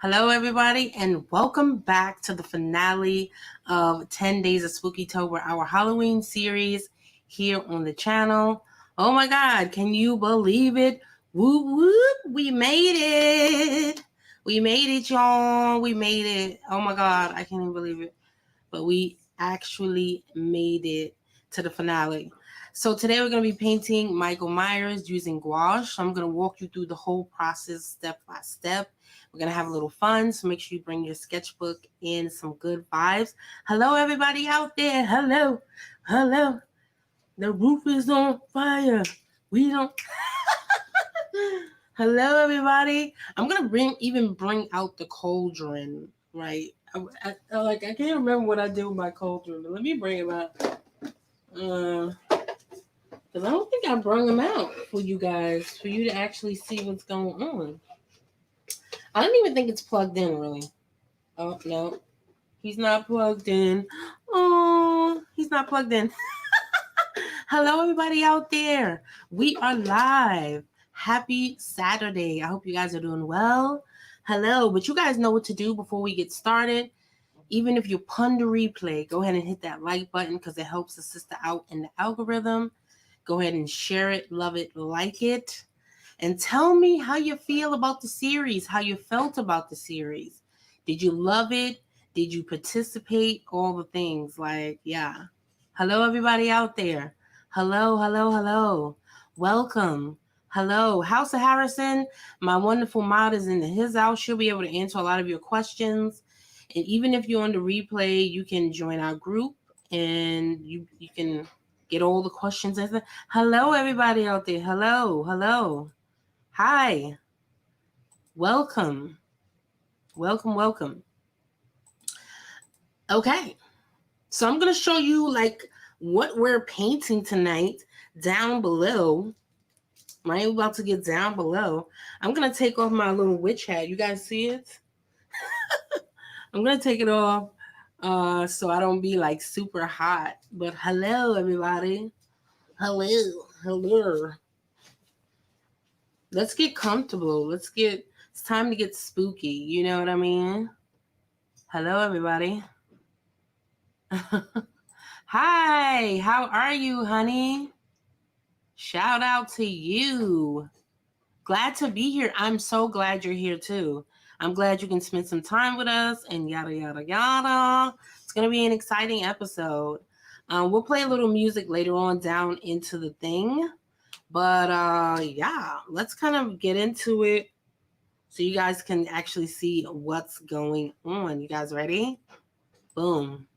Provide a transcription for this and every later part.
Hello, everybody, and welcome back to the finale of 10 Days of Spookytober, our Halloween series here on the channel. Oh my God, can you believe it? Whoop, whoop, we made it. We made it, y'all. We made it. Oh my God, I can't even believe it. But we actually made it to the finale. So today we're going to be painting Michael Myers using gouache. I'm going to walk you through the whole process step by step. We're going to have a little fun, so make sure you bring your sketchbook and some good vibes. Hello, everybody out there. Hello. Hello. The roof is on fire. We don't... Hello, everybody. I'm going to even bring out the cauldron, right? I can't remember what I did with my cauldron, but let me bring it out. Because I don't think I brought them out for you guys, for you to actually see what's going on. I don't even think it's plugged in, really. Oh, no. He's not plugged in. Oh, he's not plugged in. Hello, everybody out there. We are live. Happy Saturday. I hope you guys are doing well. Hello, but you guys know what to do before we get started. Even if you're pun to replay, go ahead and hit that like button because it helps the sister out in the algorithm. Go ahead and share it, love it, like it. And tell me how you feel about the series, how you felt about the series. Did you love it? Did you participate? All the things yeah. Hello, everybody out there. Hello, hello, hello. Welcome. Hello. House of Harrison, my wonderful mod is in his house. She'll be able to answer a lot of your questions. And even if you're on the replay, you can join our group and you can get all the questions. Hello, everybody out there. Hello, hello. Hi. Welcome. Welcome, welcome. Okay. So I'm going to show you what we're painting tonight down below. Right? We're about to get down below. I'm going to take off my little witch hat. You guys see it? I'm going to take it off so I don't be super hot. But hello, everybody. Hello. Hello. Let's get comfortable. It's time to get spooky. You know what I mean? Hello, everybody. Hi, how are you, honey? Shout out to you. Glad to be here. I'm so glad you're here, too. I'm glad you can spend some time with us and yada, yada, yada. It's going to be an exciting episode. We'll play a little music later on down into the thing. But yeah, let's kind of get into it so you guys can actually see what's going on. You guys ready? Boom.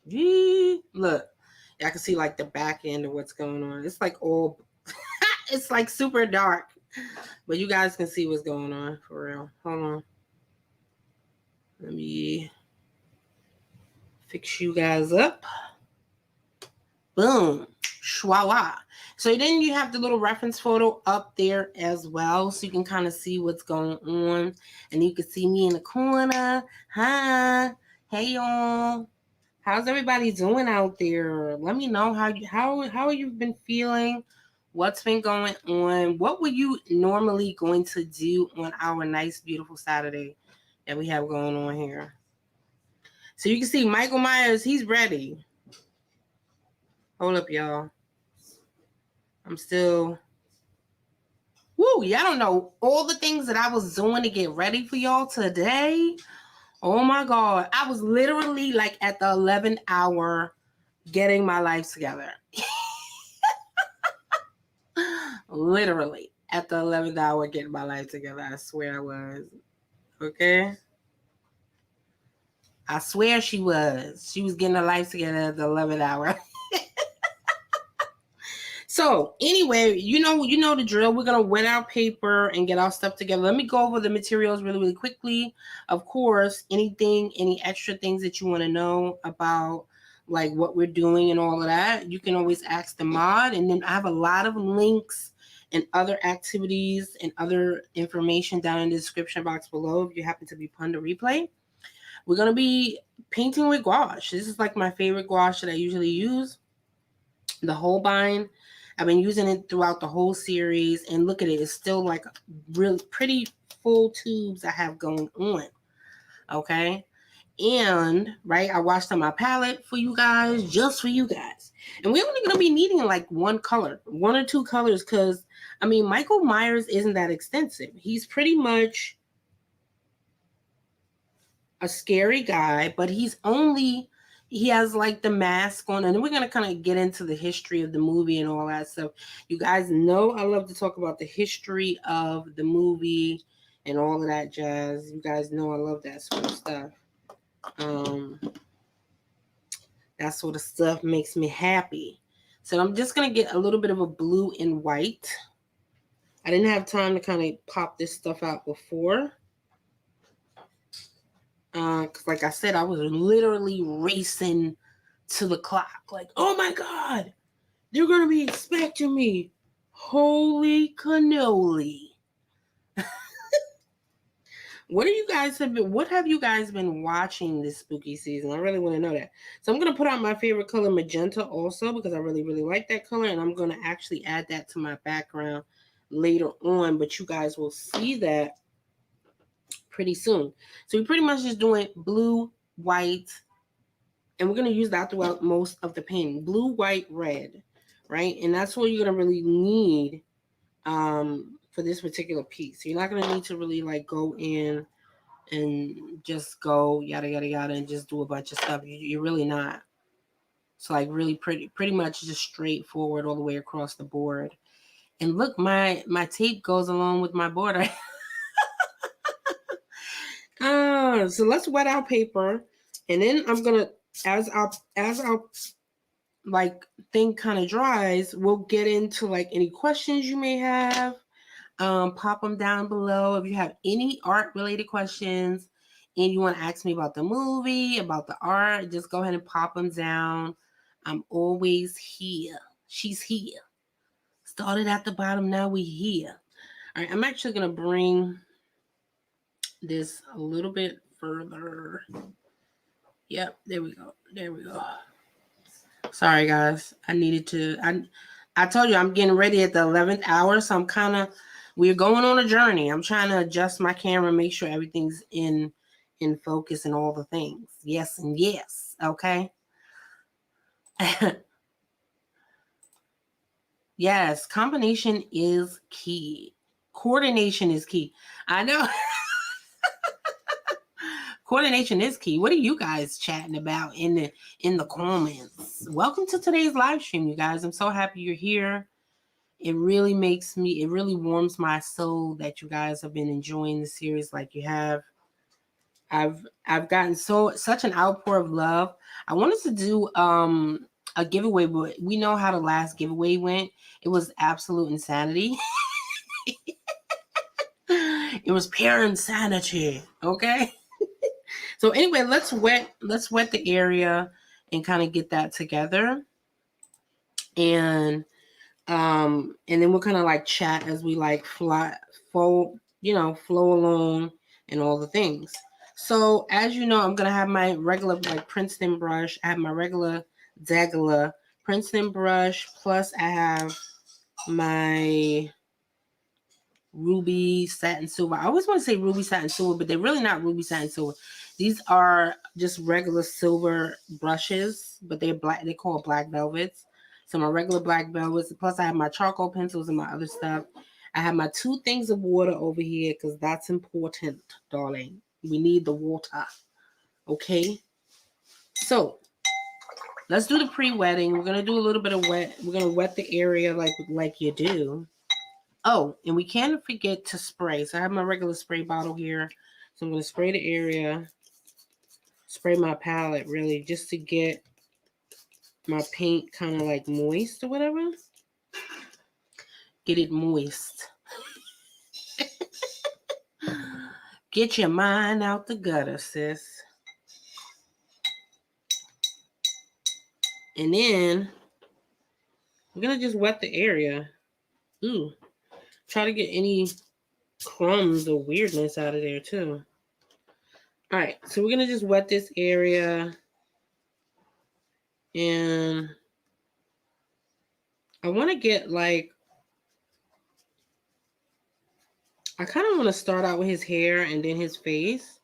Look, y'all can see the back end of what's going on. It's all, it's super dark, but you guys can see what's going on for real. Hold on. Let me fix you guys up. Boom. Schwala. So then you have the little reference photo up there as well, so you can kind of see what's going on. And you can see me in the corner. Hi. Hey, y'all. How's everybody doing out there? Let me know how you've been feeling. What's been going on? What were you normally going to do on our nice, beautiful Saturday that we have going on here? So you can see Michael Myers, he's ready. Hold up, y'all. I'm still... Woo, y'all don't know all the things that I was doing to get ready for y'all today. Oh, my God. I was literally at the 11th hour getting my life together. Literally at the 11th hour getting my life together. I swear I was. Okay? I swear she was. She was getting her life together at the 11th hour. So anyway, you know the drill. We're going to wet our paper and get our stuff together. Let me go over the materials really, really quickly. Of course, any extra things that you want to know about what we're doing and all of that, you can always ask the mod. And then I have a lot of links and other activities and other information down in the description box below if you happen to be pun to replay. We're going to be painting with gouache. This is my favorite gouache that I usually use. The Holbein. I've been using it throughout the whole series, and look at it. It's still really pretty full tubes I have going on. Okay. And right, I washed on my palette for you guys, just for you guys. And we're only gonna be needing like one color, one or two colors, because I mean Michael Myers isn't that extensive. He's pretty much a scary guy, but he has like the mask on, and we're gonna kind of get into the history of the movie and all that stuff. You guys know I love to talk about the history of the movie and all of that jazz. You guys know I love that sort of stuff. That sort of stuff makes me happy. So I'm just gonna get a little bit of a blue and white. I didn't have time to kind of pop this stuff out before. Because like I said, I was literally racing to the clock. Like, oh my God, they're going to be expecting me. Holy cannoli. What have you guys been watching this spooky season? I really want to know that. So I'm going to put out my favorite color, magenta, also, because I really, really like that color. And I'm going to actually add that to my background later on. But you guys will see that pretty soon. So we're pretty much just doing blue, white, and we're going to use that throughout most of the painting. Blue, white, red, right? And that's what you're going to really need for this particular piece. So you're not going to need to really like go in and just go yada, yada, yada, and just do a bunch of stuff. You're really not. So like really pretty much just straightforward all the way across the board. And look, my tape goes along with my border. So let's wet our paper, and then I'm gonna, as our like thing kind of dries, we'll get into like any questions you may have. Pop them down below if you have any art related questions and you want to ask me about the movie, about the art. Just go ahead and pop them down. I'm always here. She's here. Started at the bottom, now we here. All right, I'm actually gonna bring this a little bit further. Yep, there we go. There we go. Sorry guys, I told you I'm getting ready at the 11th hour, so we're going on a journey. I'm trying to adjust my camera, make sure everything's in focus and all the things. Yes and yes, okay? Yes, combination is key. Coordination is key. I know. Coordination is key. What are you guys chatting about in the comments? Welcome to today's live stream, you guys. I'm so happy you're here. It really warms my soul that you guys have been enjoying the series like you have. I've gotten such an outpour of love. I wanted to do a giveaway, but we know how the last giveaway went. It was absolute insanity. It was pure insanity. Okay. So anyway, let's wet the area and kind of get that together. And then we'll kind of like chat as we like flow along and all the things. So as you know, I'm gonna have my regular like Princeton brush. I have my regular Dagula Princeton brush, plus I have my ruby satin silver. I always want to say ruby satin silver, but they're really not ruby satin silver. These are just regular silver brushes, but they're black. They're called black velvets. So my regular black velvets. Plus I have my charcoal pencils and my other stuff. I have my 2 things of water over here because that's important, darling. We need the water. Okay. So let's do the pre-wetting. We're gonna do a little bit of wet. We're gonna wet the area like you do. Oh, and we can't forget to spray. So I have my regular spray bottle here. So I'm going to spray the area, spray my palette really, just to get my paint kind of like moist or whatever. Get it moist. Get your mind out the gutter, sis. And then I'm going to just wet the area. Ooh. Try to get any crumbs or weirdness out of there too. All right, so we're going to just wet this area. And I want to get like I kind of want to start out with his hair and then his face.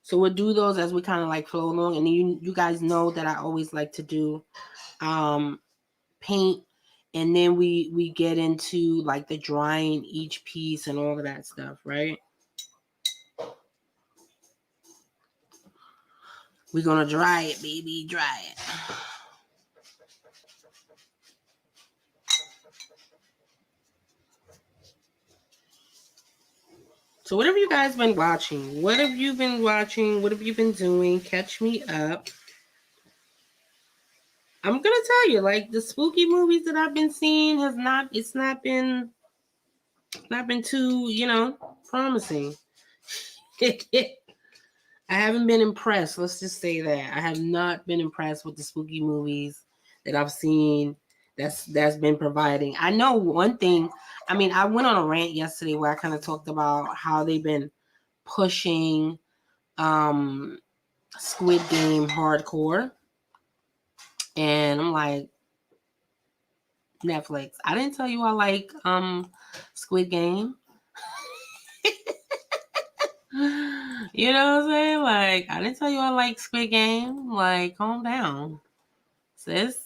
So we'll do those as we kind of like flow along. And you guys know that I always like to do paint, and then we get into like the drying each piece and all of that stuff, right? We're gonna dry it, baby, dry it. So what have you guys been watching? What have you been watching? What have you been doing? Catch me up. I'm gonna tell you, like, the spooky movies that I've been seeing it's not been too, promising. I haven't been impressed. Let's just say that. I have not been impressed with the spooky movies that I've seen that's been providing. I know one thing. I mean, I went on a rant yesterday where I kind of talked about how they've been pushing Squid Game hardcore. And I'm like, Netflix, I didn't tell you I like Squid Game. You know what I'm saying? Like, I didn't tell you I like Squid Game. Like, calm down, sis.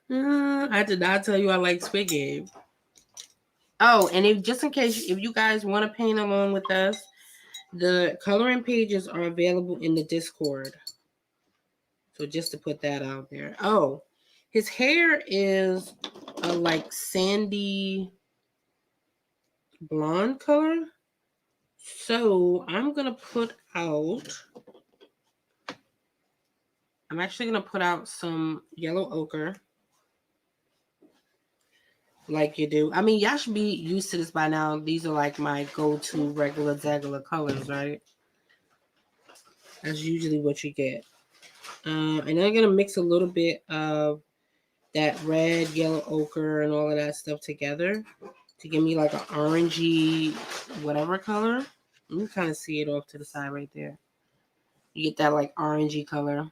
I did not tell you I like Squid Game. Oh, and if just in case, if you guys want to paint along with us, the coloring pages are available in the Discord. So just to put that out there. Oh, his hair is a like sandy blonde color. So I'm actually going to put out some yellow ochre. Like you do. I mean, y'all should be used to this by now. These are like my go-to regular colors, right? That's usually what you get. And I'm going to mix a little bit of that red, yellow ochre, and all of that stuff together to give me like an orangey whatever color. You can kind of see it off to the side right there. You get that like orangey color.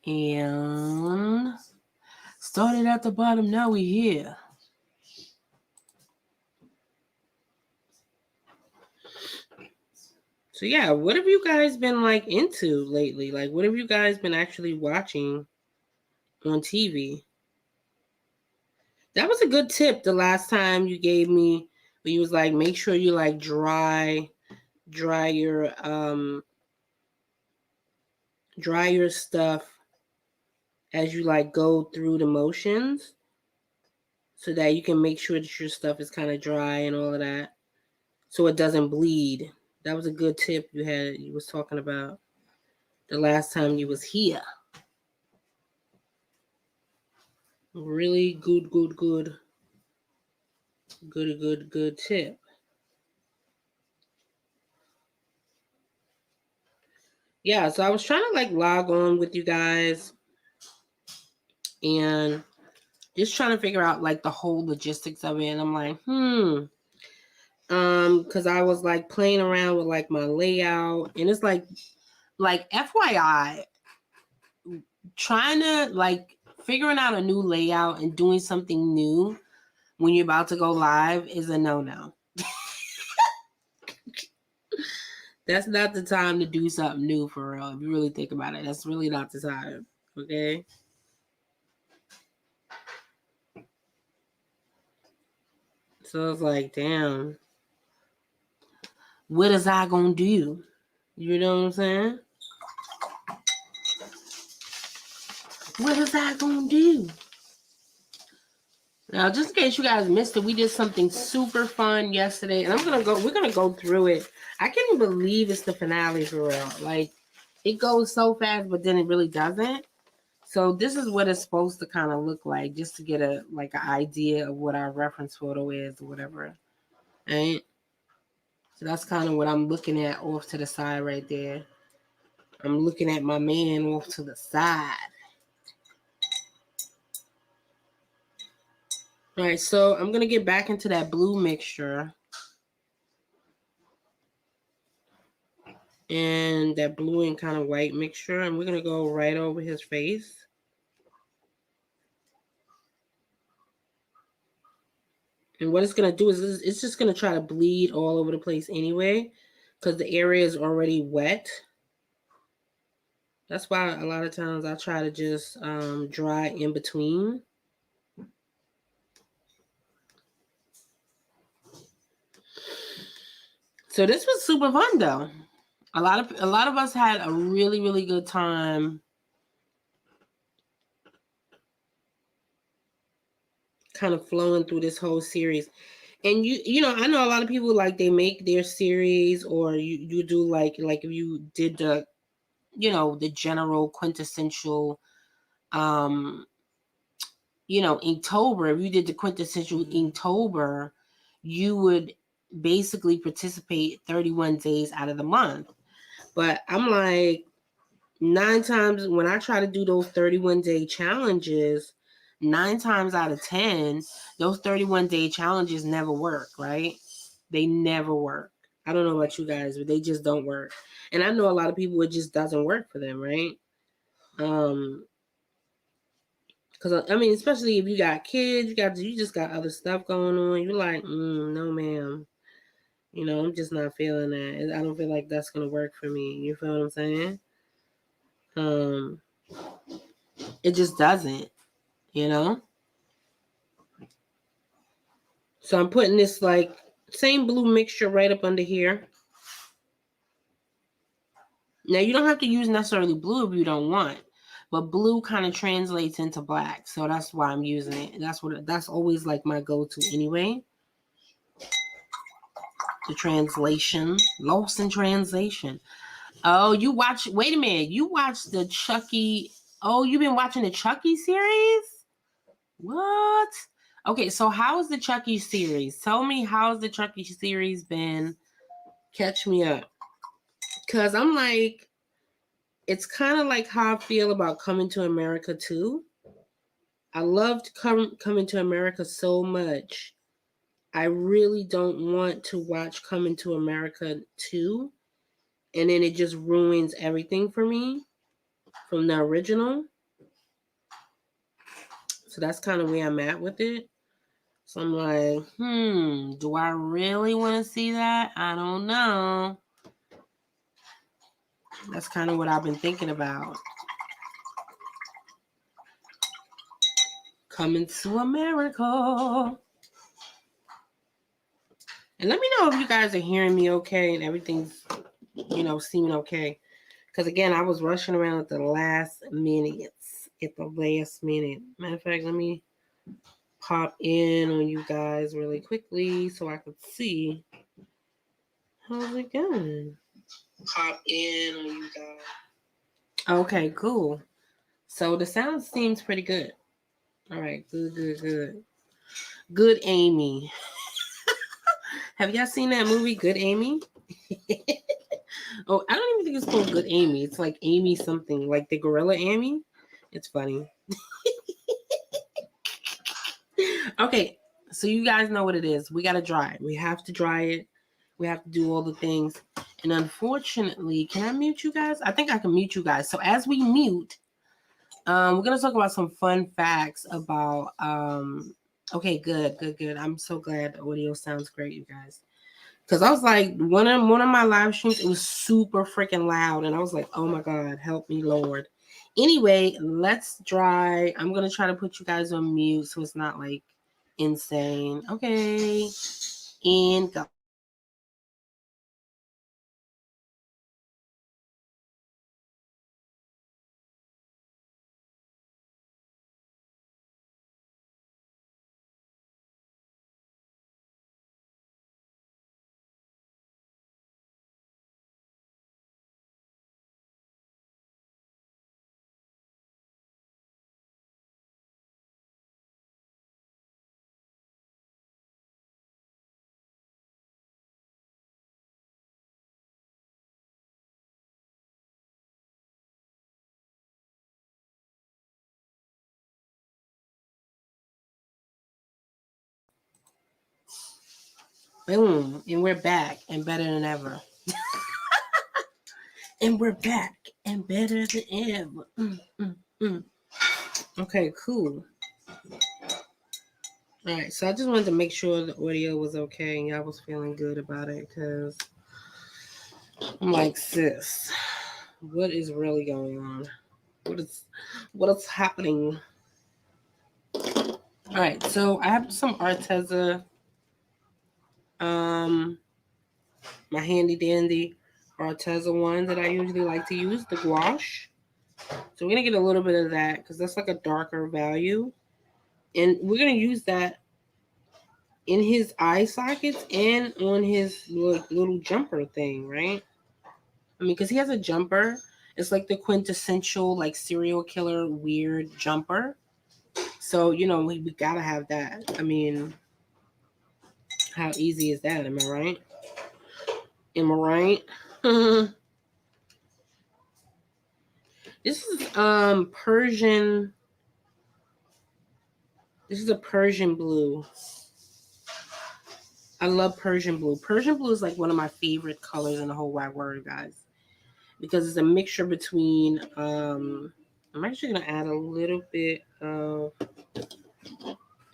And started at the bottom, now we're here. So yeah, what have you guys been like into lately? Like, what have you guys been actually watching on TV? That was a good tip the last time you gave me, where you was like, make sure you like dry your stuff as you like go through the motions, so that you can make sure that your stuff is kind of dry and all of that, so it doesn't bleed. That was a good tip you was talking about the last time you was here. Really good tip. Yeah, so I was trying to like log on with you guys and just trying to figure out like the whole logistics of it. And I'm like, because I was like playing around with like my layout, and it's like FYI, trying to like figuring out a new layout and doing something new when you're about to go live is a no-no. That's not the time to do something new, for real. If you really think about it, that's really not the time. Okay. So it's like, damn, what is I gonna do? You know what I'm saying? What is I gonna do? Now, just in case you guys missed it, we did something super fun yesterday, and we're gonna go through it. I can't even believe it's the finale, for real. Like, it goes so fast, but then it really doesn't. So this is what it's supposed to kind of look like, just to get an idea of what our reference photo is or whatever. Right? So that's kind of what I'm looking at off to the side right there. I'm looking at my man off to the side. All right, so I'm going to get back into that blue mixture. And that blue and kind of white mixture. And we're going to go right over his face. And what it's going to do is it's just going to try to bleed all over the place anyway, because the area is already wet. That's why a lot of times I try to just dry in between. So this was super fun though. A lot of us had a really, really good time kind of flowing through this whole series. And you know, I know a lot of people like they make their series, or you do like if you did the, you know, the general quintessential you know, Inktober, if you did the quintessential Inktober, you would basically participate 31 days out of the month. But I'm like, 9 times when I try to do those 31-day challenges, 9 times out of 10, those 31-day challenges never work, right? They never work. I don't know about you guys, but they just don't work. And I know a lot of people, it just doesn't work for them, right? Because, I mean, especially if you got kids, you just got other stuff going on. You're like, no, ma'am. You know, I'm just not feeling that. I don't feel like that's going to work for me. You feel what I'm saying? It just doesn't, you know? So I'm putting this, like, same blue mixture right up under here. Now, you don't have to use necessarily blue if you don't want. But blue kind of translates into black. So that's why I'm using it. That's always, like, my go-to anyway. The translation. Lost in translation. Oh, wait a minute. You watched the Chucky. Oh, you've been watching the Chucky series? What? Okay, so how's the Chucky series? Tell me, how's the Chucky series been? Catch me up. Because I'm like, it's kind of like how I feel about Coming to America too. I loved Coming to America so much. I really don't want to watch Coming to America 2. And then it just ruins everything for me from the original. So that's kind of where I'm at with it. So I'm like, do I really want to see that? I don't know. That's kind of what I've been thinking about. Coming to America. And let me know if you guys are hearing me okay and everything's, you know, seeming okay. Because, again, I was rushing around at the last minutes. Matter of fact, let me pop in on you guys really quickly so I could see how's it going. Pop in on you guys. Okay, cool. So the sound seems pretty good. All right, good. Good Amy. Have y'all seen that movie, Good Amy? Oh, I don't even think it's called Good Amy. It's like Amy something, like the gorilla Amy. It's funny. Okay, so you guys know what it is. We got to dry it. We have to dry it. We have to do all the things. And unfortunately, can I mute you guys? I think I can mute you guys. So as we mute, we're going to talk about some fun facts about... okay, good. I'm so glad the audio sounds great, you guys. Because I was like, one of my live streams, it was super freaking loud. And I was like, oh my God, help me, Lord. Anyway, let's dry. I'm going to try to put you guys on mute so it's not like insane. Okay. And go. Boom. And we're back and better than ever. And we're back and better than ever. Okay, cool. All right, so I just wanted to make sure the audio was okay and y'all was feeling good about it, because I'm like, sis, what is really going on? What is happening? All right, so I have some Arteza, my handy dandy Arteza one that I usually like to use, the gouache. So we're gonna get a little bit of that because that's like a darker value, and we're gonna use that in his eye sockets and on his little jumper thing, right? I mean, because he has a jumper. It's like the quintessential like serial killer weird jumper. So we gotta have that. I mean, how easy is that? Am I right? Am I right? This is Persian. This is a Persian blue. I love Persian blue. Persian blue is like one of my favorite colors in the whole wide world, guys, because it's a mixture between. I'm actually gonna add a little bit of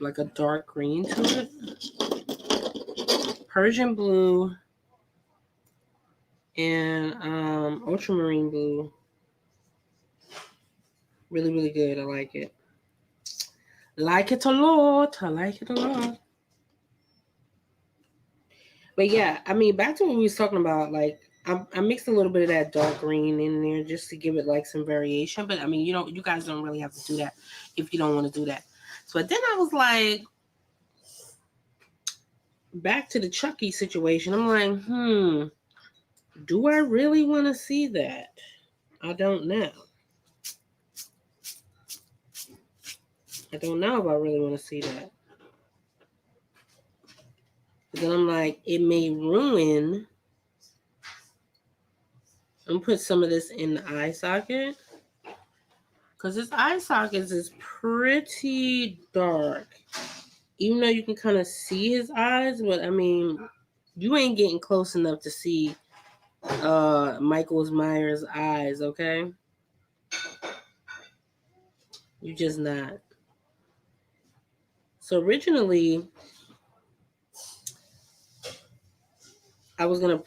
like a dark green to it. Persian blue and ultramarine blue. Really, really good. I like it. Like it a lot. I like it a lot. But yeah, I mean, back to what we was talking about. Like, I mixed a little bit of that dark green in there just to give it like some variation. But I mean, you guys don't really have to do that if you don't want to do that. So then I was like, back to the Chucky situation. I'm like, do I really want to see that? I don't know. I don't know if I really want to see that. But then I'm like, it may ruin. I'm gonna put some of this in the eye socket, because this eye socket is pretty dark. Even though you can kind of see his eyes, but I mean, you ain't getting close enough to see Michael Myers' eyes, okay? You just not. So originally, I was gonna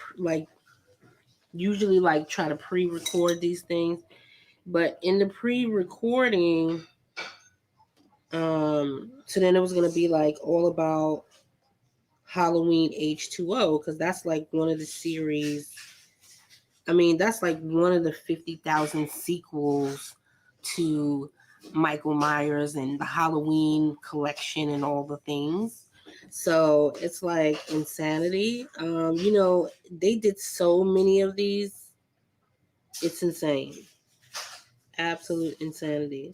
usually try to pre-record these things, but in the pre-recording, so then it was gonna be like all about Halloween H2O, because that's like one of the series. I mean, that's like one of the 50,000 sequels to Michael Myers and the Halloween collection and all the things. So it's like insanity. They did so many of these. It's insane. Absolute insanity.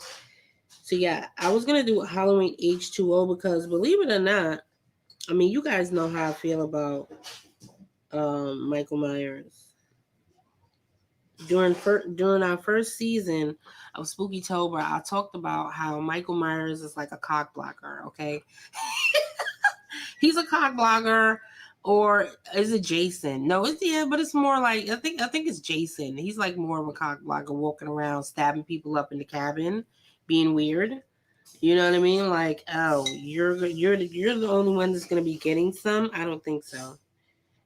So yeah, I was going to do Halloween H2O because, believe it or not, I mean, you guys know how I feel about Michael Myers. During our first season of Spookytober, I talked about how Michael Myers is like a cock blocker, okay? He's a cock blocker, or is it Jason? No, but it's more like I think it's Jason. He's like more of a cock blocker, walking around stabbing people up in the cabin, being weird. You know what I mean? Like, oh, you're the only one that's gonna be getting some. I don't think so.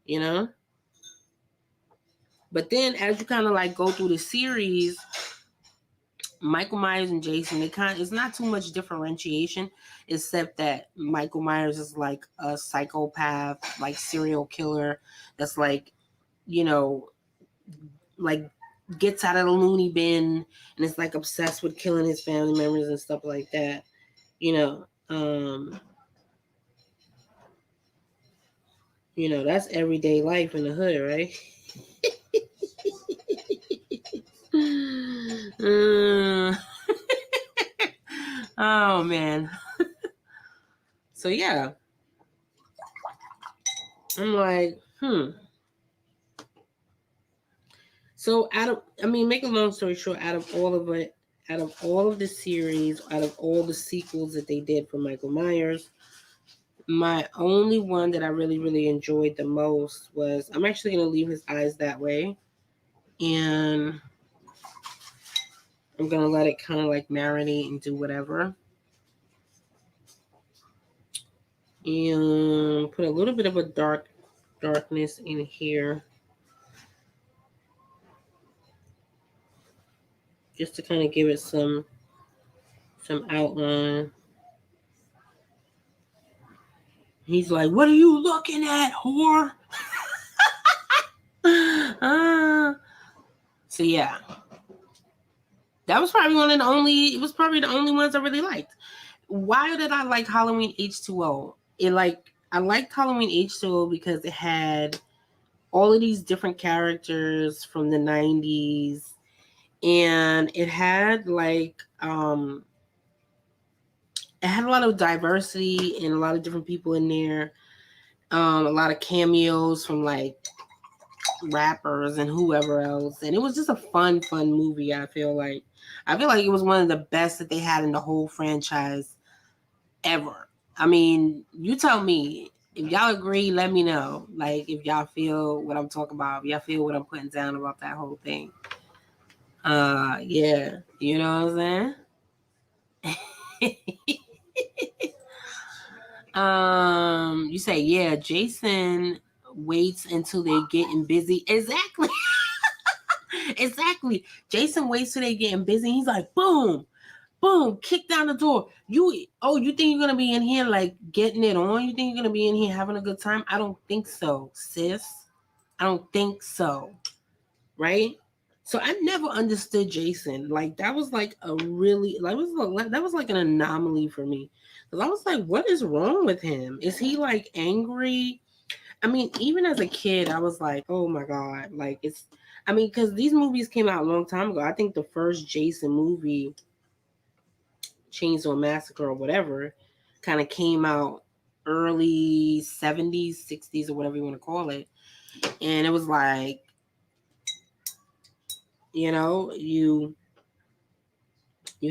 You know. But then, as you kind of like go through the series, Michael Myers and Jason, it's not too much differentiation, except that Michael Myers is like a psychopath, like serial killer that's like, like gets out of the loony bin and is like obsessed with killing his family members and stuff like that. That's everyday life in the hood, right? Oh man. So yeah, I'm like, So make a long story short, out of all of the series, out of all the sequels that they did for Michael Myers, my only one that I really, really enjoyed the most was, I'm actually going to leave his eyes that way, and I'm going to let it kind of like marinate and do whatever. And put a little bit of a darkness in here. Just to kind of give it some outline. He's like, "What are you looking at, whore?" So yeah. That was probably it was probably the only ones I really liked. Why did I like Halloween H2O? I liked Halloween H2O because it had all of these different characters from the 90s, and it had it had a lot of diversity and a lot of different people in there. A lot of cameos from rappers and whoever else, and it was just a fun movie. I feel like it was one of the best that they had in the whole franchise ever. I mean, you tell me if y'all agree. Let me know. Like if y'all feel what I'm talking about. If y'all feel what I'm putting down about that whole thing. Yeah, you know what I'm saying. You say, yeah, Jason waits until they're getting busy. Exactly. Exactly. Jason waits till they're getting busy. He's like, boom, boom, kick down the door. You think you're gonna be in here like getting it on? You think you're gonna be in here having a good time? I don't think so, sis. I don't think so. Right? So I never understood Jason. Like that was like a really that was like an anomaly for me. Because I was like, what is wrong with him? Is he like angry? I mean, even as a kid, I was like, oh my God. Because these movies came out a long time ago. I think the first Jason movie, Chainsaw Massacre or whatever, kind of came out early 70s, 60s, or whatever you want to call it. And it was like, you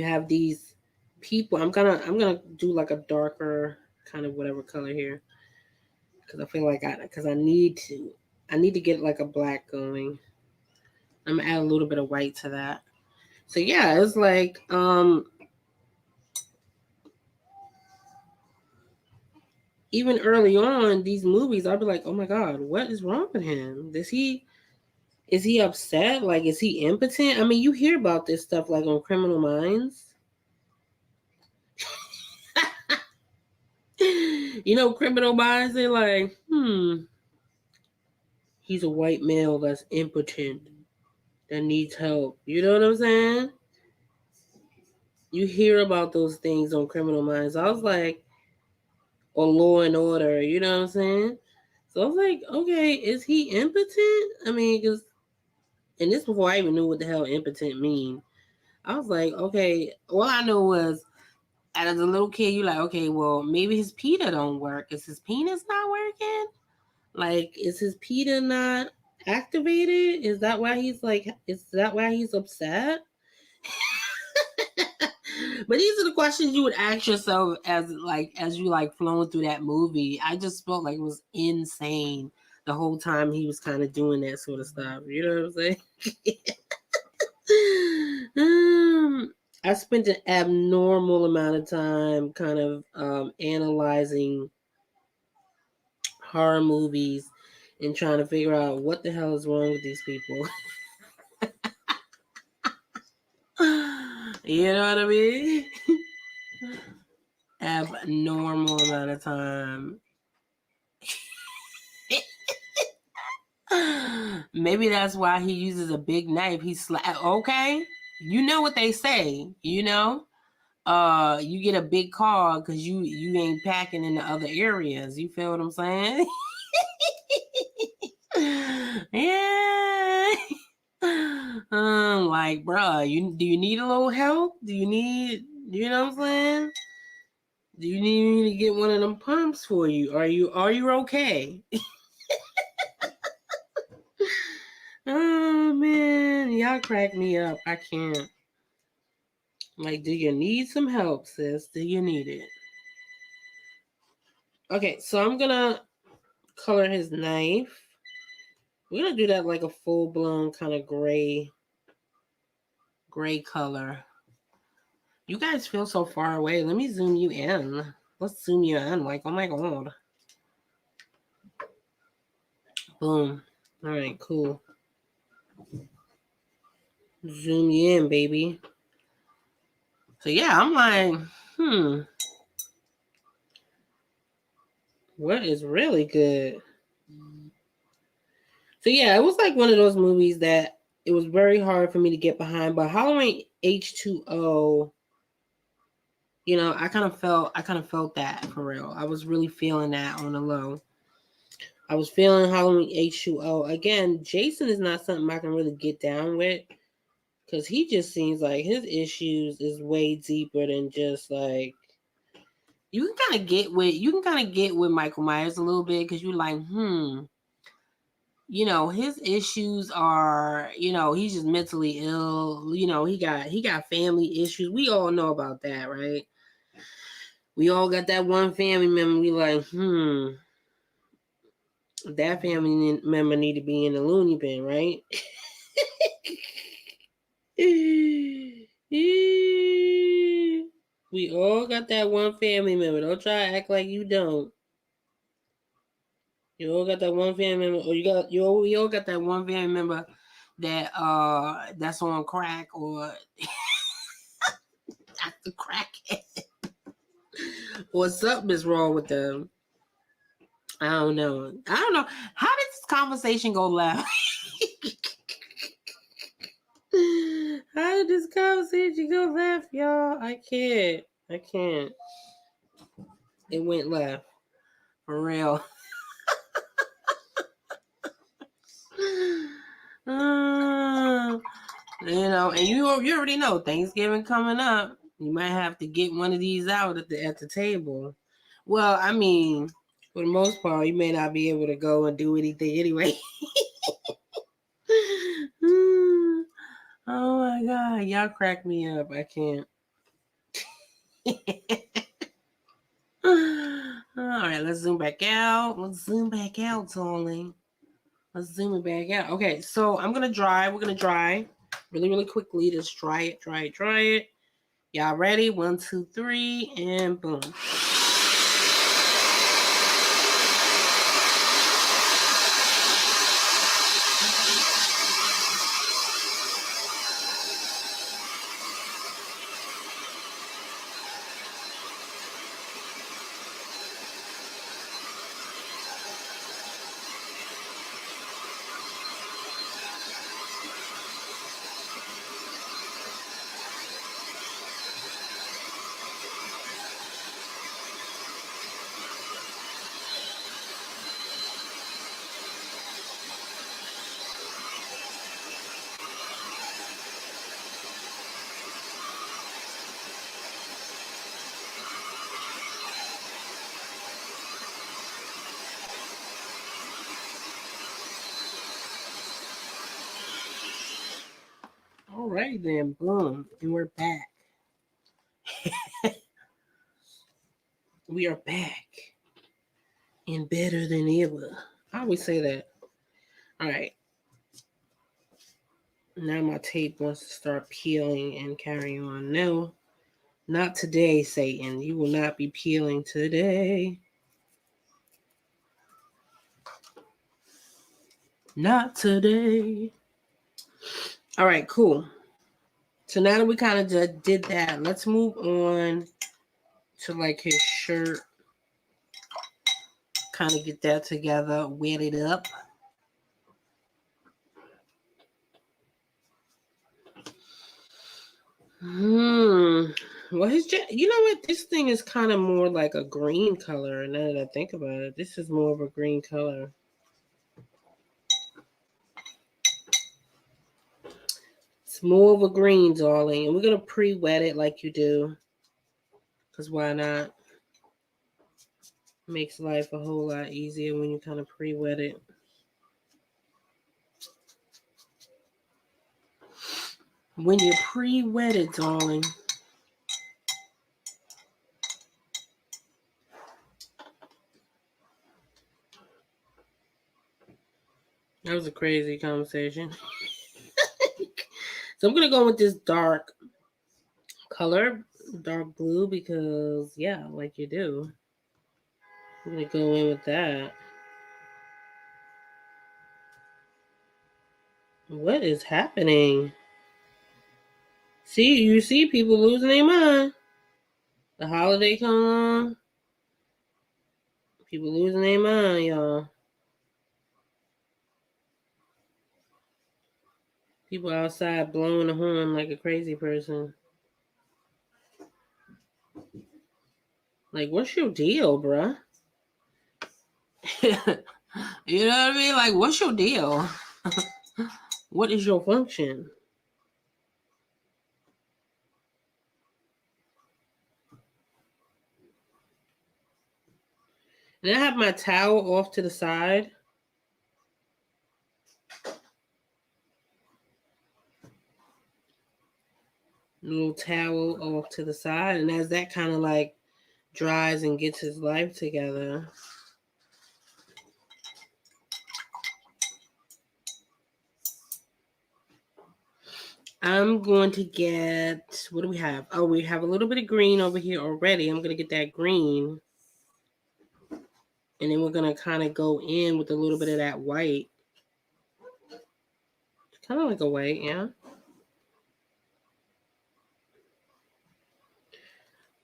have these people. I'm gonna do like a darker kind of whatever color here, because I feel like I need to get like a black going. I'm gonna add a little bit of white to that. So yeah, it's like even early on these movies, I'd be like, oh my God, what is wrong with him? Is he upset? Like, is he impotent? I mean, you hear about this stuff like on Criminal Minds. Criminal Minds, they're like, he's a white male that's impotent, that needs help. You know what I'm saying? You hear about those things on Criminal Minds. I was like, or Law and Order, you know what I'm saying? So I was like, okay, is he impotent? I mean, and this before I even knew what the hell impotent mean. I was like, okay, all I know was as a little kid, you're like, okay, well, maybe his PETA don't work. Is his penis not working? Like, is his PETA not activated? Is that why he's upset? But these are the questions you would ask yourself as you flowing through that movie. I just felt like it was insane the whole time he was kind of doing that sort of stuff. You know what I'm saying? I spent an abnormal amount of time kind of analyzing horror movies and trying to figure out what the hell is wrong with these people. You know what I mean? Abnormal amount of time. Maybe that's why he uses a big knife. Okay. You know what they say, you get a big car because you ain't packing in the other areas. You feel what I'm saying? Yeah. Like, bruh, do you need a little help? Do you need, you know what I'm saying? Do you need me to get one of them pumps for you? Are you okay? Oh man, y'all crack me up. I can't. Like, do you need some help, sis? Do you need it? Okay, so I'm gonna color his knife. We're gonna do that like a full-blown kind of gray color. You guys feel so far away. Let me zoom you in. Let's zoom you in. Like, oh my god. Boom. All right, cool. Zoom you in, baby. So yeah, I'm like, what is really good? So yeah, it was like one of those movies that it was very hard for me to get behind. But Halloween H2O, you know, I kind of felt that for real. I was really feeling that on the low. I was feeling Halloween H2O. Again, Jason is not something I can really get down with. Because he just seems like his issues is way deeper than just like you can kind of get with Michael Myers a little bit because you're like, you know, his issues are, you know, he's just mentally ill. You know, he got family issues. We all know about that, right? We all got that one family member. We like, that family member need to be in the loony bin, right? We all got that one family member. Don't try to act like you don't. You all got that one family member, or we all got that one family member that that's on crack or that's the crackhead. Or something is wrong with them. I don't know. How did this conversation go left? How did this conversation go left, y'all? I can't. It went left. For real. You know, and you already know Thanksgiving coming up. You might have to get one of these out at the table. Well, I mean, for the most part, you may not be able to go and do anything anyway. Oh my god, y'all crack me up. I can't. All right, let's zoom back out. Darling. Let's zoom it back out. Okay, so I'm gonna dry. We're gonna dry really quickly. Just dry it. Y'all ready? 1, 2, 3, and boom. All right then, boom, and we're back. We are back and better than ever. I always say that. All right. Now my tape wants to start peeling and carrying on. No, not today, Satan. You will not be peeling today. Not today. All right, cool. So now that we kind of just did that, let's move on to like his shirt. Kind of get that together, wet it up. Well, you know what? This thing is kind of more like a green color. Now that I think about it, this is more of a green color. It's more of a green, darling. And we're going to pre-wet it like you do. Because why not? Makes life a whole lot easier when you kind of pre-wet it. When you pre-wet it, darling. That was a crazy conversation. So I'm going to go with this dark color. dark blue because, yeah, like you do. I'm going to go in with that. What is happening? See, you see people losing their mind. The holiday coming on. People losing their mind, y'all. People outside blowing the horn like a crazy person. Like, what's your deal, bruh? You know what I mean? Like, what's your deal? What is your function? And I have my towel off to the side. Little towel off to the side. And as that kind of like dries and gets his life together, I'm going to get, what do we have? Oh, we have a little bit of green over here already. I'm going to get that green. And then we're going to kind of go in with a little bit of that white. It's kind of like a white, yeah.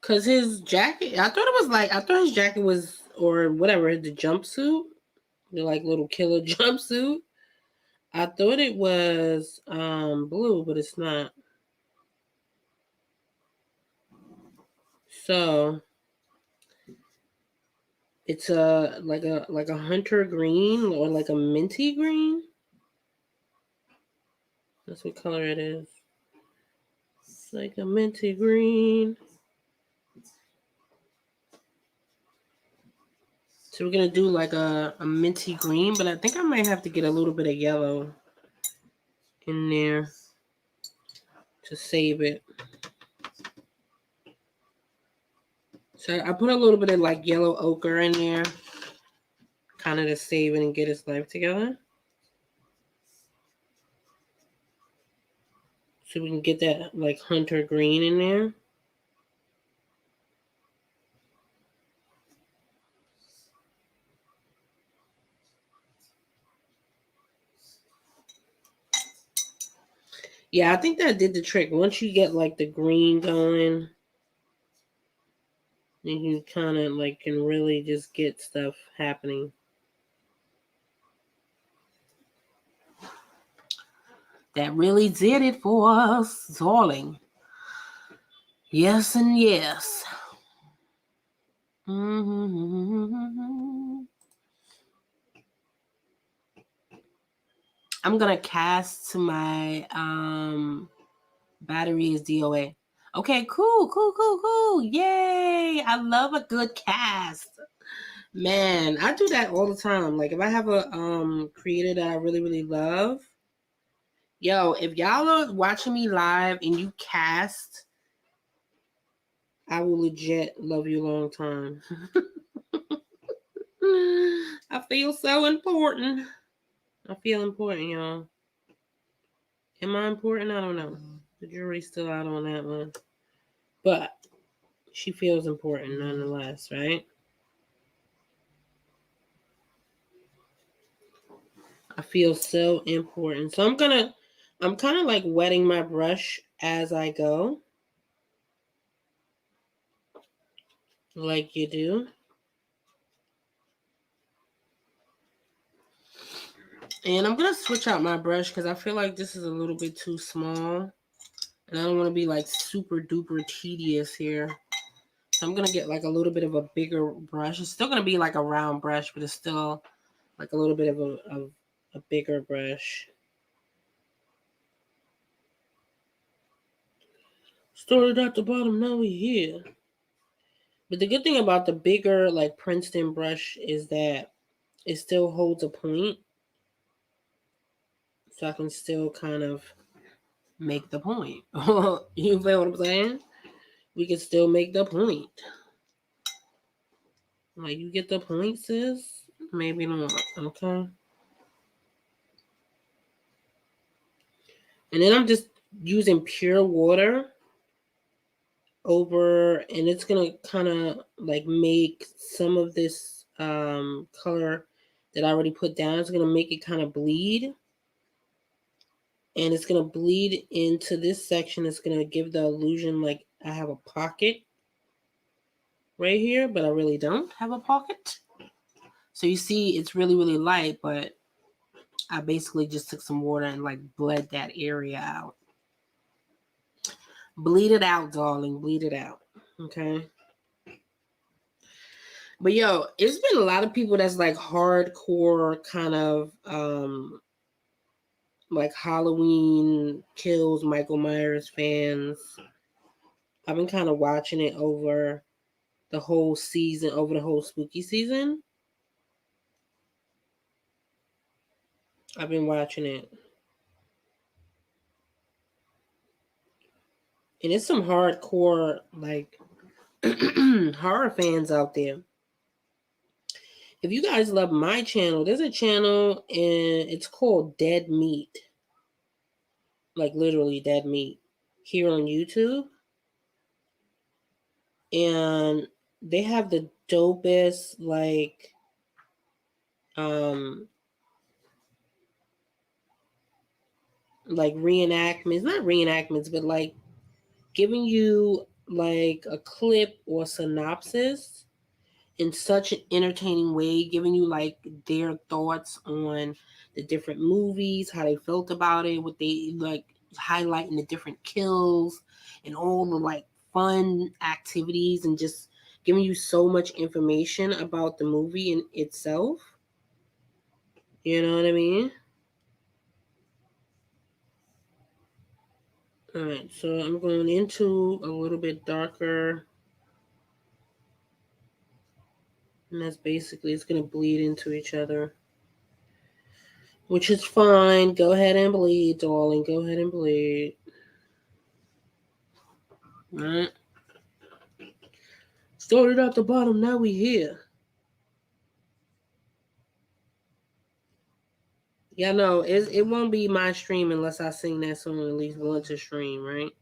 Because his jacket, I thought his jacket was, or whatever, the jumpsuit, the like little killer jumpsuit. I thought it was blue, but it's not. So it's like a hunter green or like a minty green. That's what color it is. It's like a minty green. So we're gonna do like a minty green, but I think I might have to get a little bit of yellow in there to save it. So I put a little bit of like yellow ochre in there, kind of to save it and get his life together. So we can get that like hunter green in there. Yeah, I think that did the trick. Once you get like the green going, then you kind of like can really just get stuff happening. That really did it for us, darling. Yes and yes. Mm-hmm. I'm gonna cast to my battery is DOA. Okay, cool. Yay! I love a good cast. Man, I do that all the time. Like if I have a creator that I really love, yo, if y'all are watching me live and you cast, I will legit love you a long time. I feel so important. I feel important, y'all. Am I important? I don't know. The jury's still out on that one. But she feels important nonetheless, right? I feel so important. So I'm kind of like wetting my brush as I go. Like you do. And I'm going to switch out my brush because I feel like this is a little bit too small. And I don't want to be like super duper tedious here. So I'm going to get like a little bit of a bigger brush. It's still going to be like a round brush, but it's still like a little bit of a bigger brush. Started at the bottom, now we're here. But the good thing about the bigger like Princeton brush is that it still holds a point. So I can still kind of make the point. You feel what I'm saying? We can still make the point. Like, you get the point, sis? Maybe not, okay? And then I'm just using pure water over, and it's gonna kind of like make some of this color that I already put down, it's gonna make it kind of bleed, and it's gonna bleed into this section. It's gonna give the illusion like I have a pocket right here, but I really don't have a pocket. So you see it's really, really light, but I basically just took some water and like bled that area out. Bleed it out, darling. Bleed it out. Okay. But yo, it's been a lot of people that's like hardcore kind of like Halloween Kills Michael Myers fans. I've been kind of watching it over the whole season, over the whole spooky season. I've been watching it. And it's some hardcore like horror fans out there. If you guys love my channel, there's a channel and it's called Dead Meat. Like literally Dead Meat here on YouTube. And they have the dopest like reenactments, not reenactments, but like giving you like a clip or synopsis in such an entertaining way, giving you like their thoughts on the different movies, how they felt about it, what they like, highlighting the different kills and all the like fun activities, and just giving you so much information about the movie in itself. You know what I mean? All right, so I'm going into a little bit darker. And that's basically, it's going to bleed into each other. Which is fine. Go ahead and bleed, darling. Go ahead and bleed. Alright. Started at the bottom, now we here. Yeah, no, it won't be my stream unless I sing that song at least once a stream, right?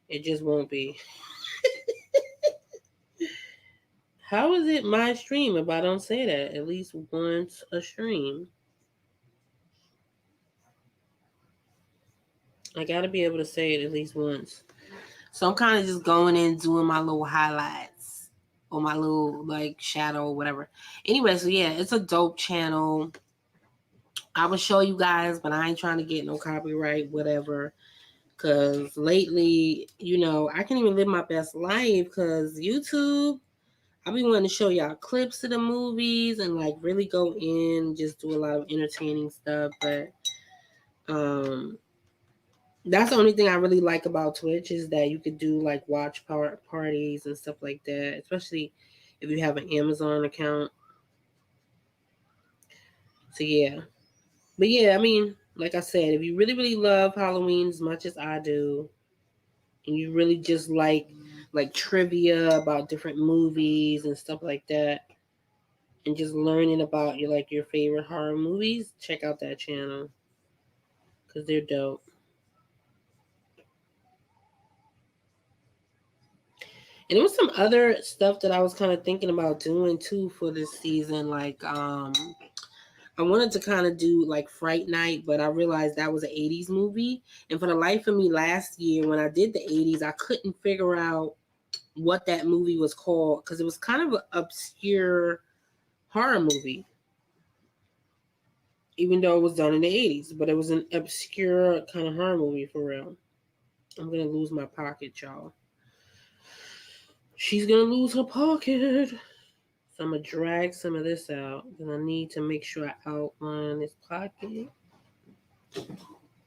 It just won't be. How is it my stream if I don't say that at least once a stream? I gotta be able to say it at least once. So I'm kind of just going in doing my little highlights or my little like shadow or whatever. Anyway, so yeah, it's a dope channel. I will show you guys, but I ain't trying to get no copyright, whatever. Because lately, you know, I can't even live my best life because YouTube, I be wanting to show y'all clips of the movies and like really go in, just do a lot of entertaining stuff. But that's the only thing I really like about Twitch is that you could do like watch parties and stuff like that, especially if you have an Amazon account. So yeah. But yeah, I mean, like I said, if you really, really love Halloween as much as I do, and you really just like trivia about different movies and stuff like that, and just learning about your favorite horror movies, check out that channel because they're dope. And there was some other stuff that I was kind of thinking about doing too for this season. Like, I wanted to kind of do like Fright Night, but I realized that was an 80s movie. And for the life of me last year, when I did the 80s, I couldn't figure out what that movie was called because it was kind of an obscure horror movie. Even though it was done in the 80s, but it was an obscure kind of horror movie for real. I'm going to lose my pocket, y'all. She's going to lose her pocket. So I'm going to drag some of this out because I need to make sure I outline this pocket.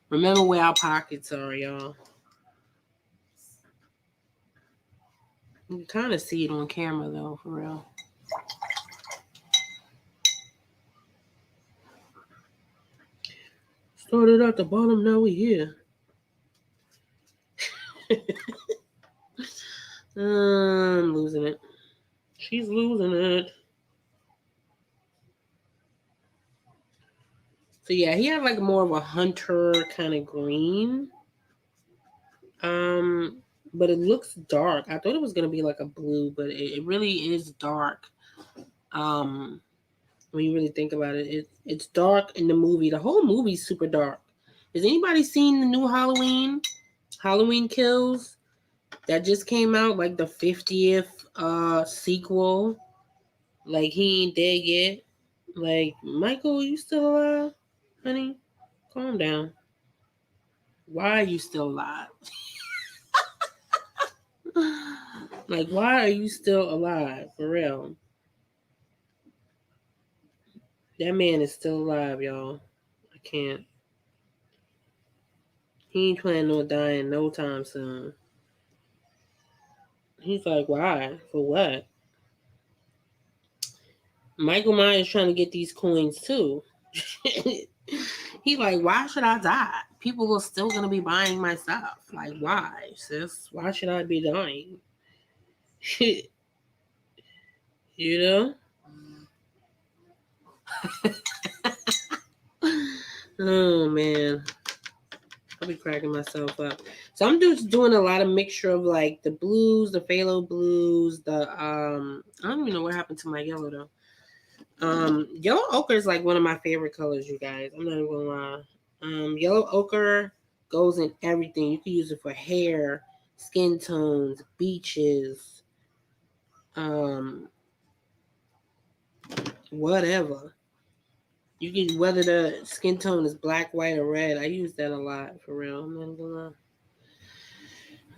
Remember where our pockets are, y'all. You can kind of see it on camera, though, for real. Started at the bottom, now we here. I'm losing it. She's losing it. So yeah, he had like more of a hunter kind of green but it looks dark. I thought it was gonna be like a blue, but it really is dark. When you really think about it, it's dark in the movie. The whole movie's super dark. Has anybody seen the new Halloween Kills that just came out, like the 50th sequel? Like he ain't dead yet. Like, Michael, you still alive? Honey, calm down. Why are you still alive? Like, why are you still alive? For real. That man is still alive, y'all. I can't. He ain't planning on dying no time soon. He's like, why? For what? Michael Myers trying to get these coins too. He like, why should I die? People are still gonna be buying my stuff. Like, why, sis? Why should I be dying? You know? Oh man. I'll be cracking myself up. So I'm just doing a lot of mixture of like the blues, the phthalo blues, the I don't even know what happened to my yellow though. Yellow ochre is like one of my favorite colors, you guys. I'm not even gonna lie. Yellow ochre goes in everything. You can use it for hair, skin tones, beaches, whatever. You can, whether the skin tone is black, white, or red. I use that a lot, for real. I'm not gonna lie.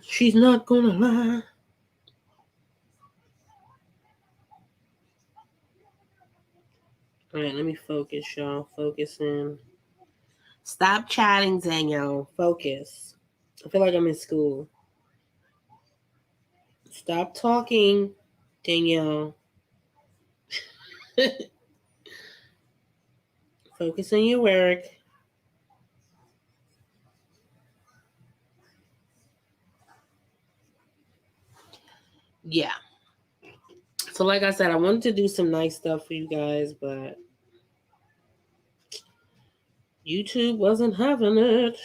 She's not gonna lie. All right, let me focus, y'all. Focus in. Stop chatting, Danielle. Focus. I feel like I'm in school. Stop talking, Danielle. Focus on your work. Yeah. So like I said, I wanted to do some nice stuff for you guys, but YouTube wasn't having it.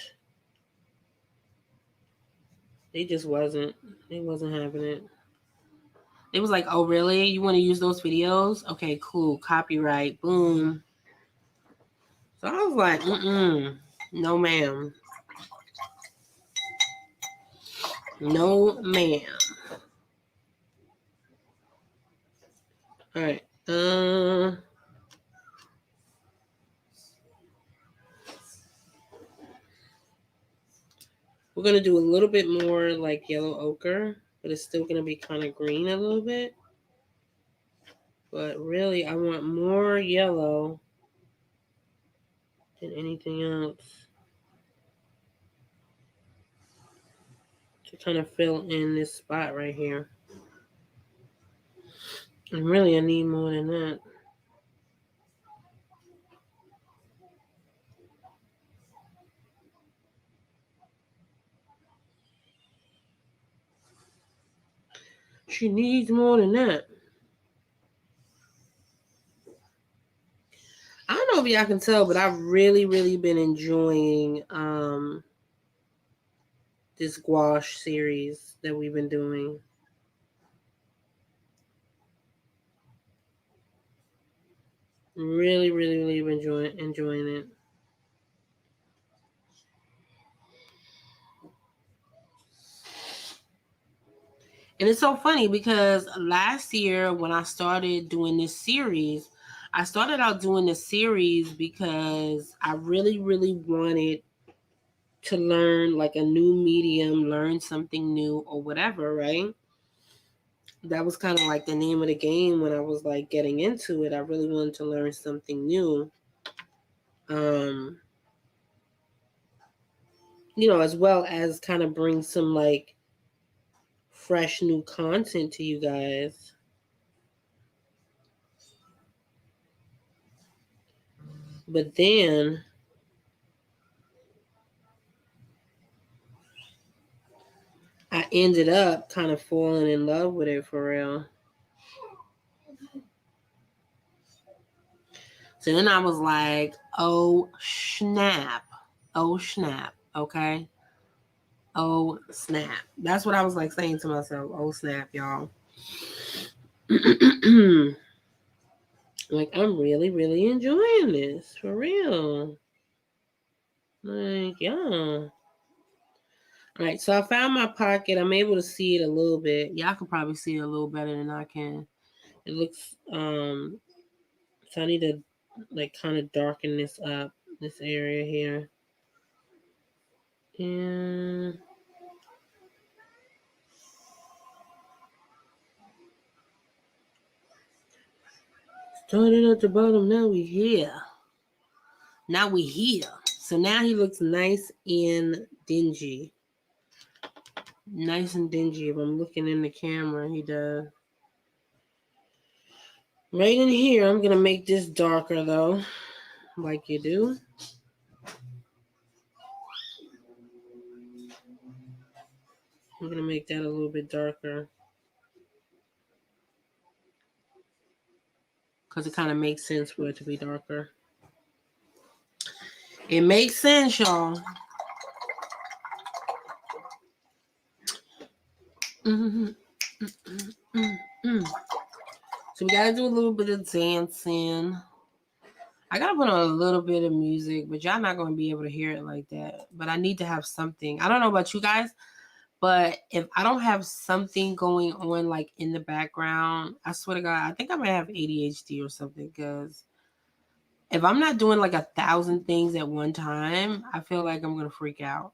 They just wasn't. They wasn't having it. It was like, oh, really? You want to use those videos? Okay, cool. Copyright. Boom. So I was like, no, ma'am. No, ma'am. All right. We're going to do a little bit more like yellow ochre, but it's still going to be kind of green a little bit. But really, I want more yellow than anything else to kind of fill in this spot right here. And really, I need more than that. She needs more than that. I don't know if y'all can tell, but I've really, really been enjoying this gouache series that we've been doing. Really, really, really enjoying it. And it's so funny because last year when I started doing this series, I started out doing this series because I really, really wanted to learn like a new medium, learn something new or whatever, right? That was kind of like the name of the game when I was like getting into it. I really wanted to learn something new. You know, as well as kind of bring some like fresh new content to you guys. But then I ended up kind of falling in love with it for real. So then I was like, oh snap. Oh snap. Okay. Oh, snap. That's what I was like saying to myself. Oh, snap, y'all. Like, I'm really, really enjoying this. For real. Like, yeah. Alright, so I found my pocket. I'm able to see it a little bit. Y'all can probably see it a little better than I can. It looks, so I need to, like, kind of darken this up, this area here. And started at the bottom, now we here. Now we here. So now he looks nice and dingy. Nice and dingy. If I'm looking in the camera, he does. Right in here, I'm going to make this darker, though. Like you do. I'm going to make that a little bit darker. Because it kind of makes sense for it to be darker. It makes sense, y'all. So we got to do a little bit of dancing. I got to put on a little bit of music, but y'all not going to be able to hear it like that. But I need to have something. I don't know about you guys, but if I don't have something going on like in the background, I swear to God, I think I might have ADHD or something, because if I'm not doing like 1,000 things at one time, I feel like I'm going to freak out.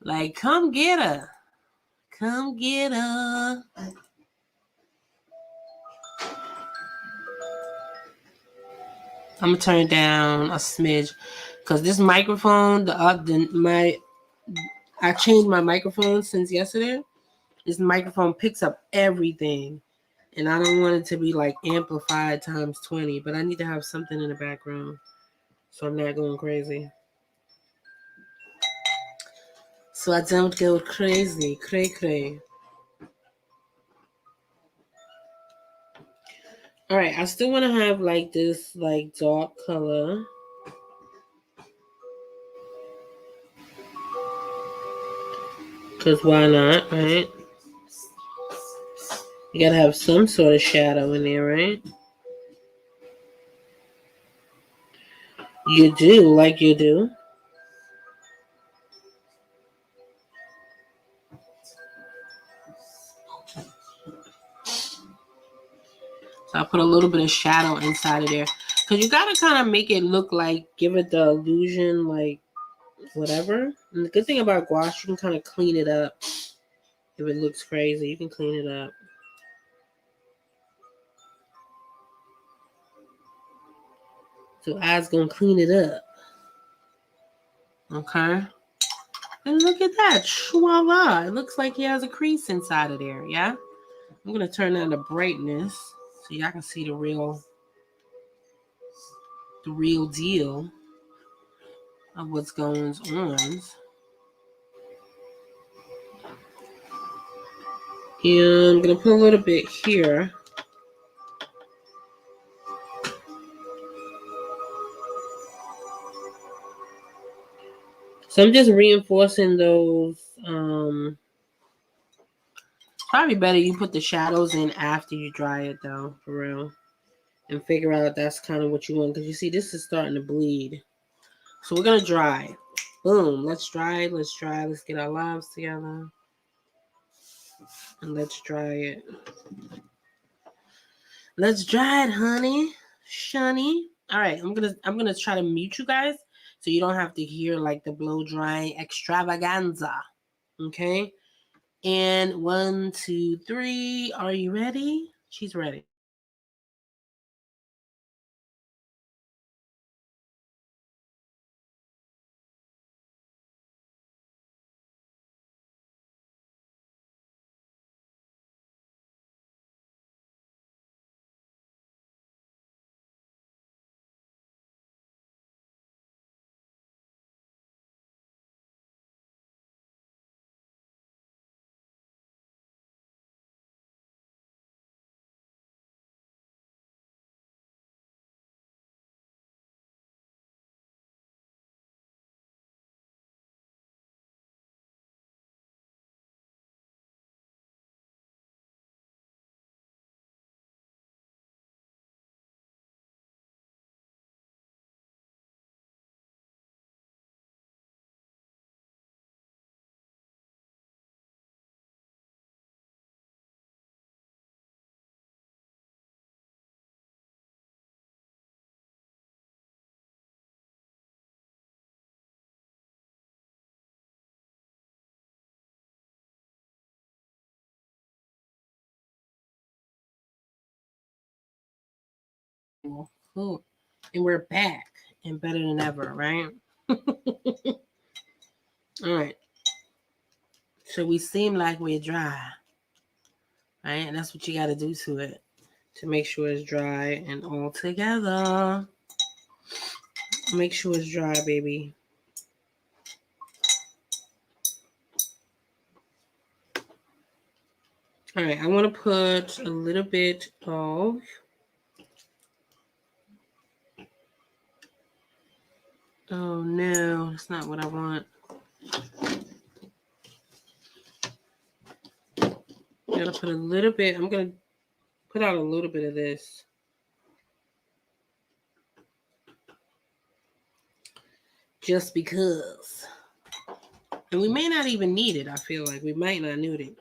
Like, come get her. Come get her. I'm going to turn it down a smidge, because this microphone, I changed my microphone since yesterday. This microphone picks up everything. And I don't want it to be like amplified times 20, but I need to have something in the background so I'm not going crazy. So I don't go crazy. Cray. Alright, I still want to have like this like dark color. Because why not, right? You gotta have some sort of shadow in there, right? You do, like you do. So I put a little bit of shadow inside of there. Because you gotta kind of make it look like, give it the illusion, like, whatever. And the good thing about gouache, you can kind of clean it up. If it looks crazy, you can clean it up. So I's gonna clean it up. Okay. And look at that. Voila. It looks like he has a crease inside of there, yeah? I'm gonna turn down the brightness so y'all can see the real deal of what's going on. And I'm gonna put a little bit here. So I'm just reinforcing those. Probably better you put the shadows in after you dry it, though, for real. And figure out that's kind of what you want. Because you see, this is starting to bleed. So we're going to dry. Boom. Let's dry. Let's get our lives together. And let's dry it. Let's dry it, honey. Shunny. All right. I'm gonna try to mute you guys so you don't have to hear like the blow drying extravaganza. Okay. And 1, 2, 3. Are you ready? She's ready. Cool. And we're back and better than ever, right? All right. So we seem like we're dry, right? And that's what you got to do to it to make sure it's dry and all together. Make sure it's dry, baby. All right, I want to put a little bit of oh no, that's not what I want. I'm gonna put a little bit. I'm gonna put out a little bit of this. Just because. And we may not even need it, I feel like. We might not need it.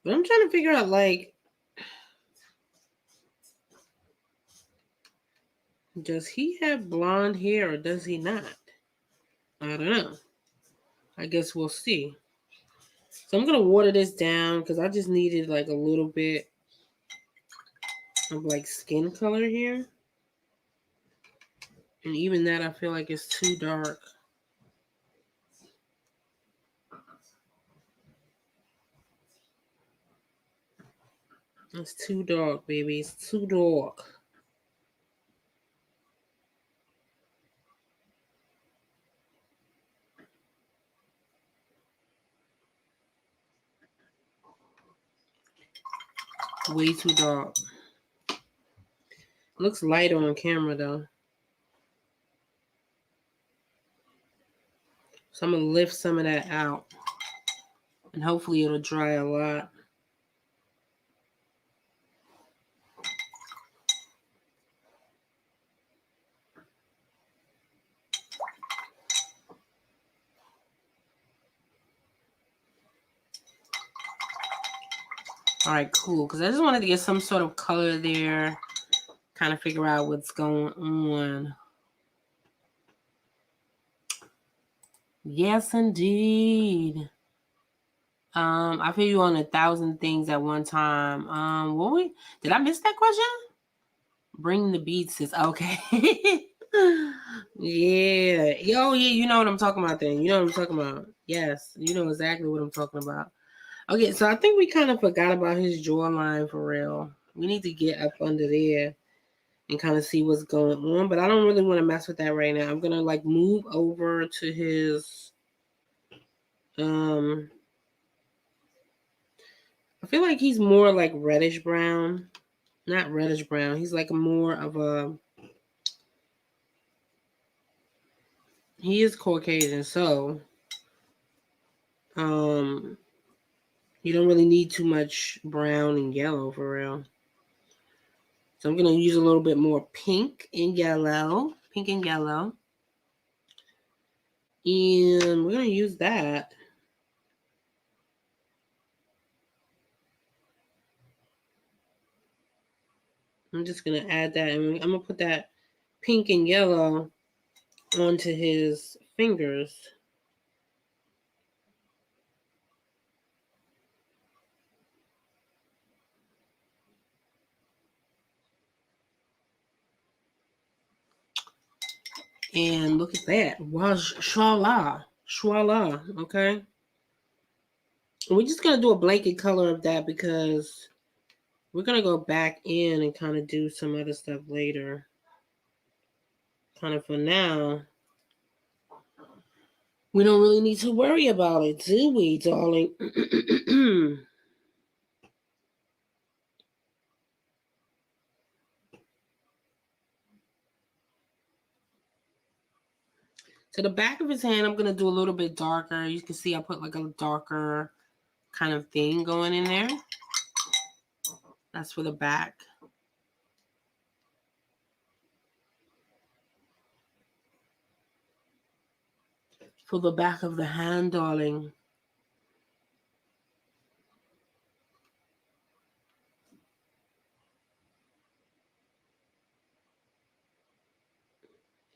But I'm trying to figure out, like, does he have blonde hair or does he not? I don't know. I guess we'll see. So I'm going to water this down because I just needed, like, a little bit of, like, skin color here. And even that, I feel like it's too dark. It's too dark, baby. It's too dark. Way too dark. Looks light on camera, though. So I'm going to lift some of that out. And hopefully it'll dry a lot. All right, cool. Because I just wanted to get some sort of color there. Kind of figure out what's going on. Yes, indeed. I feel you on 1,000 things at one time. Did I miss that question? Bring the beats is okay. Yeah. Oh, yeah, you know what I'm talking about then. You know what I'm talking about. Yes, you know exactly what I'm talking about. Okay, so I think we kind of forgot about his jawline for real. We need to get up under there and kind of see what's going on. But I don't really want to mess with that right now. I'm going to, like, move over to his... I feel like he's more like reddish brown. Not reddish brown. He's like more of a... He is Caucasian, so... you don't really need too much brown and yellow for real. So I'm going to use a little bit more pink and yellow. Pink and yellow. And we're going to use that. I'm just going to add that. And I'm going to put that pink and yellow onto his fingers. And look at that. Voila. Voila. Okay. And we're just going to do a blanket color of that because we're going to go back in and kind of do some other stuff later. Kind of for now, we don't really need to worry about it, do we, darling? So the back of his hand, I'm going to do a little bit darker. You can see I put like a darker kind of thing going in there. That's for the back. For the back of the hand, darling.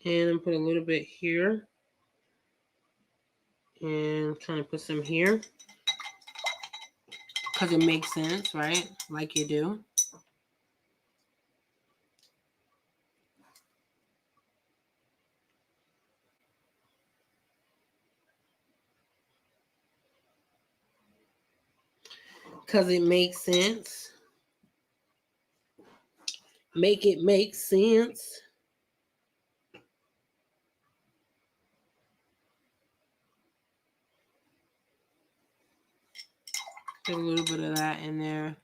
And I'm put a little bit here. And kind of put some here. Because it makes sense, right? Like you do. because it makes sense. Make it make sense. Put a little bit of that in there.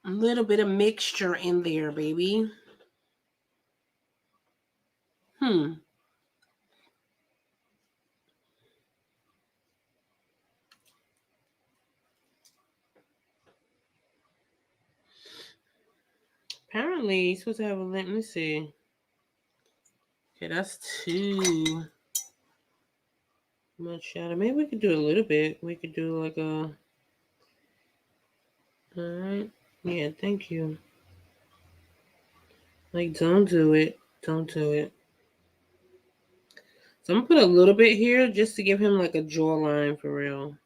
A little bit of mixture in there, baby. Apparently, you're supposed to have a let me see. Okay, that's too much shadow. Maybe we could do a little bit. We could do like a... Alright. Yeah, thank you. Like, don't do it. Don't do it. So I'm going to put a little bit here just to give him like a jawline for real.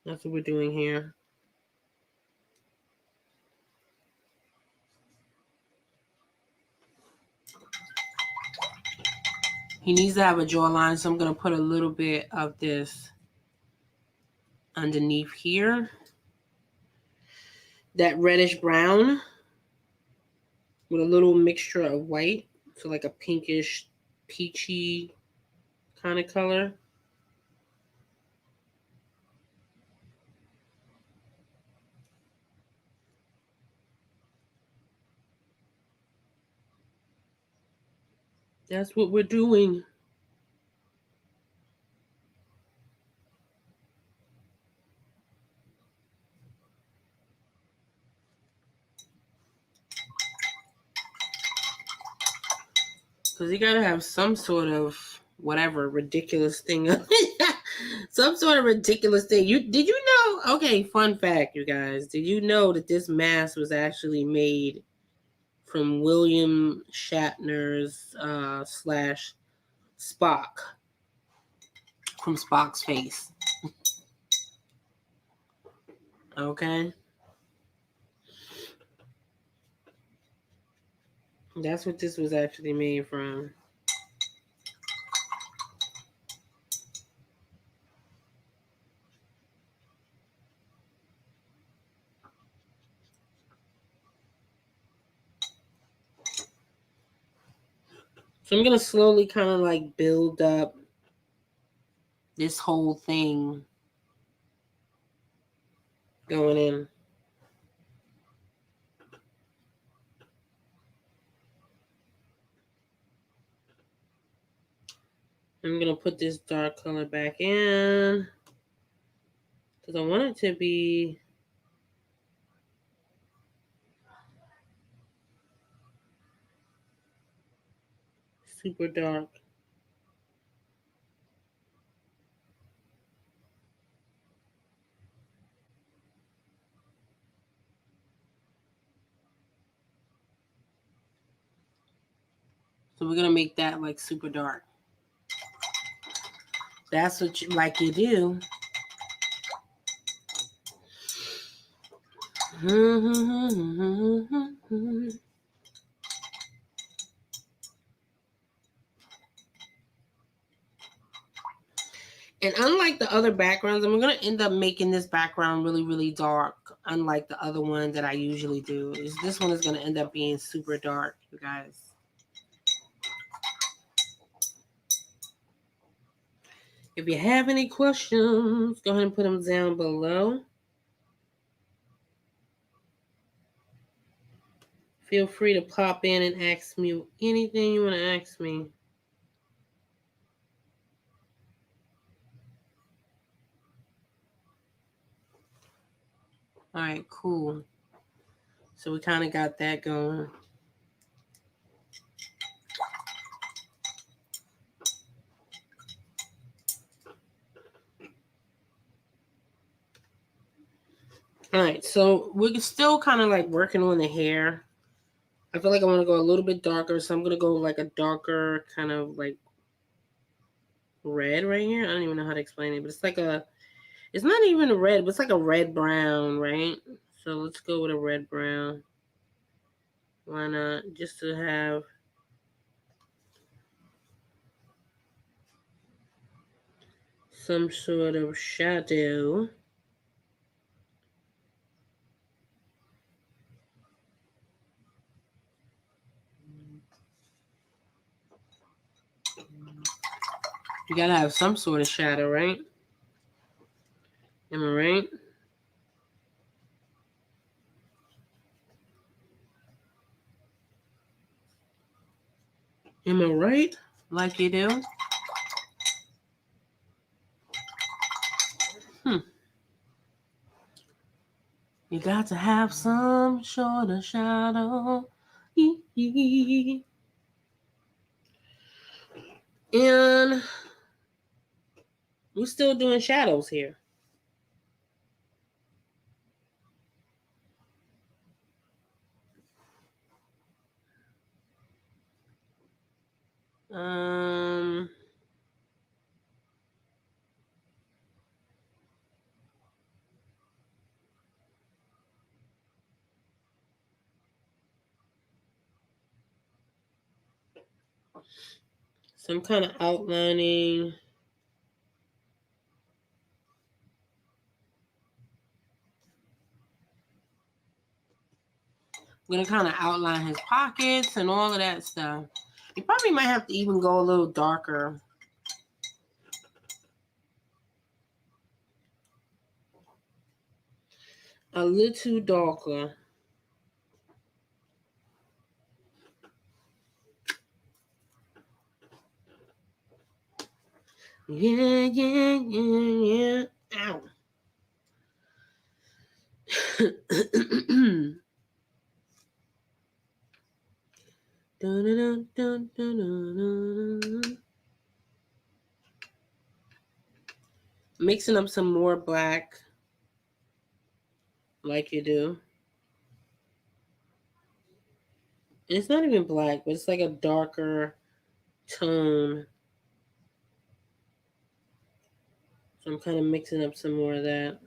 That's what we're doing here. He needs to have a jawline, so I'm going to put a little bit of this underneath here. That reddish brown with a little mixture of white. So like a pinkish, peachy kind of color. That's what we're doing. Because you gotta have some sort of whatever ridiculous thing. Some sort of ridiculous thing. Did you know? Okay, fun fact, you guys. Did you know that this mask was actually made from William Shatner's slash Spock, from Spock's face? Okay. That's what this was actually made from. So I'm going to slowly kind of like build up this whole thing going in. I'm going to put this dark color back in because I want it to be super dark. So we're going to make that like super dark. That's what you do. And unlike the other backgrounds, I'm going to end up making this background really, really dark. Unlike the other one that I usually do. This one is going to end up being super dark, you guys. If you have any questions, go ahead and put them down below. Feel free to pop in and ask me anything you want to ask me. All right, cool. So we kind of got that going. All right, so we're still kind of like working on the hair. I feel like I want to go a little bit darker, so I'm going to go like a darker kind of like red right here. I don't even know how to explain it, but it's like it's not even a red, but it's like a red-brown, right? So let's go with a red-brown. Why not? Just to have... some sort of shadow. You gotta have some sort of shadow, right? Am I right? Am I right? Like you do? You got to have some sort of shadow. And we're still doing shadows here. Some kind of outlining. I'm gonna kind of outline his pockets and all of that stuff. You probably might have to even go a little darker. A little darker. Yeah. Ow. Mixing up some more black, like you do. It's not even black, but it's like a darker tone. So I'm kind of mixing up some more of that.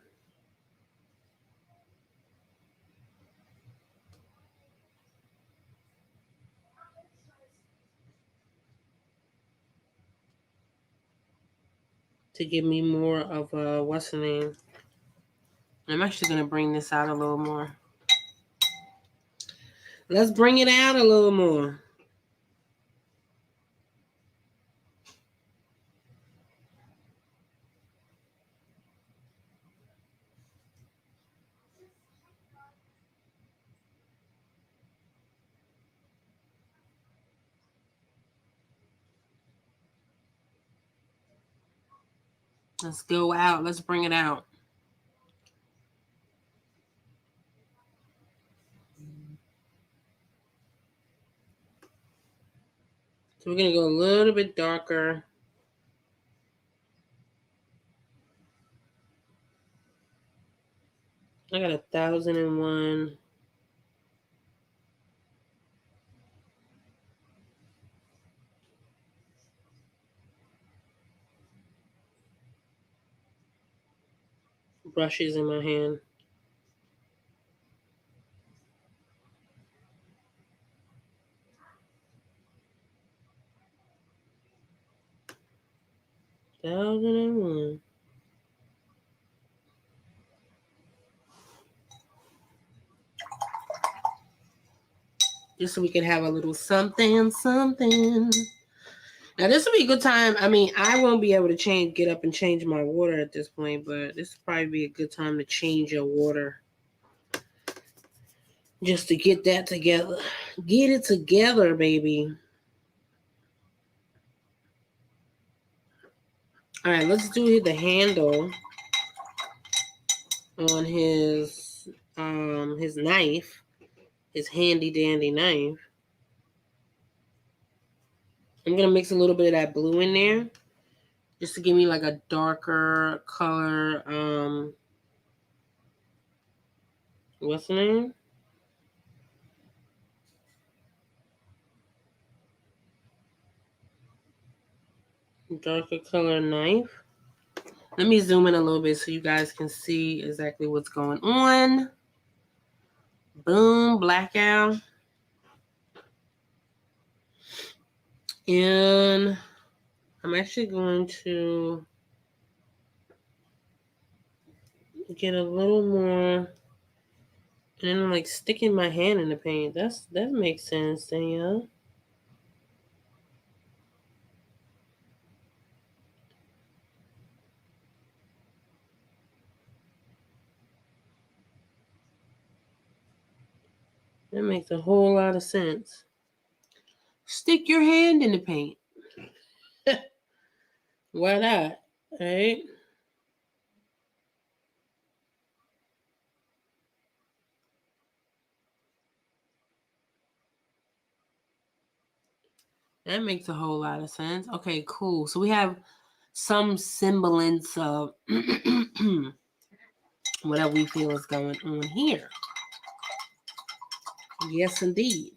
To give me more of a, what's the name? I'm actually going to bring this out a little more. Let's bring it out a little more. Let's go out. Let's bring it out. So we're going to go a little bit darker. I got 1001. Brushes in my hand. Thousand and one. Just so we can have a little something. Now this will be a good time. I mean, I won't be able to get up and change my water at this point, but this will probably be a good time to change your water. Just to get that together. Get it together, baby. All right, let's do the handle on his knife, his handy dandy knife. I'm gonna mix a little bit of that blue in there, just to give me like a darker color. What's the name? Darker color knife. Let me zoom in a little bit so you guys can see exactly what's going on. Boom, blackout. And I'm actually going to get a little more, and then I'm like sticking my hand in the paint. That makes sense, Danielle. That makes a whole lot of sense. Stick your hand in the paint. Why not? Right? That makes a whole lot of sense. Okay, cool. So we have some semblance of whatever we feel is going on here. Yes, indeed.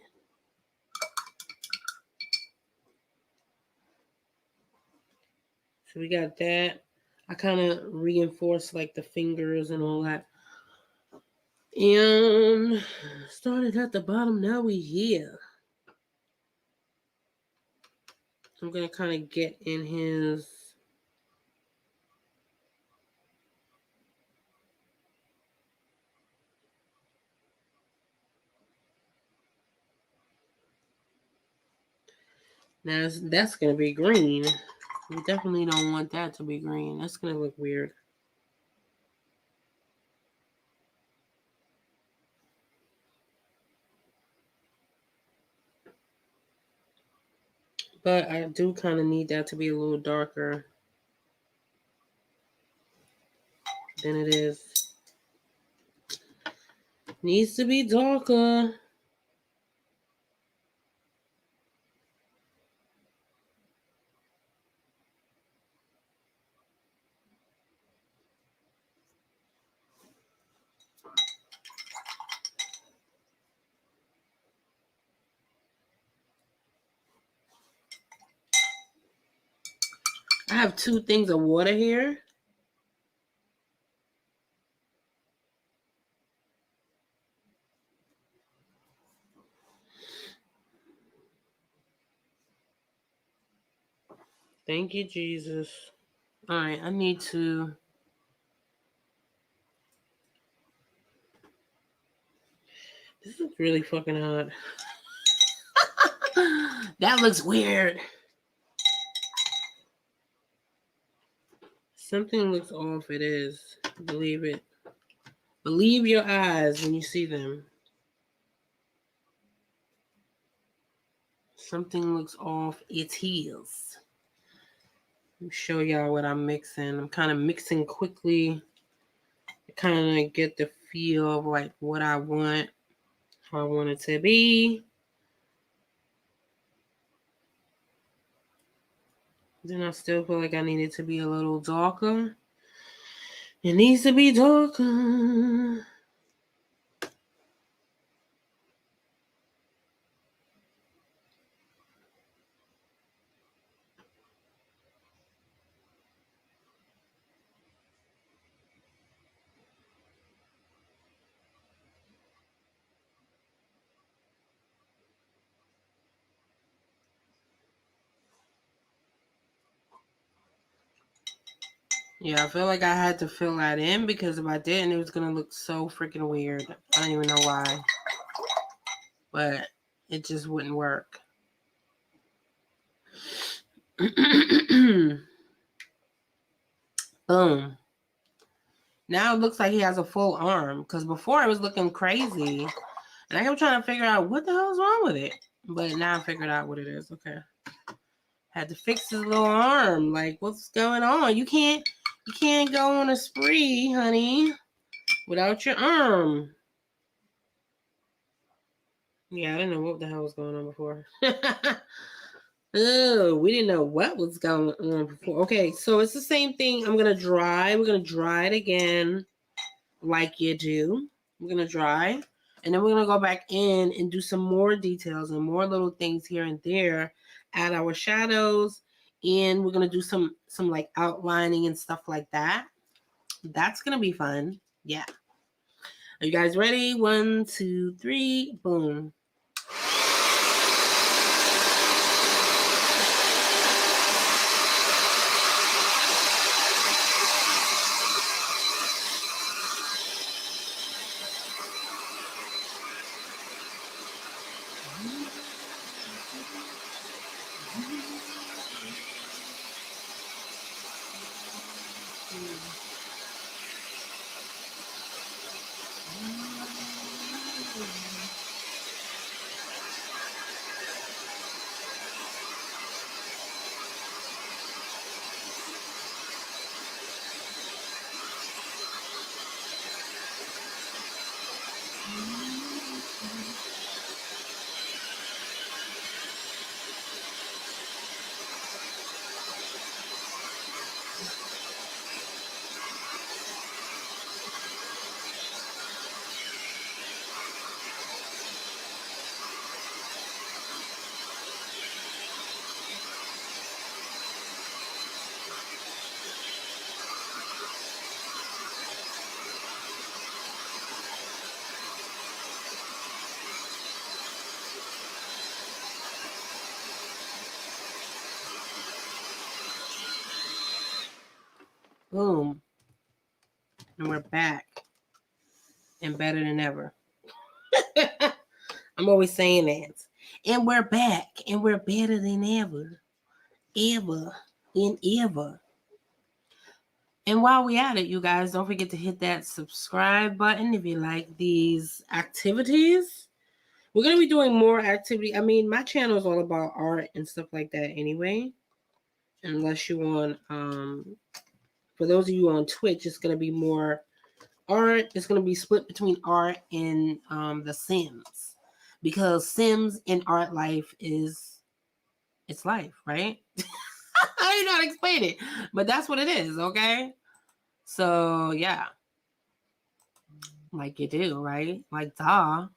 So we got that. I kind of reinforced like the fingers and all that. And started at the bottom. Now we here. I'm going to kind of get in his... Now that's going to be green. We definitely don't want that to be green. That's going to look weird. But I do kind of need that to be a little darker than it is. Needs to be darker. I have 2 things of water here. Thank you, Jesus. All right, I need to... This is really fucking hot. That looks weird. Something looks off. It is. Believe it. Believe your eyes when you see them. Something looks off. It's heels. Let me show y'all what I'm mixing. I'm kind of mixing quickly. Kind of get the feel of like what I want. How I want it to be. Then I still feel like I need it to be a little darker. It needs to be darker. Yeah, I feel like I had to fill that in because if I didn't, it was going to look so freaking weird. I don't even know why. But it just wouldn't work. Boom. Now it looks like he has a full arm because before it was looking crazy. And I kept trying to figure out what the hell's wrong with it. But now I figured out what it is. Okay. Had to fix his little arm. Like, what's going on? You can't go on a spree, honey, without your arm. Yeah, I didn't know what the hell was going on before. Oh, we didn't know what was going on before. Okay, so it's the same thing. I'm going to dry. We're going to dry it again like you do. We're going to dry. And then we're going to go back in and do some more details and more little things here and there. Add our shadows. And we're going to do some like outlining and stuff like that. That's going to be fun. Yeah. Are you guys ready? 1, 2, 3. Boom. Boom. And we're back. And better than ever. I'm always saying that. And we're back. And we're better than ever. Ever. And ever. And while we at it, you guys, don't forget to hit that subscribe button if you like these activities. We're going to be doing more activity. I mean, my channel is all about art and stuff like that anyway. Unless you want, for those of you on Twitch, it's going to be more art. It's going to be split between art and The Sims. Because Sims and art life is, it's life, right? I don't know how to explain it. But that's what it is, okay? So, yeah. Like you do, right? Like, duh.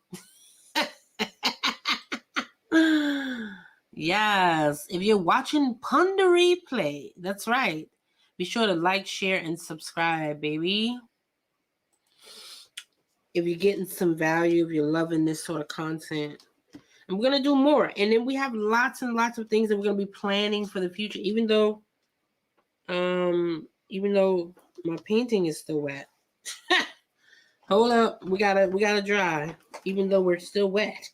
Yes. If you're watching Ponder Replay, that's right. Be sure to like, share, and subscribe, baby. If you're getting some value, if you're loving this sort of content. And we're going to do more. And then we have lots and lots of things that we're going to be planning for the future, even though my painting is still wet. Hold up. We gotta dry, even though we're still wet.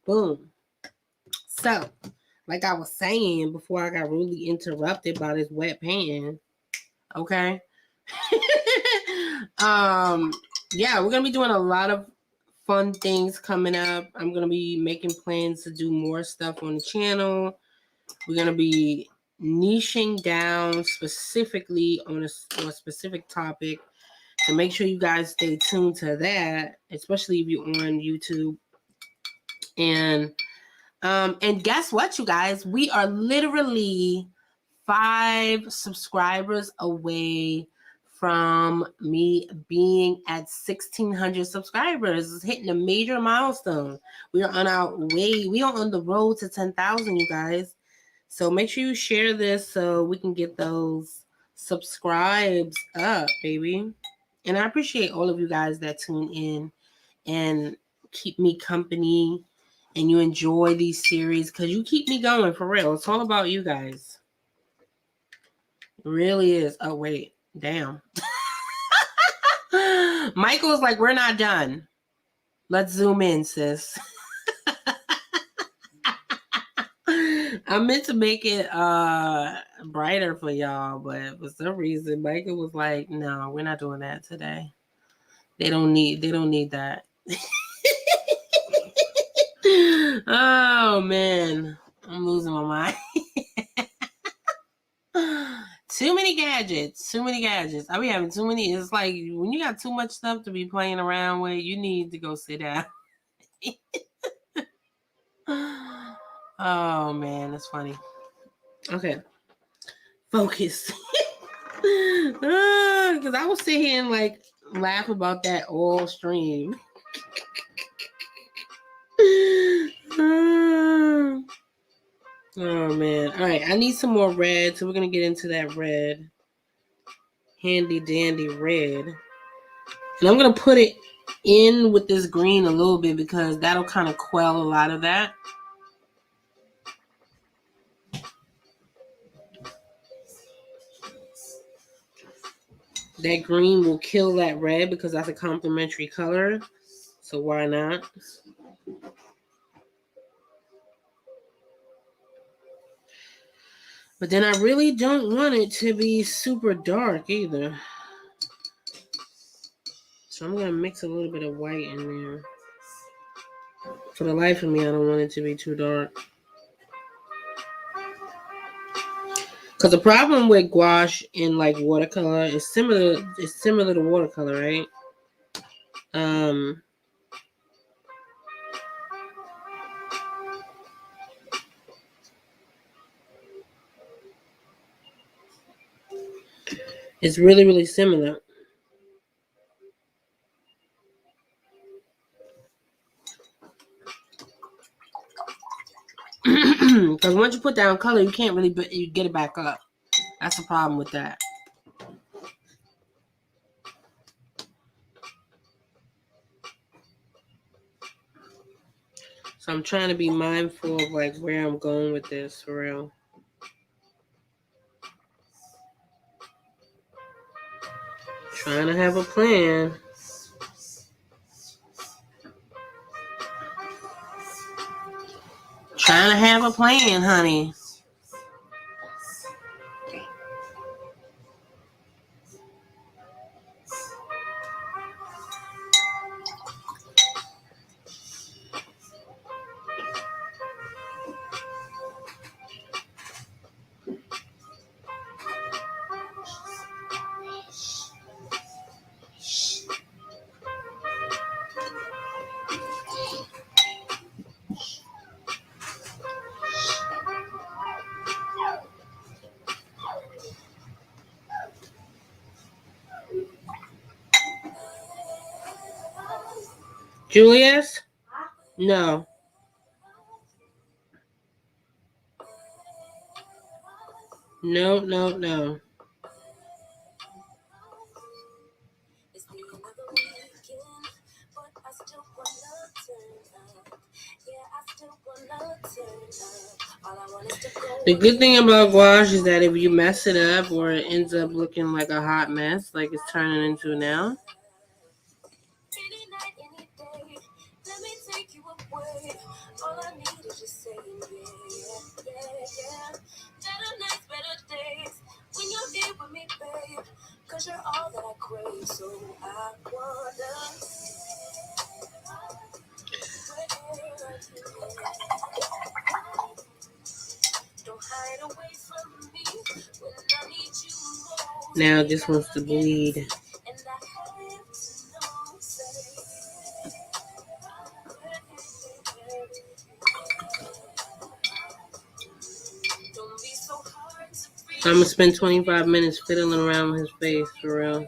Boom. So, like I was saying before I got rudely interrupted by this wet painting. Okay. Yeah, we're gonna be doing a lot of fun things coming up. I'm gonna be making plans to do more stuff on the channel. We're gonna be niching down specifically on a specific topic. So make sure you guys stay tuned to that, especially if you're on YouTube. And guess what, you guys? We are literally 5 subscribers away from me being at 1,600 subscribers. It's hitting a major milestone. We are on our way. We are on the road to 10,000, you guys. So make sure you share this so we can get those subscribes up, baby. And I appreciate all of you guys that tune in and keep me company. And you enjoy these series because you keep me going, for real. It's all about you guys. It really is. Oh, wait. Damn. Michael's like, we're not done. Let's zoom in, sis. I meant to make it brighter for y'all, but for some reason, Michael was like, no, we're not doing that today. They don't need that. Oh, man. I'm losing my mind. Too many gadgets. I be having too many. It's like when you got too much stuff to be playing around with, you need to go sit down. Oh, man. That's funny. Okay. Focus. Because I was sitting here and like laugh about that all stream. Oh man. Alright, I need some more red, so we're gonna get into that red. Handy dandy red. And I'm gonna put it in with this green a little bit because that'll kind of quell a lot of that. That green will kill that red because that's a complementary color. So why not? But then I really don't want it to be super dark either. So I'm going to mix a little bit of white in there. For the life of me, I don't want it to be too dark. Because the problem with gouache in like watercolor is similar. It's similar to watercolor, right? It's really, really similar. Because once you put down color, you can't really get it back up. That's the problem with that. So I'm trying to be mindful of like where I'm going with this for real. Trying to have a plan. Trying to have a plan, honey. Julius? No. No, no, no. The good thing about gouache is that if you mess it up or it ends up looking like a hot mess, like it's turning into now, now it just wants to bleed. So I'm going to spend 25 minutes fiddling around with his face, for real.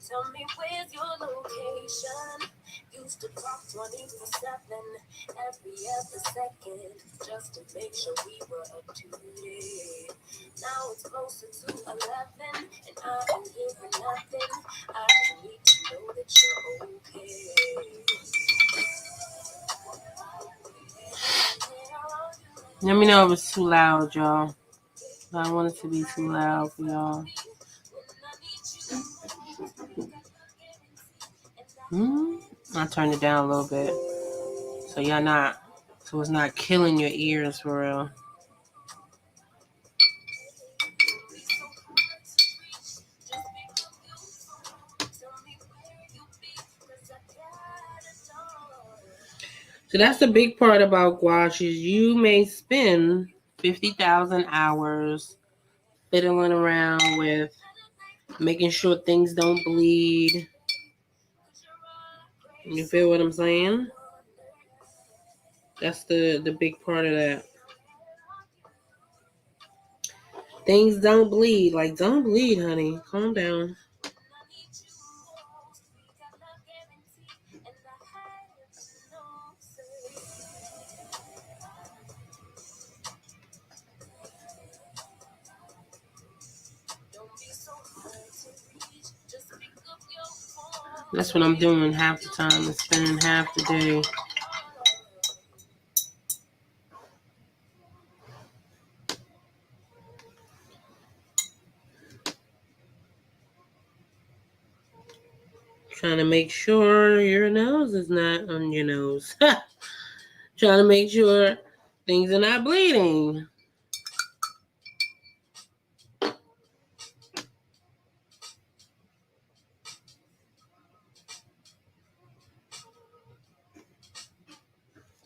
Tell me where's your location? Used to talk 24/7, every other second, just to make sure we were up to date. Now it's closer to 11, and I ain't hearing nothing. I just need to know that you're okay. Let me know if it's too loud, y'all. I don't want it to be too loud for y'all. I turned it down a little bit. So it's not killing your ears for real. So that's the big part about gouache is you may spend 50,000 hours fiddling around with making sure things don't bleed, You feel what I'm saying? That's the big part of that. Things don't bleed. Like, don't bleed, honey. Calm down. That's what I'm doing half the time. I'm spending half the day. Trying to make sure your nose is not on your nose. Trying to make sure things are not bleeding.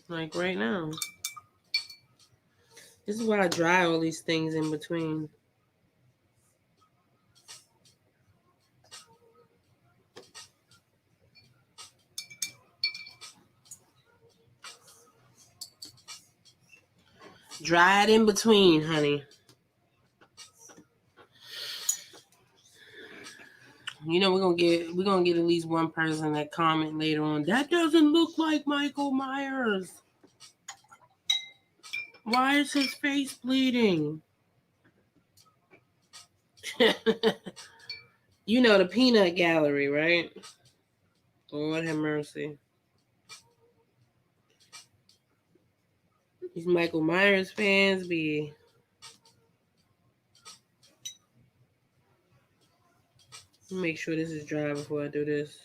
Like right now. This is why I dry all these things in between. Dry it in between, honey. You know we're gonna get at least one person that comment later on. That doesn't look like Michael Myers. Why is his face bleeding? You know the peanut gallery, right? Lord have mercy. These Michael Myers fans be... Make sure this is dry before I do this.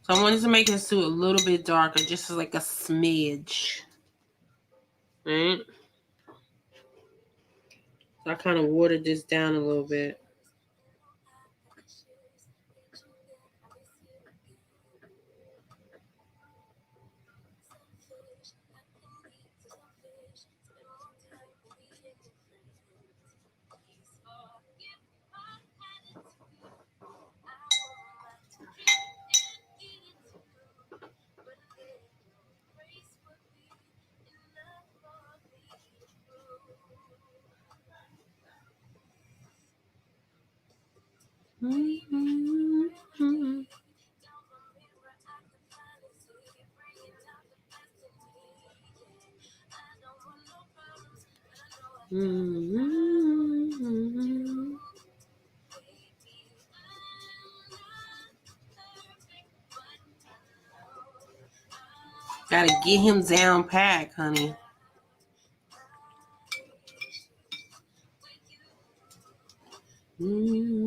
So I wanted to make this suit a little bit darker, just like a smidge. Right? So I kind of watered this down a little bit. Mm-hmm. Mm-hmm. Gotta get him down pat, honey. Mm-hmm.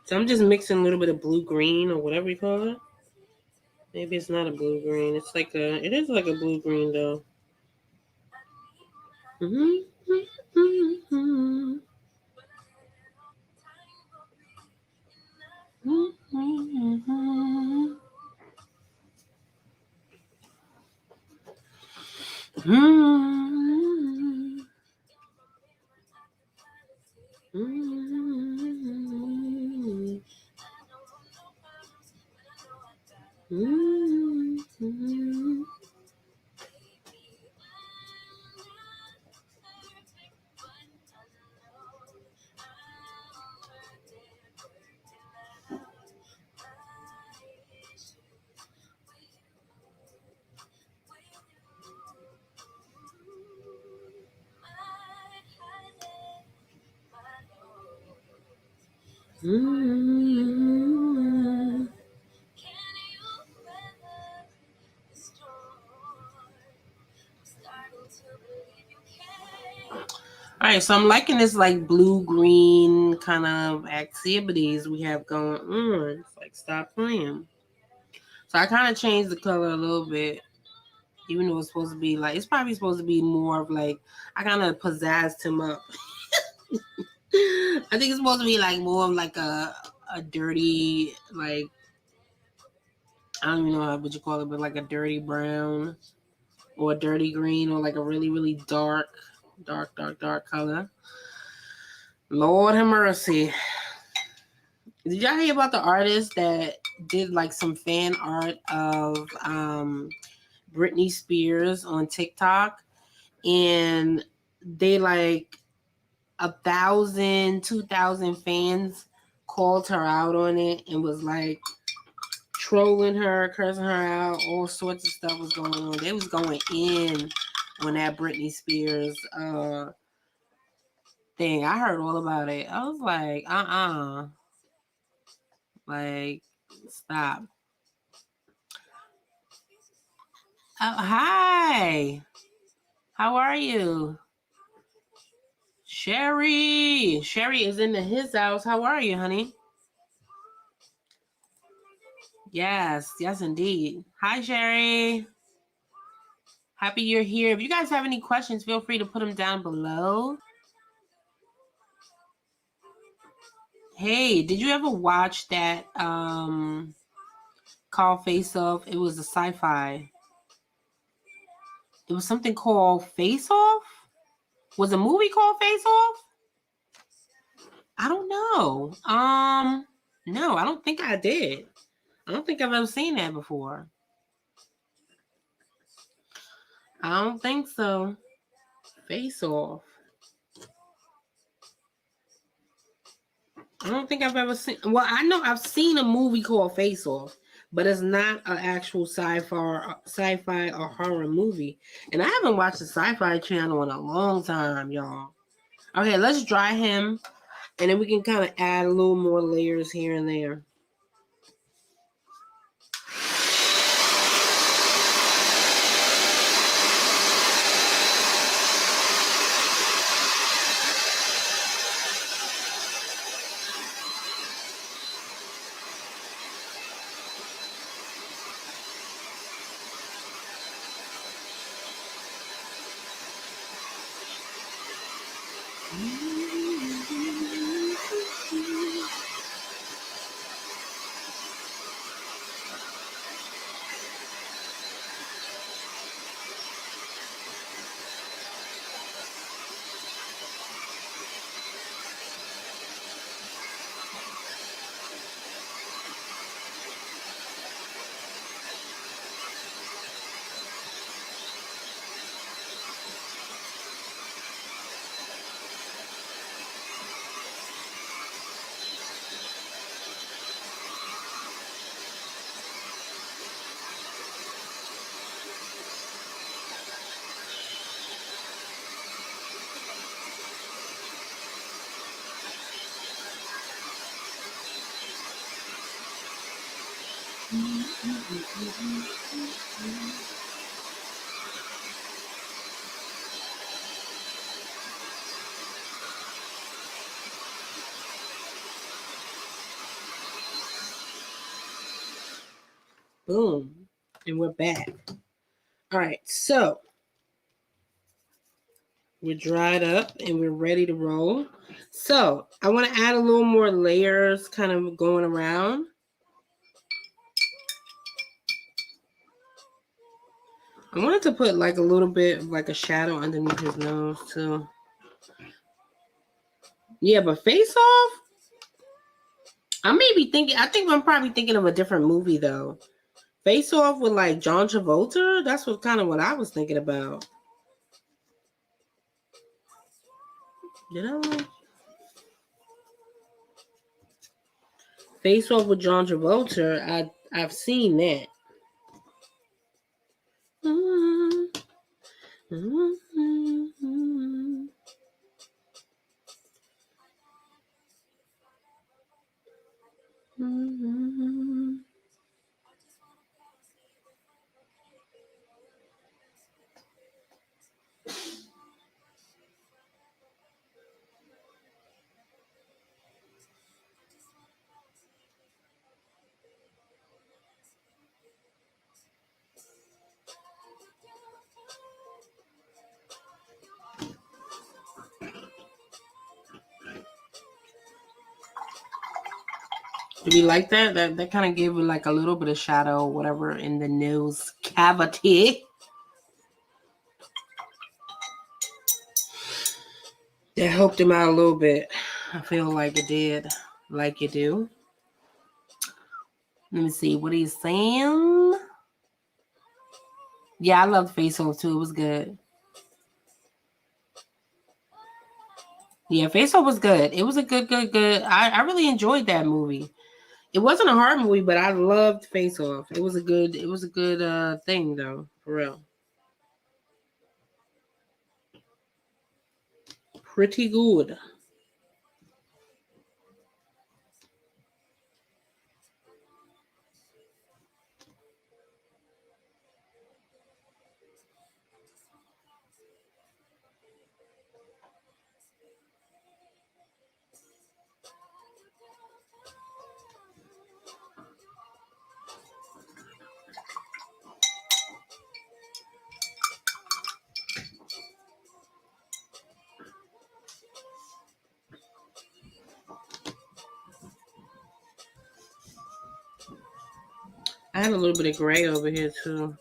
So I'm just mixing a little bit of blue-green or whatever you call it. Maybe it's not a blue-green. It is like a blue-green though. Mm-hmm. Mm-hmm. Mm-hmm. Mm-hmm. Mm-hmm. Mm-hmm. Mm-hmm. All right, so I'm liking this like blue-green kind of activities we have going on. It's like stop playing. So I kind of changed the color a little bit, even though it's supposed to be like, it's probably supposed to be more of like, I kind of pizzazzed him up. I think it's supposed to be like more of like a dirty, like, I don't even know what you call it, but like a dirty brown or a dirty green or like a really, really dark color. Lord have mercy. Did y'all hear about the artist that did like some fan art of Britney Spears on TikTok? And they like 1,000, 2,000 fans called her out on it and was like trolling her, cursing her out, all sorts of stuff was going on. They was going in on that Britney Spears thing. I heard all about it. I was like, like, stop. Oh, hi. How are you? Sherry. Sherry is in his house. How are you, honey? Yes, indeed. Hi, Sherry. Happy you're here. If you guys have any questions, feel free to put them down below. Hey, did you ever watch that called Face Off? It was a sci-fi. It was something called Face Off? Was a movie called Face Off? I don't know. No, I don't think I did. I don't think I've ever seen that before. I don't think so. Face Off. I don't think I've ever seen. Well, I know I've seen a movie called Face Off, but it's not an actual sci-fi or horror movie. And I haven't watched the Sci-Fi Channel in a long time, y'all. Okay, let's dry him, and then we can kind of add a little more layers here and there. Boom. And we're back. All right, so we're dried up and we're ready to roll. So I want to add a little more layers kind of going around. I wanted to put like a little bit of like a shadow underneath his nose too. Yeah, but Face Off? I think I'm probably thinking of a different movie though. Face Off with like John Travolta? That's what I was thinking about. Did I? Face Off with John Travolta. I've seen that. Do you like that? That kind of gave it like a little bit of shadow, whatever, in the nose cavity. That helped him out a little bit. I feel like it did. Like you do. Let me see. What he's saying? Yeah, I love Face Off too. It was good. Yeah, Face Off was good. It was a good. I really enjoyed that movie. It wasn't a hard movie, but I loved Face Off. It was a good thing though, for real. Pretty good. I had a little bit of gray over here too.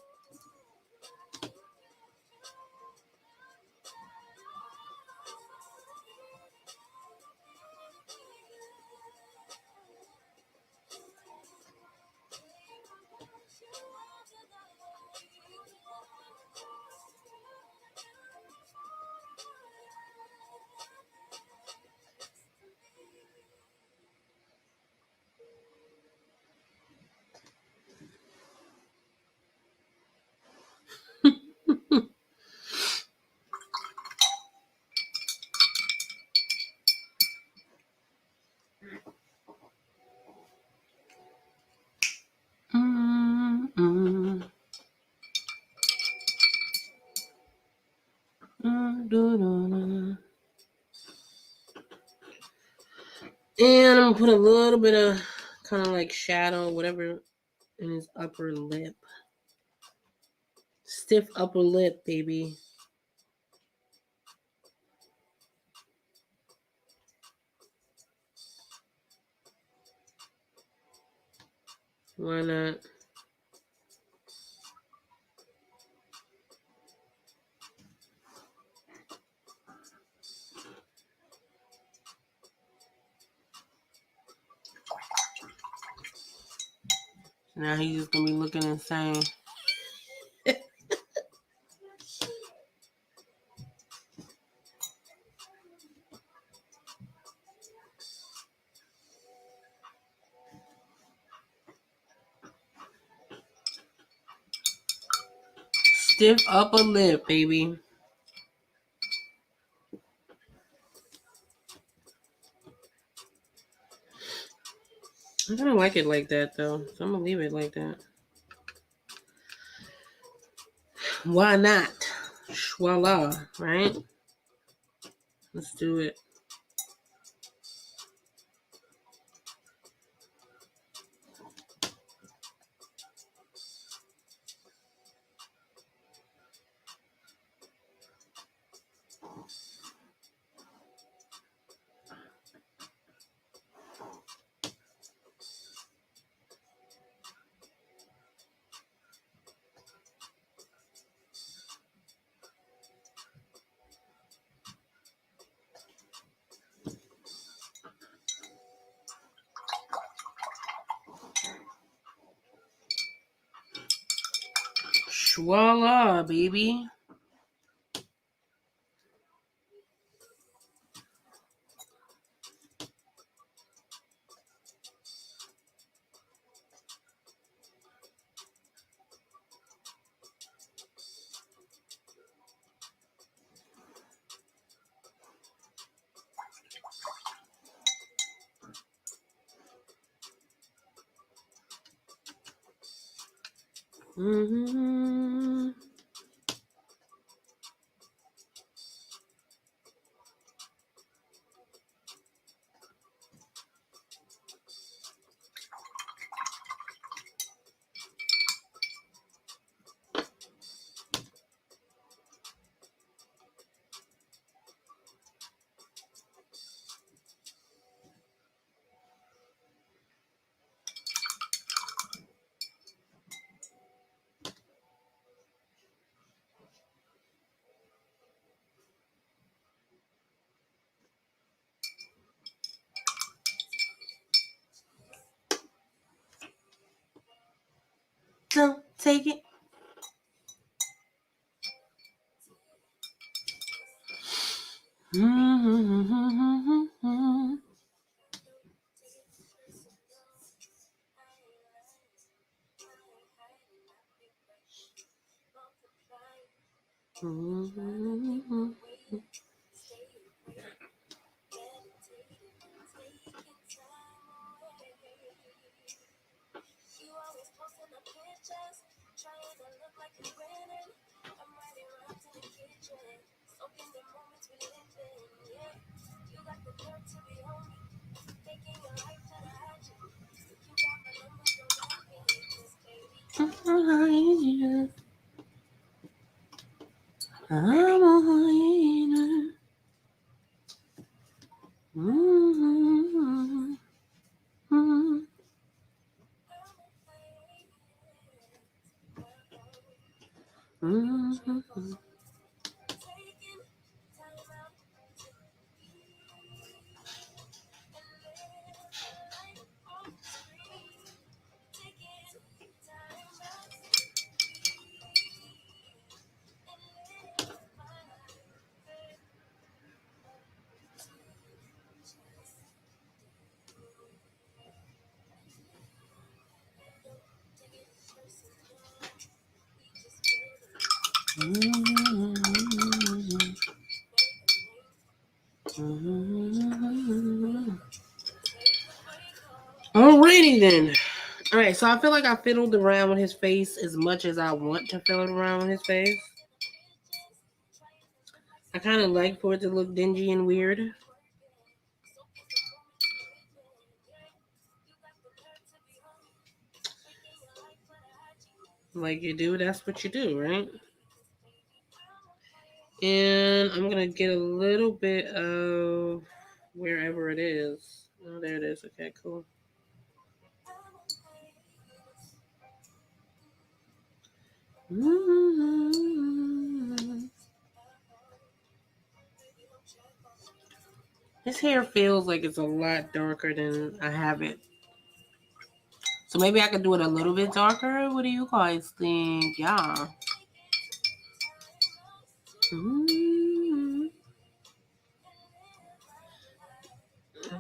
And I'm gonna put a little bit of kind of like shadow, whatever, in his upper lip. Stiff upper lip, baby. Why not? Now he's just gonna be looking insane. Stiff upper lip, baby. I don't like it like that though, so I'm gonna leave it like that. Why not? Voila, right? Let's do it. Voila, baby. Mm-hmm. Don't take it. Mm-hmm. Mm-hmm. I'm a hyena. Mm-hmm. Mm-hmm. Alrighty then. Alright, so I feel like I fiddled around with his face as much as I want to fiddle around with his face. I kind of like for it to look dingy and weird. Like you do, that's what you do, right? And I'm going to get a little bit of wherever it is. Oh, there it is. Okay, cool. His hair feels like it's a lot darker than I have it. So maybe I could do it a little bit darker. What do you guys think? Yeah. I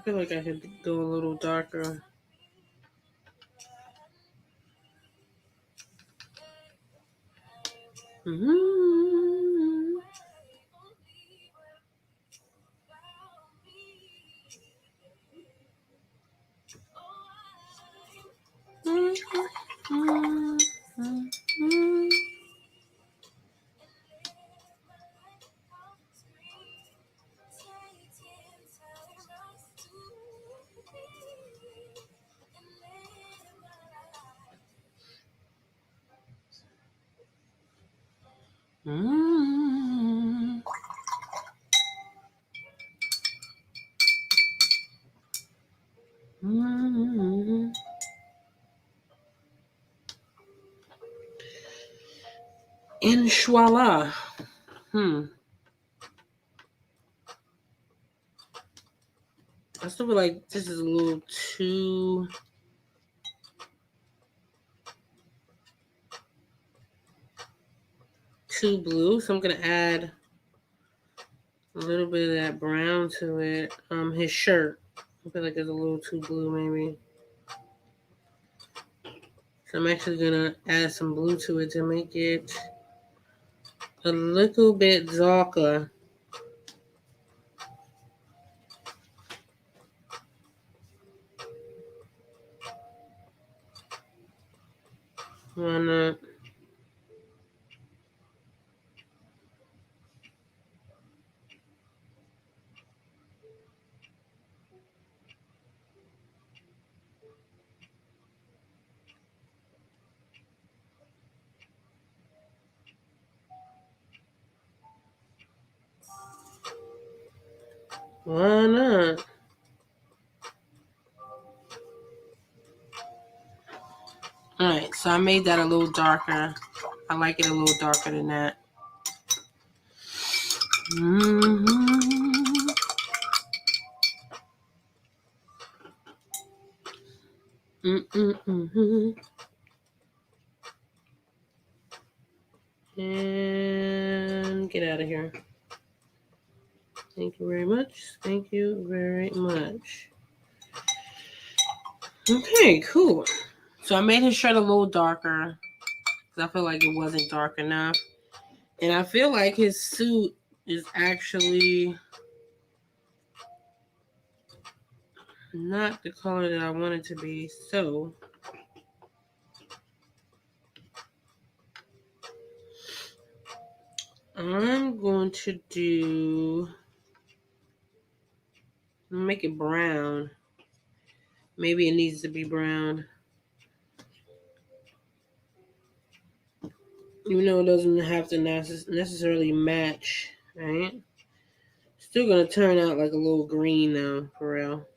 feel like I could go a little darker. Inshallah. I still feel like this is a little too blue, so I'm gonna add a little bit of that brown to it. His shirt, I feel like it's a little too blue, maybe. So I'm actually gonna add some blue to it to make it a little bit darker. Why not? Why not? Alright, so I made that a little darker. I like it a little darker than that. And get out of here. Thank you very much. Thank you very much. Okay, cool. So I made his shirt a little darker because I feel like it wasn't dark enough. And I feel like his suit is actually not the color that I want it to be. So I'm going to make it brown. Maybe it needs to be brown. Even though it doesn't have to necessarily match, right? Still gonna turn out like a little green though, for real.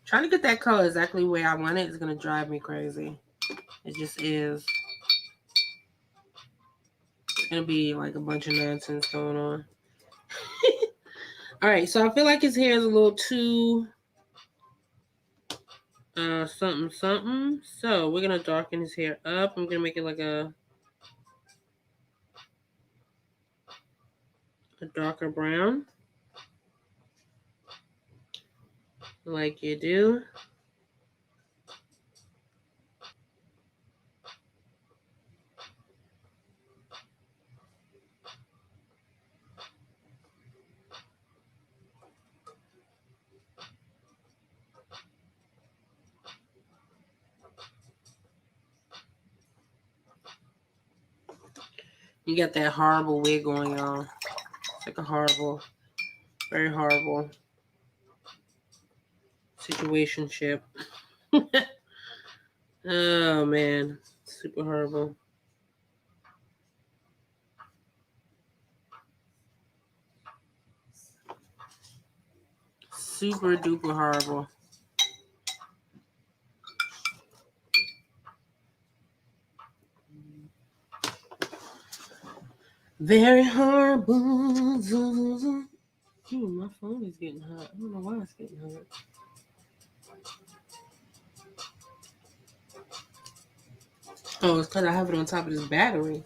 Trying to get that color exactly the way I want it is gonna drive me crazy. It just is. It's gonna be like a bunch of nonsense going on. Alright, so I feel like his hair is a little too something. So we're gonna darken his hair up. I'm gonna make it like a darker brown. Like you do. You got that horrible wig going on. It's like a horrible, very horrible situationship. Oh man, super horrible. Super duper horrible. Very horrible. Ooh, my phone is getting hot. I don't know why it's getting hot. Oh, it's because I have it on top of this battery.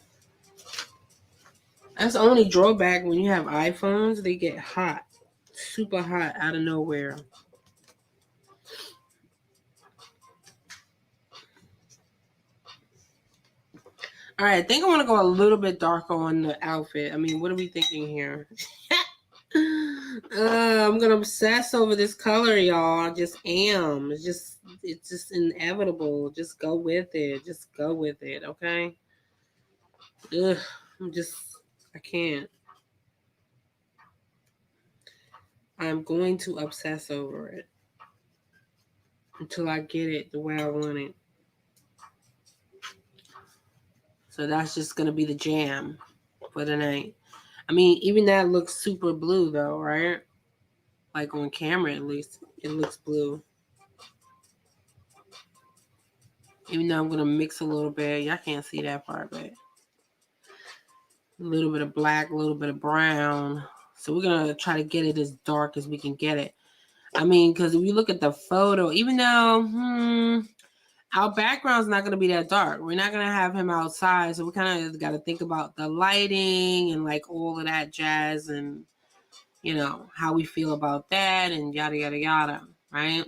That's the only drawback when you have iPhones. They get hot. Super hot out of nowhere. All right, I think I want to go a little bit darker on the outfit. I mean, what are we thinking here? I'm gonna obsess over this color, y'all. I just am. It's just inevitable. Just go with it. Just go with it, okay? Ugh, I can't. I'm going to obsess over it until I get it the way I want it. So that's just gonna be the jam for the night. I mean, even that looks super blue though, right? Like on camera at least, it looks blue. Even though I'm gonna mix a little bit. Y'all can't see that part, but a little bit of black, a little bit of brown. So we're gonna try to get it as dark as we can get it. I mean, because if you look at the photo, even though, our background's not going to be that dark. We're not going to have him outside. So we kind of got to think about the lighting and like all of that jazz and, you know, how we feel about that and yada, yada, yada. Right?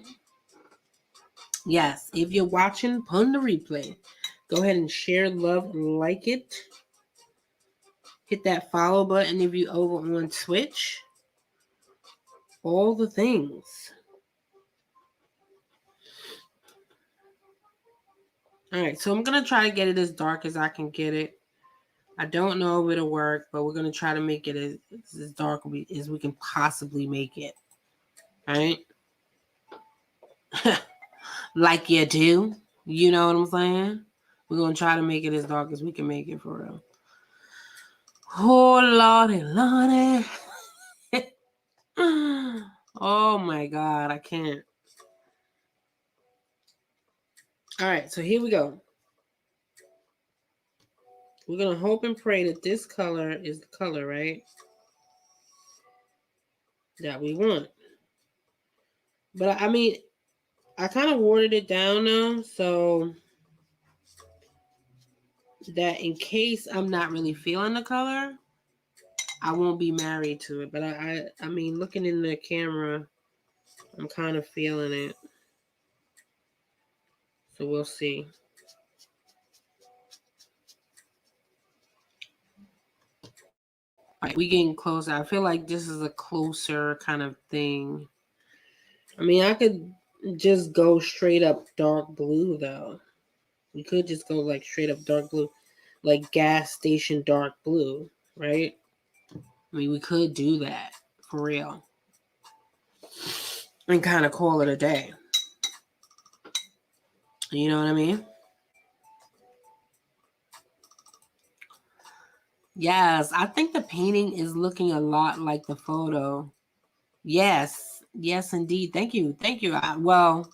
Yes. If you're watching, pun the replay. Go ahead and share, love, and like it. Hit that follow button if you're over on Twitch. All the things. All right, so I'm going to try to get it as dark as I can get it. I don't know if it'll work, but we're going to try to make it as dark as we can possibly make it. All right? Like you do. You know what I'm saying? We're going to try to make it as dark as we can make it for real. Oh, Lordy, Lordy. Oh, my God. I can't. All right, so here we go. We're going to hope and pray that this color is the color, right? That we want. But, I mean, I kind of watered it down now, so that in case I'm not really feeling the color, I won't be married to it. But I mean, looking in the camera, I'm kind of feeling it. So we'll see. All right, we getting closer. I feel like this is a closer kind of thing. I mean, I could just go straight up dark blue, though. We could just go like straight up dark blue, like gas station dark blue, right? I mean, we could do that for real and kind of call it a day. You know what I mean? Yes, I think the painting is looking a lot like the photo. Yes, yes, indeed. Thank you. Thank you. Well,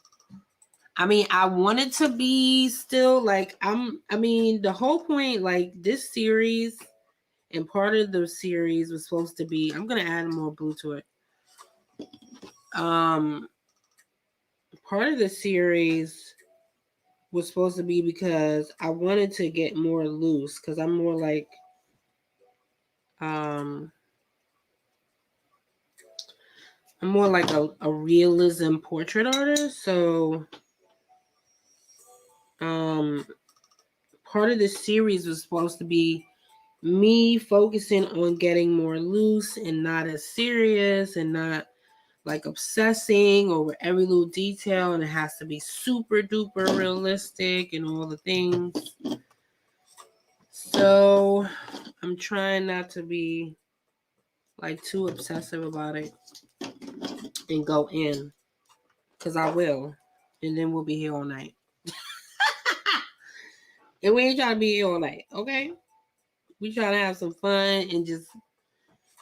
I mean, I wanted to be still like, I mean, the whole point, like this series and part of the series was supposed to be, I'm going to add more blue to it. Part of the series was supposed to be because I wanted to get more loose because I'm more like, I'm more like a realism portrait artist. So, part of this series was supposed to be me focusing on getting more loose and not as serious and not like obsessing over every little detail, and it has to be super duper realistic and all the things. So I'm trying not to be like too obsessive about it and go in, because I will, and then we'll be here all night. And we ain't trying to be here all night, okay? We trying to have some fun and just,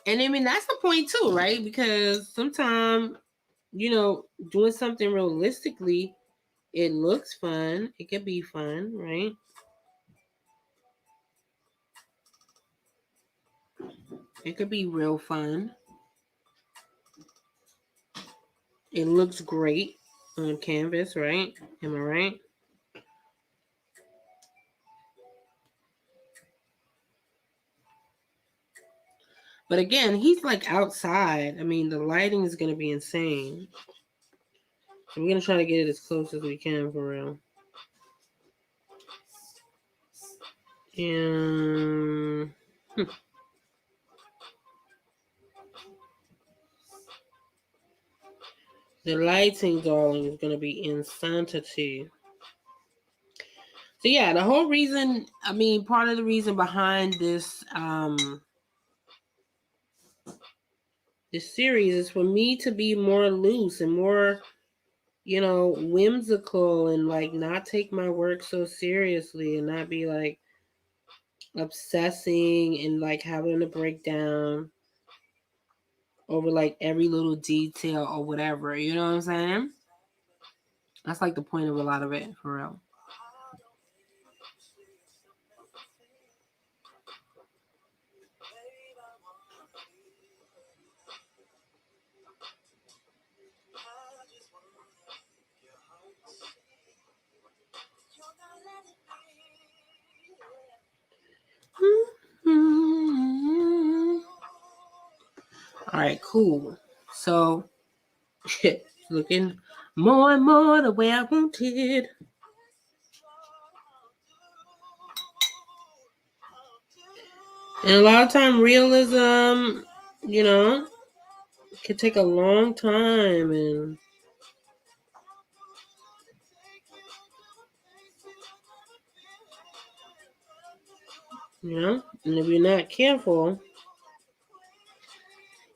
and I mean that's the point too, right? Because sometimes, you know, doing something realistically, it looks fun. It could be fun, right? It could be real fun. It looks great on canvas, right? Am I right? But again, he's like outside. I mean, the lighting is going to be insane. So we're going to try to get it as close as we can for real. And the lighting, darling, is going to be insanity. So yeah, the whole reason, I mean, part of the reason behind this this series is for me to be more loose and more, you know, whimsical and like not take my work so seriously and not be like obsessing and like having a breakdown over like every little detail or whatever. You know what I'm saying? That's like the point of a lot of it, for real. All right, cool. So, looking more and more the way I wanted. And a lot of time, realism, you know, can take a long time, and and if you're not careful,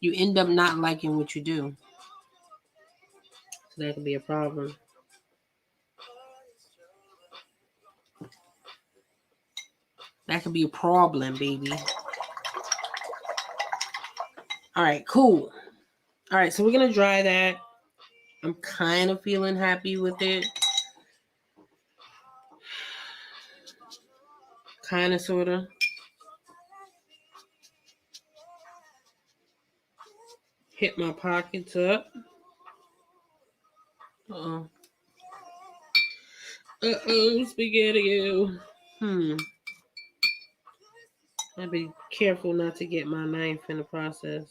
you end up not liking what you do. So that could be a problem. That could be a problem, baby. All right, cool. All right, so we're going to dry that. I'm kind of feeling happy with it. Kind of, sort of. Hit my pockets up. Uh-oh. Uh-oh, spaghetti. I'll be careful not to get my knife in the process.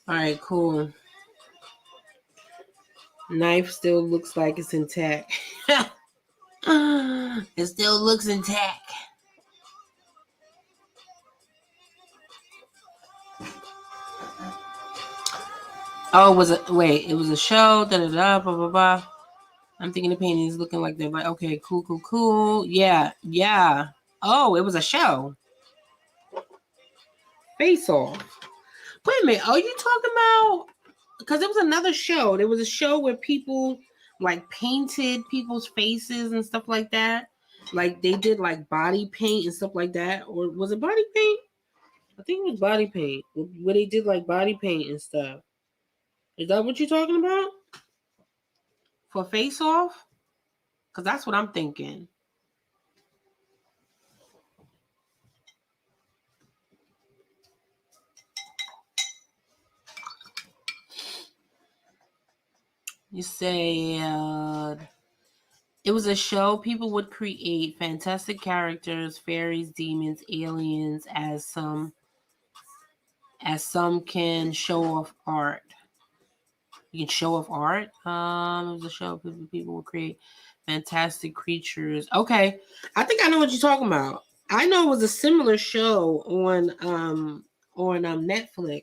All right, cool. Knife still looks like it's intact. It still looks intact. Oh, it was a show, blah, blah, blah. I'm thinking the painting is looking like they're like, okay, cool. Yeah. Oh, it was a show. Face Off. Wait a minute, are you talking about, because it was another show. There was a show where people like painted people's faces and stuff like that. Like they did like body paint and stuff like that. Or was it body paint? I think it was body paint. Where they did like body paint and stuff. Is that what you're talking about? For Face Off? Because that's what I'm thinking. You say it was a show. People would create fantastic characters, fairies, demons, aliens, as some can show off art. You can show off art. It was a show. People would create fantastic creatures. Okay, I think I know what you're talking about. I know it was a similar show on Netflix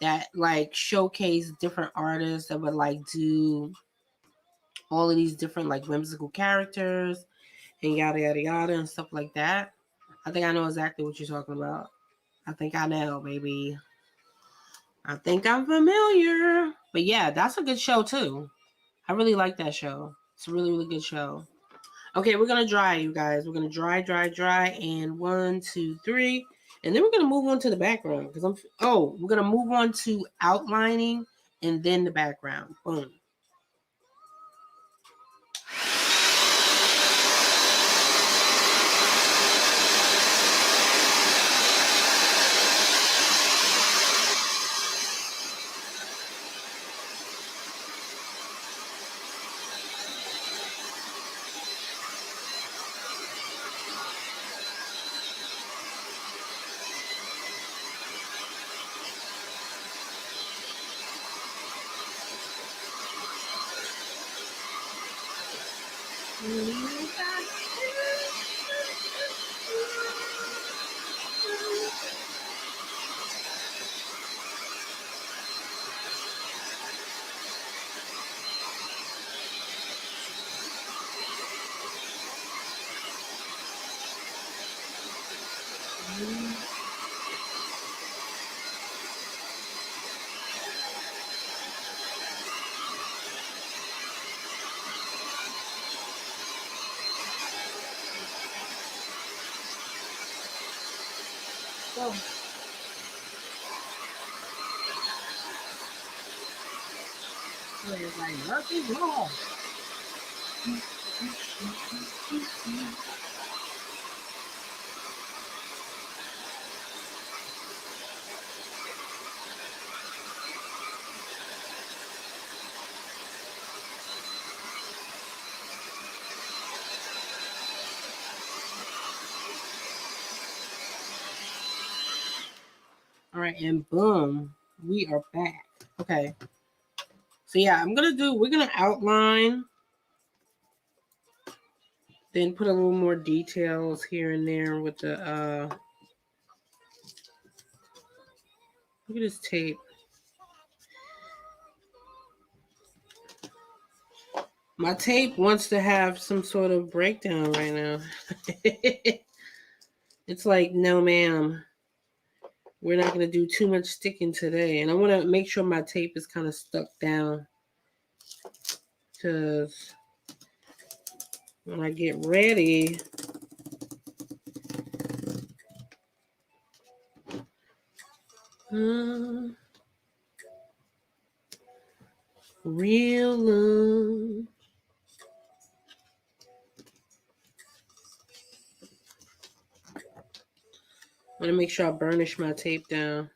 that like showcased different artists that would like do all of these different like whimsical characters and yada yada yada and stuff like that. I think I know exactly what you're talking about. I think I know, baby. I think I'm familiar. But yeah, that's a good show too. I really like that show. It's a really, really good show. Okay, we're gonna dry, you guys. We're gonna dry, and 1, 2, 3, and then we're gonna move on to the background because we're gonna move on to outlining and then the background. Boom. So, it's like Murphy's Law. right, and boom, we are back. Okay. So yeah, we're gonna outline, then put a little more details here and there with the look at this tape. My tape wants to have some sort of breakdown right now. It's like, no ma'am. We're not going to do too much sticking today. And I want to make sure my tape is kind of stuck down. Because when I get ready, real love. I want to make sure I burnish my tape down.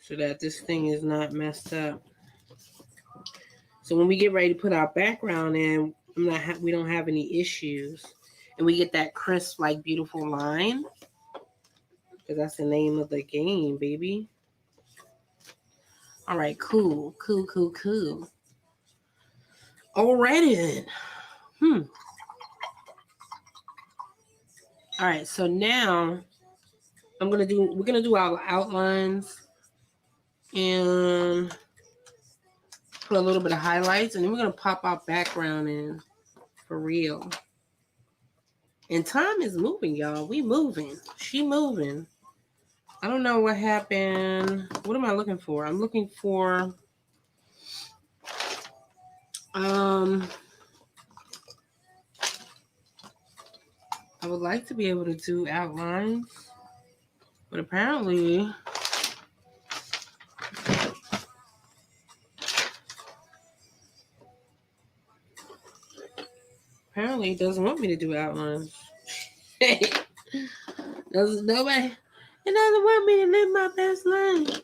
So that this thing is not messed up. So when we get ready to put our background in, we don't have any issues. And we get that crisp, like, beautiful line. Because that's the name of the game, baby. All right, cool. Alrighty then. All right, so now we're gonna do our outlines and put a little bit of highlights, and then we're gonna pop our background in for real. And time is moving, y'all. We moving. She moving. I don't know what happened. What am I looking for? I'm looking for I would like to be able to do outlines, but apparently it doesn't want me to do outlines. It doesn't want me to live my best life.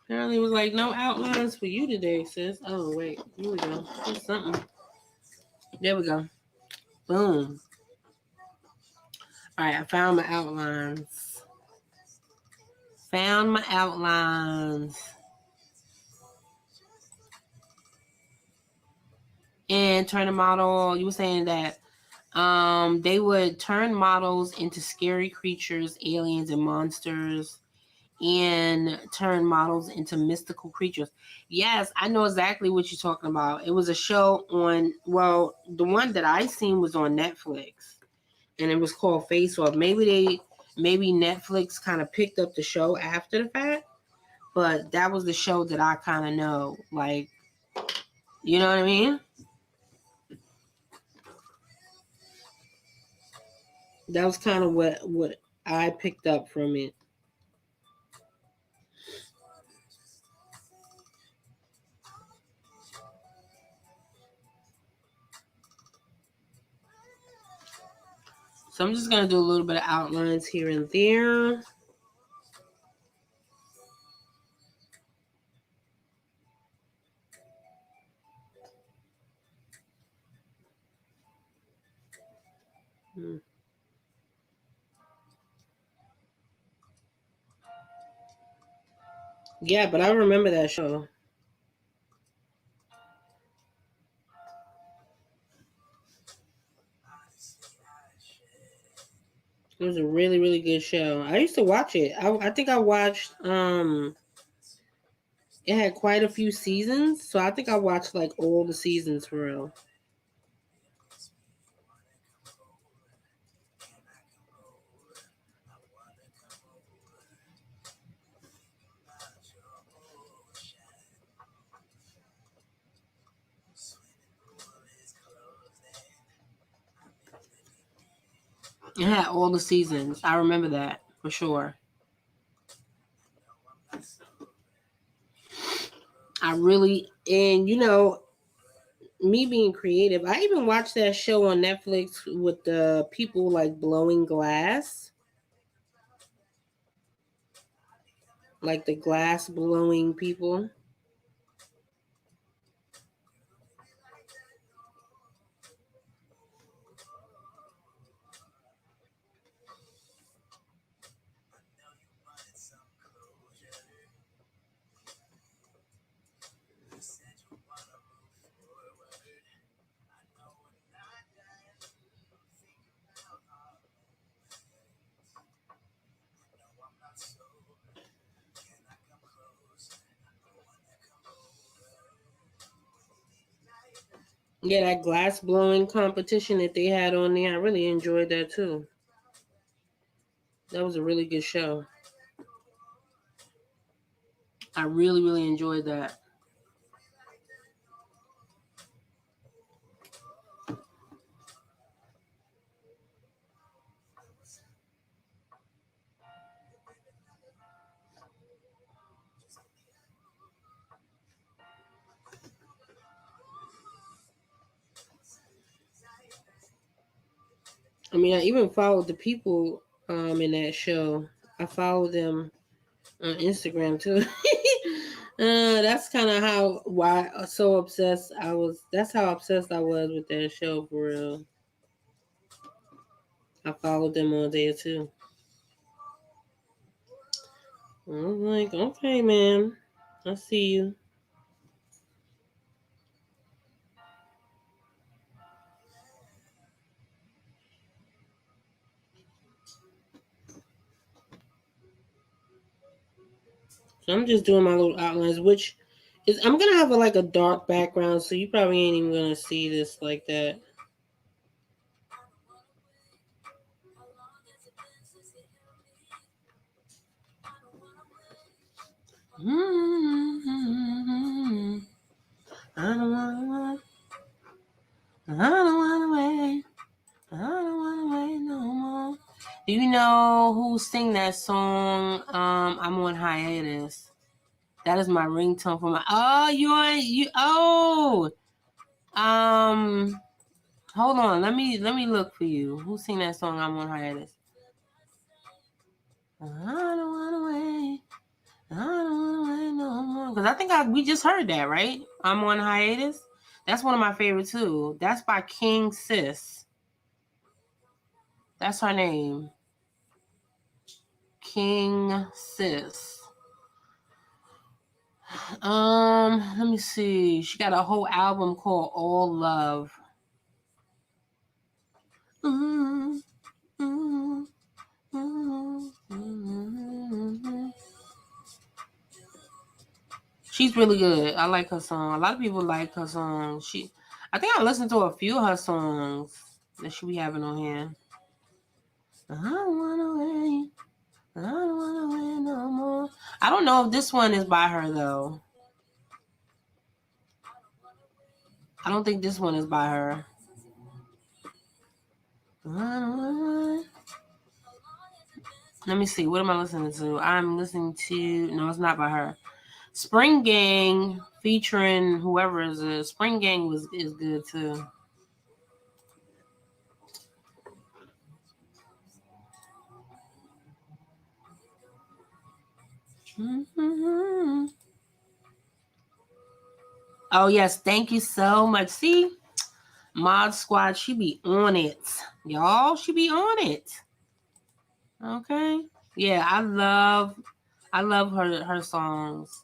Apparently it was like, no outlines for you today, sis. Oh, wait. Here we go. Here's something. There we go. Boom. All right, I found my outlines. And turn a model. You were saying that they would turn models into scary creatures, aliens, and monsters, and turn models into mystical creatures. Yes, I know exactly what you're talking about. It was a show on, well, the one that I seen was on Netflix, and it was called Face Off. Maybe Netflix kind of picked up the show after the fact, but that was the show that I kind of know. Like, you know what I mean? That was kind of what I picked up from it. So I'm just going to do a little bit of outlines here and there. Yeah, but I remember that show. It was a really, really good show. I used to watch it. I think I watched, it had quite a few seasons. So I think I watched like all the seasons for real. It had all the seasons. I remember that for sure. And you know, me being creative, I even watched that show on Netflix with the people like blowing glass. Like the glass blowing people. Yeah, that glass blowing competition that they had on there, I really enjoyed that too. That was a really good show. I really, really enjoyed that. I mean, I even followed the people in that show. I followed them on Instagram too. That's kind of how why so obsessed I was. That's how obsessed I was with that show for real. I followed them on there too. I was like, okay, man, I see you. So I'm just doing my little outlines, which is I'm gonna have like a dark background, so you probably ain't even gonna see this like that. I don't wanna wait. I don't wanna wait. I don't wanna wait no more. Do you know who sing that song? I'm on hiatus. That is my ringtone for my. Oh, you. Oh, hold on. Let me look for you. Who sing that song? I'm on hiatus. I don't wanna wait. I don't wanna wait no more. Because I think we just heard that, right? I'm on hiatus. That's one of my favorites too. That's by King Sis. That's her name. King Sis. Let me see. She got a whole album called All Love. Mm-hmm. Mm-hmm. Mm-hmm. She's really good. I like her song. A lot of people like her song. I think I listened to a few of her songs that she be having on here. I don't wanna wait. I don't wanna wait no more. I don't know if this one is by her though. I don't think this one is by her. Let me see. What am I listening to? I'm listening to. No, it's not by her. Spring Gang featuring whoever is it. Spring Gang is good too. Mm-hmm. Oh yes, thank you so much. See, Mod Squad, she be on it, y'all. She be on it. Okay. Yeah, I love her songs.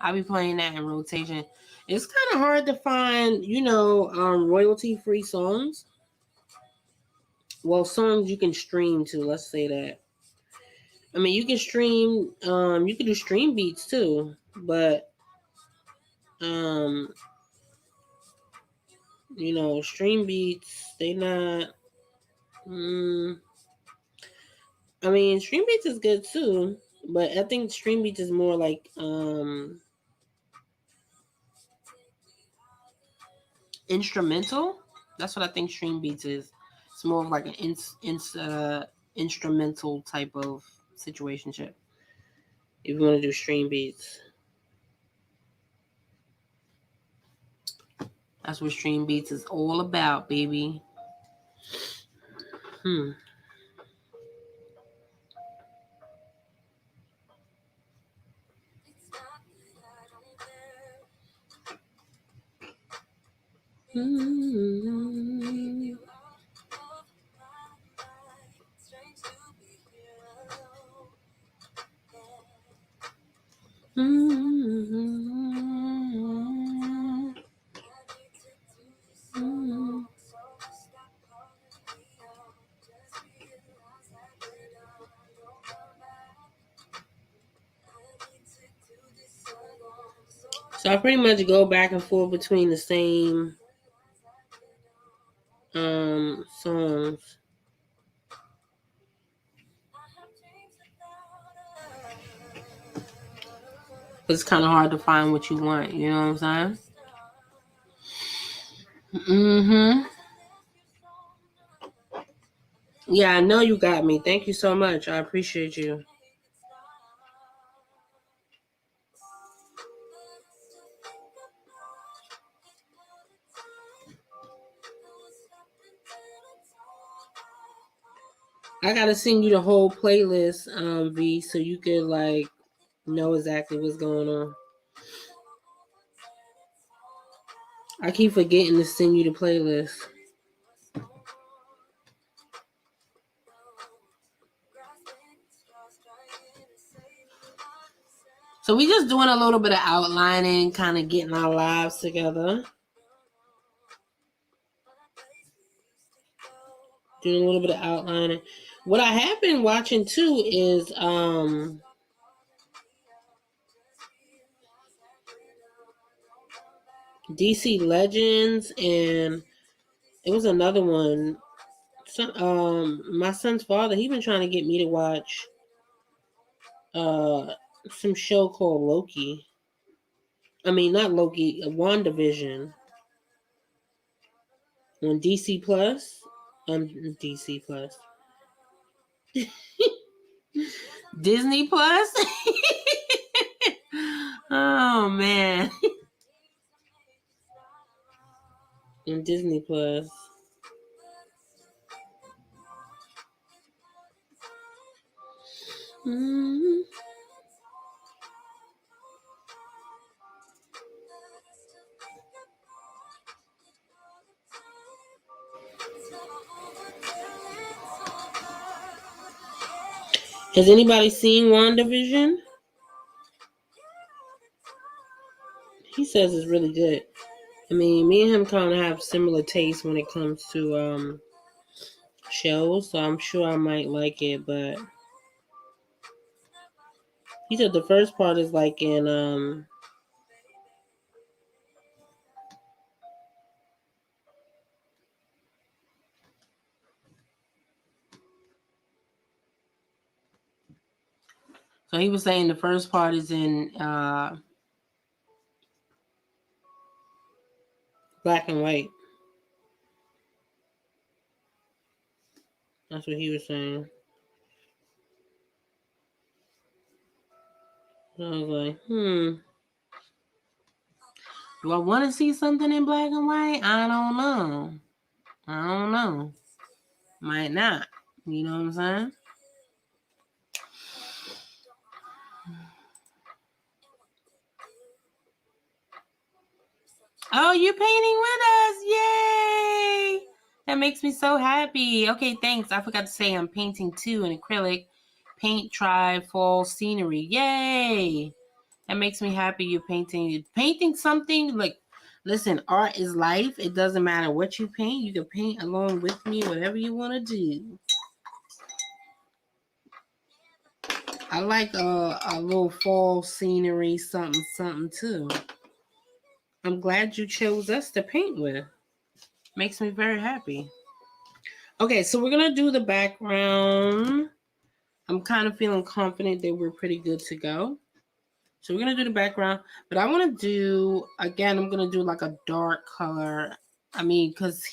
I be playing that in rotation. It's kind of hard to find, royalty free songs. Well, songs you can stream to. Let's say that. I mean, you can stream. You can do stream beats too, but um, stream beats they not. Mm, I mean, stream beats is good too, but I think stream beats is more like instrumental. That's what I think stream beats is. It's more of like an instrumental type of situationship. If you want to do stream beats, that's what stream beats is all about, baby. Hmm. Mm-hmm. Mm-hmm. Mm-hmm. So I pretty much go back and forth between the same songs. It's kind of hard to find what you want, you know what I'm saying? Yeah, I know you got me. Thank you so much. I appreciate you. I gotta send you the whole playlist, V, so you can like know exactly what's going on. I keep forgetting to send you the playlist. So we just doing a little bit of outlining, kind of getting our lives together. Doing a little bit of outlining. What I have been watching too is DC Legends, and it was another one. My son's father, he been trying to get me to watch some show called Loki. I mean, not Loki, WandaVision on DC Plus. DC Plus. Disney Plus. Oh man. On Disney Plus. Mm-hmm. Has anybody seen WandaVision? He says it's really good. I mean, me and him kind of have similar tastes when it comes to shows, so I'm sure I might like it. But he said the first part is like in so he was saying the first part is in black and white. That's what he was saying. So I was like, do I want to see something in black and white? I don't know. Might not. You know what I'm saying? Oh, you're painting with us. Yay! That makes me so happy. Okay, thanks. I forgot to say I'm painting too in acrylic. Paint, try, fall scenery. Yay! That makes me happy you're painting. Painting something like, listen, art is life. It doesn't matter what you paint. You can paint along with me, whatever you want to do. I like a little fall scenery, something too. I'm glad you chose us to paint with. Makes me very happy. Okay, so we're going to do the background. I'm kind of feeling confident that we're pretty good to go. So we're going to do the background. But I want to do, again, I'm going to do like a dark color. I mean, because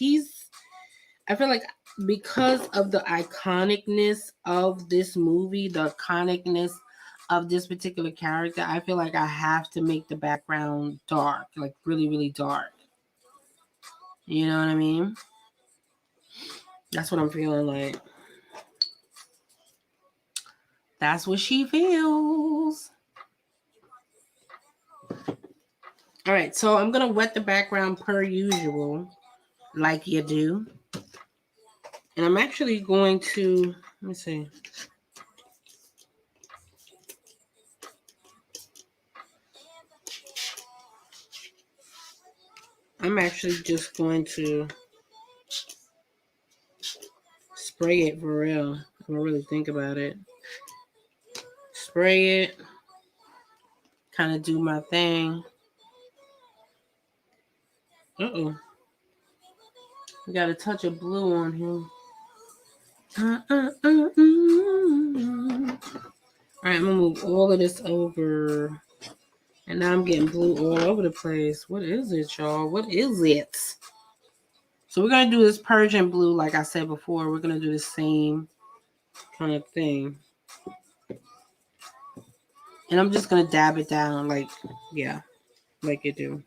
I feel like because of the iconicness of this movie, the iconicness of this particular character, I feel like I have to make the background dark, like really, really dark. You know what I mean? That's what I'm feeling like. That's what she feels. All right, so I'm going to wet the background per usual, like you do. And I'm actually going to, let me see. I'm actually just going to spray it for real. I don't really think about it. Spray it. Kind of do my thing. Uh-oh. We got a touch of blue on here. All right, I'm gonna move all of this over. And now I'm getting blue all over the place. What is it, y'all? What is it? So we're gonna do this Persian blue, like I said before. We're gonna do the same kind of thing. And I'm just gonna dab it down like you do.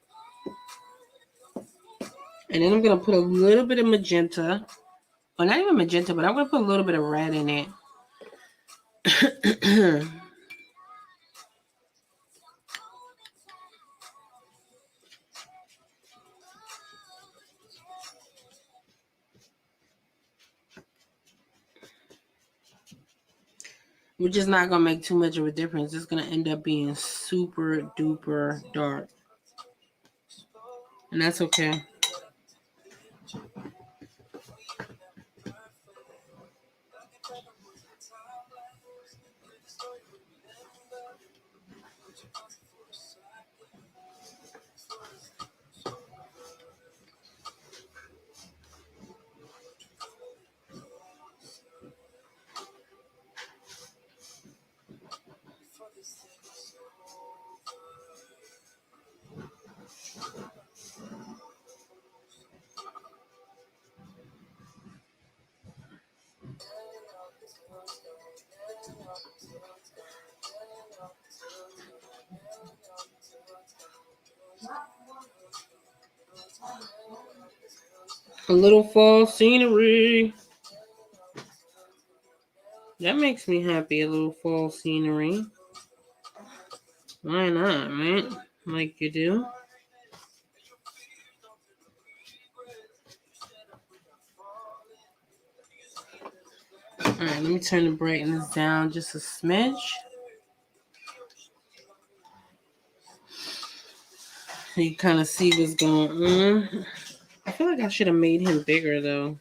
And then I'm gonna put a little bit of magenta. Well, not even magenta, but I'm gonna put a little bit of red in it. Which is not gonna make too much of a difference. It's gonna end up being super duper dark. And that's okay. A little fall scenery. That makes me happy, a little fall scenery. Why not, right? Like you do. Alright, let me turn the brightness down just a smidge. So you kind of see what's going on. I feel like I should have made him bigger though.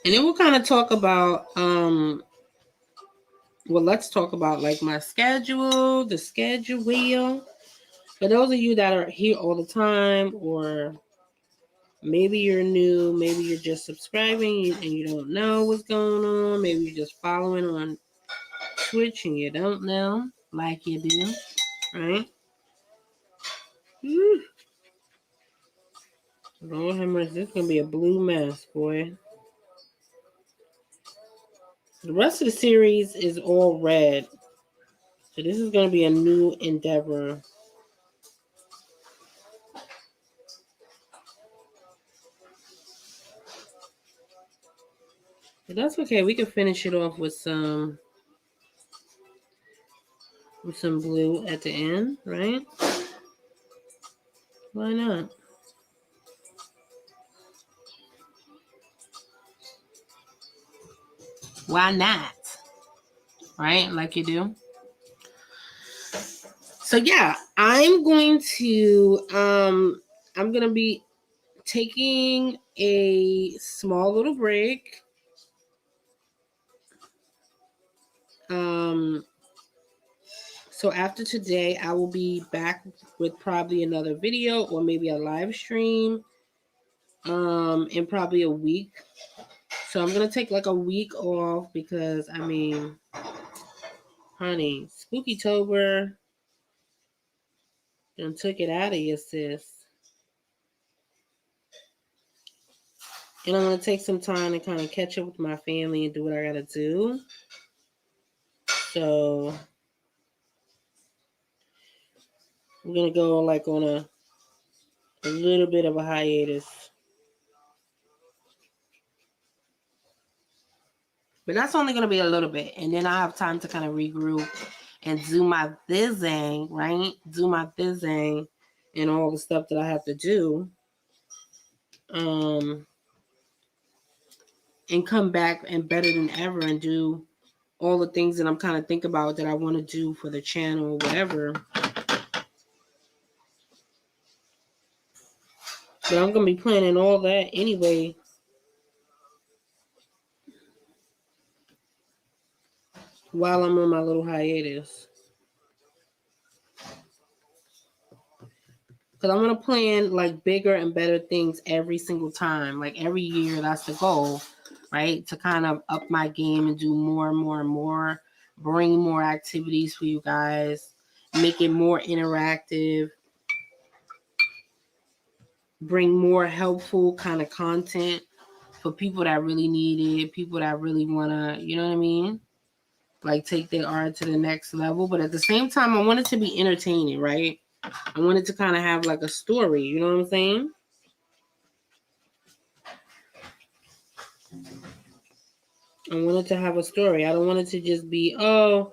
And then we'll kind of talk about, let's talk about like my schedule, the schedule wheel. For those of you that are here all the time, or maybe you're new, maybe you're just subscribing and you don't know what's going on. Maybe you're just following on Twitch and you don't know, like you do, right? Lord have mercy, this is going to be a blue mess, boy. The rest of the series is all red. So this is going to be a new endeavor. But that's okay. We can finish it off with some blue at the end, right? Why not? Why not? Right? Like you do. So yeah, I'm going to be taking a small little break. So after today, I will be back with probably another video or maybe a live stream in probably a week. So I'm going to take like a week off because, I mean, honey, Spookytober done took it out of you, sis. And I'm going to take some time to kind of catch up with my family and do what I got to do. So I'm going to go like on a little bit of a hiatus. But that's only going to be a little bit. And then I have time to kind of regroup and do my fizzing, right? Do my fizzing and all the stuff that I have to do. And come back and better than ever and do all the things that I'm kind of thinking about that I want to do for the channel or whatever. But I'm going to be planning all that anyway. while I'm on my little hiatus. Because I want to plan like bigger and better things every single time. Like every year, that's the goal, right? To kind of up my game and do more and more and more. Bring more activities for you guys. Make it more interactive. Bring more helpful kind of content for people that really need it. People that really want to, you know what I mean? Like take their art to the next level. But at the same time, I want it to be entertaining, right? I want it to kind of have like a story, you know what I'm saying? I want it to have a story. I don't want it to just be, oh,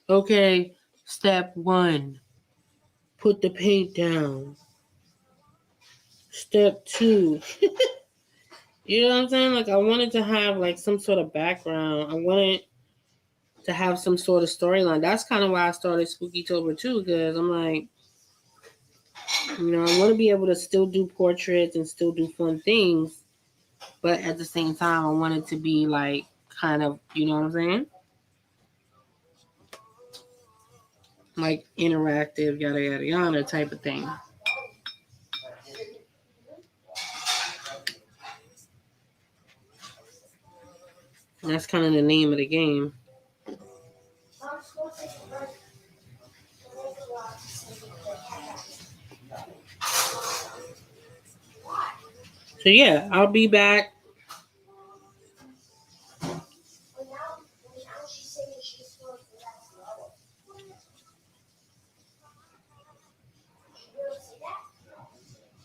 okay, step 1, put the paint down. Step 2. You know what I'm saying? Like I want it to have like some sort of background. I want it to have some sort of storyline. That's kind of why I started Spookytober too, because I'm like, you know, I want to be able to still do portraits and still do fun things, but at the same time, I want it to be like kind of, you know what I'm saying? Like interactive, yada, yada, yada type of thing. And that's kind of the name of the game. So yeah, I'll be back.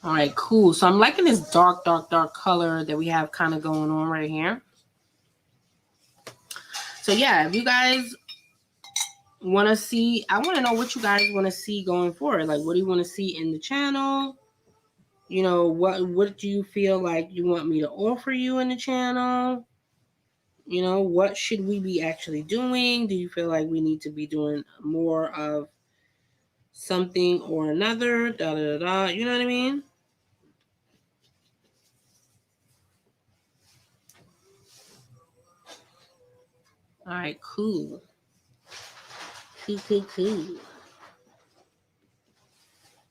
All right, cool. So I'm liking this dark, dark, dark color that we have kind of going on right here. So yeah, if you guys want to see, I want to know what you guys want to see going forward. Like, what do you want to see in the channel? You know, what do you feel like you want me to offer you in the channel? You know, what should we be actually doing? Do you feel like we need to be doing more of something or another? Da da da. You know what I mean? All right, cool. Cool.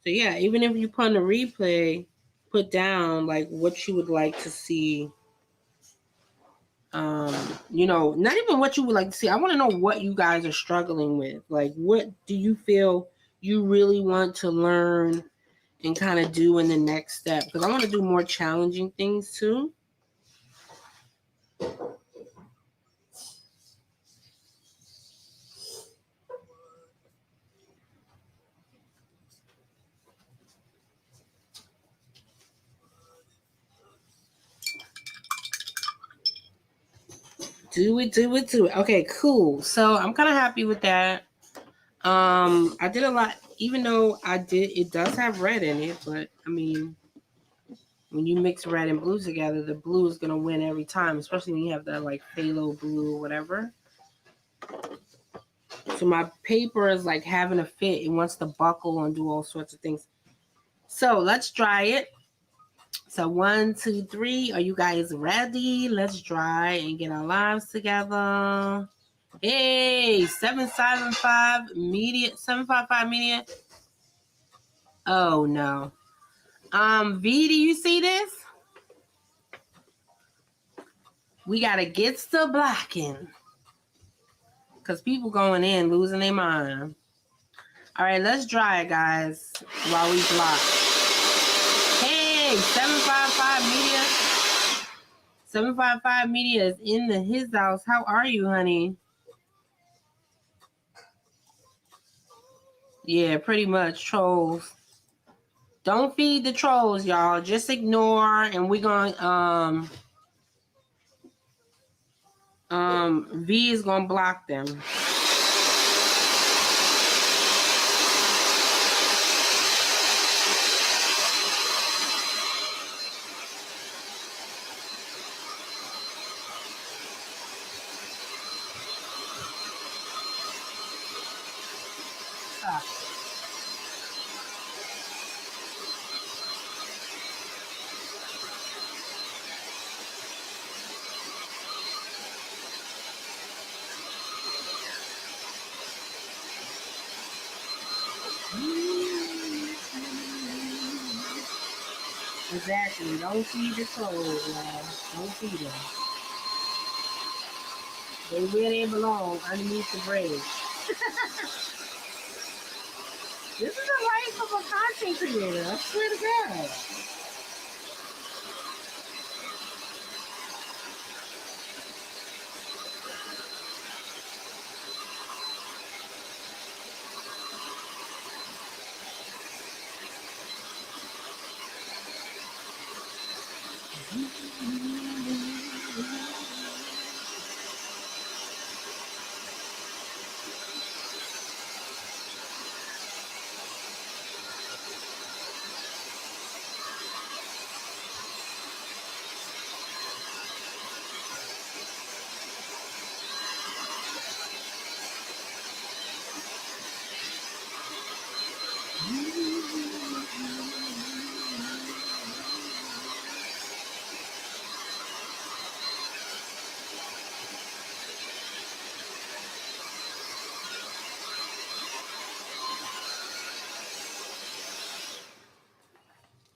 So yeah, even if you put on the replay, put down like what you would like to see. You know, not even what you would like to see. I want to know what you guys are struggling with. Like, what do you feel you really want to learn and kind of do in the next step? Because I want to do more challenging things too. Do it. Okay, cool. So I'm kind of happy with that. I did a lot, even though it does have red in it, but I mean, when you mix red and blue together, the blue is gonna win every time, especially when you have that like phthalo blue or whatever. So my paper is like having a fit. It wants to buckle and do all sorts of things. So let's try it. So 1, 2, 3. Are you guys ready? Let's try and get our lives together. Hey, 755 media, 755 media. Oh no. V, do you see this? We gotta get to blocking. Because people going in losing their mind. All right, let's try it, guys, while we block. Hey, 755 media. 755 media is in his house. How are you, honey? Yeah, pretty much trolls. Don't feed the trolls, y'all. Just ignore, and we're gonna V is gonna block them. Exactly. Don't feed the trolls, y'all. Don't feed them. They where they belong, underneath the bridge. This is the life of a content creator. I swear to God.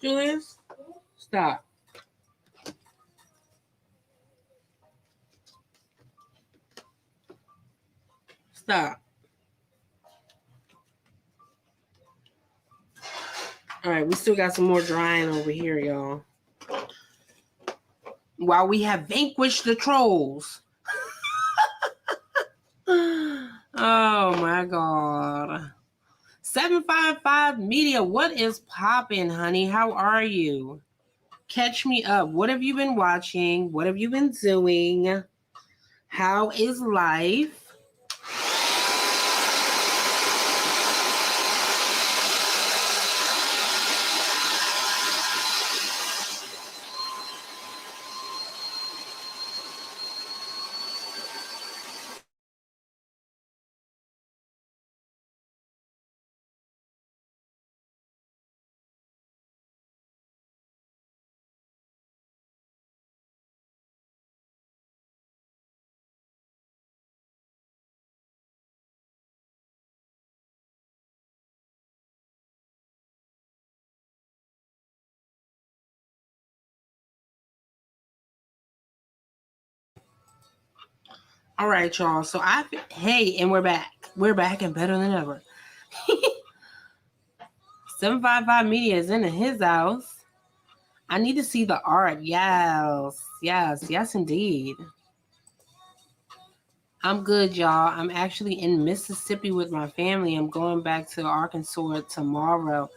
Julius, stop. Stop. All right, we still got some more drying over here, y'all. While we have vanquished the trolls. Oh my God. 755 Media, what is poppin', honey? How are you? Catch me up. What have you been watching? What have you been doing? How is life? All right, y'all. So hey, and we're back. We're back and better than ever. 755 Media is in his house. I need to see the art. Yes, indeed. I'm good, y'all. I'm actually in Mississippi with my family. I'm going back to Arkansas tomorrow.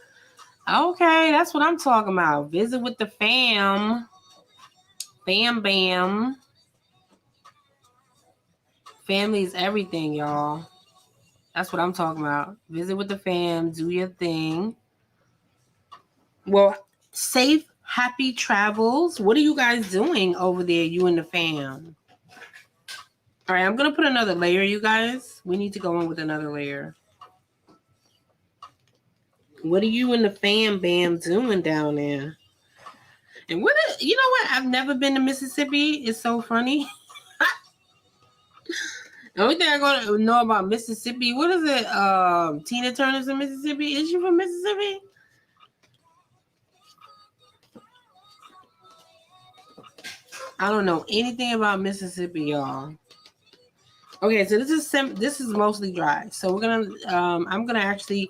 Okay, that's what I'm talking about. Visit with the fam. Bam. Family is everything, y'all. That's what I'm talking about. Visit with the fam. Do your thing. Well, safe, happy travels. What are you guys doing over there, you and the fam? All right, I'm going to put another layer, you guys. We need to go in with another layer. What are you and the fam bam doing down there? And you know what? I've never been to Mississippi. It's so funny. The only thing I going to know about Mississippi, what is it? Tina Turner's in Mississippi. Is she from Mississippi? I don't know anything about Mississippi, y'all. Okay, so this is mostly dry. So we're gonna I'm gonna actually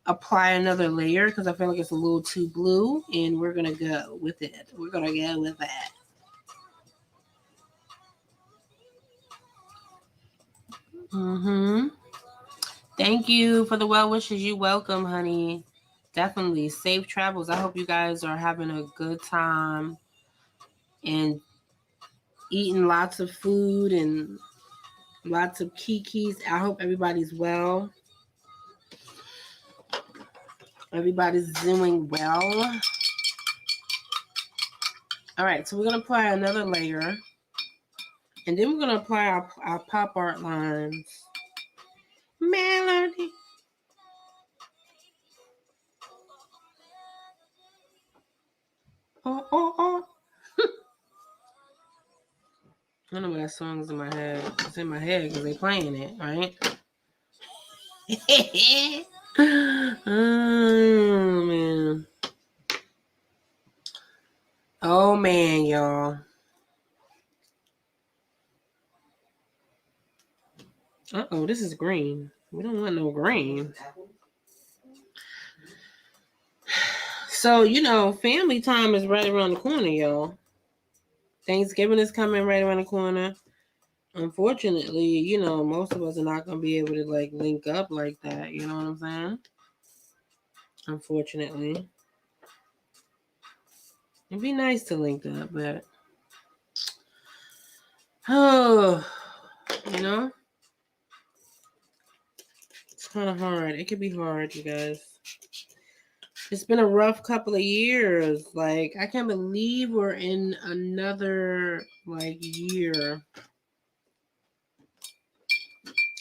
apply another layer because I feel like it's a little too blue, and we're gonna go with it. We're gonna go with that. Thank you for the well wishes. You welcome, honey. Definitely safe travels. I hope you guys are having a good time and eating lots of food and lots of kikis. I hope everybody's well. Everybody's doing well. All right, so we're going to apply another layer. And then we're going to apply our pop art lines. Melody. Oh. I don't know why that song's in my head. It's in my head because they're playing it, right? Oh, man. Oh man, y'all. Uh-oh, this is green. We don't want no green. So, family time is right around the corner, y'all. Thanksgiving is coming right around the corner. Unfortunately, most of us are not going to be able to, link up like that. You know what I'm saying? Unfortunately. It'd be nice to link up, but... Oh, it's kind of hard. It could be hard, you guys. It's been a rough couple of years. I can't believe we're in another, year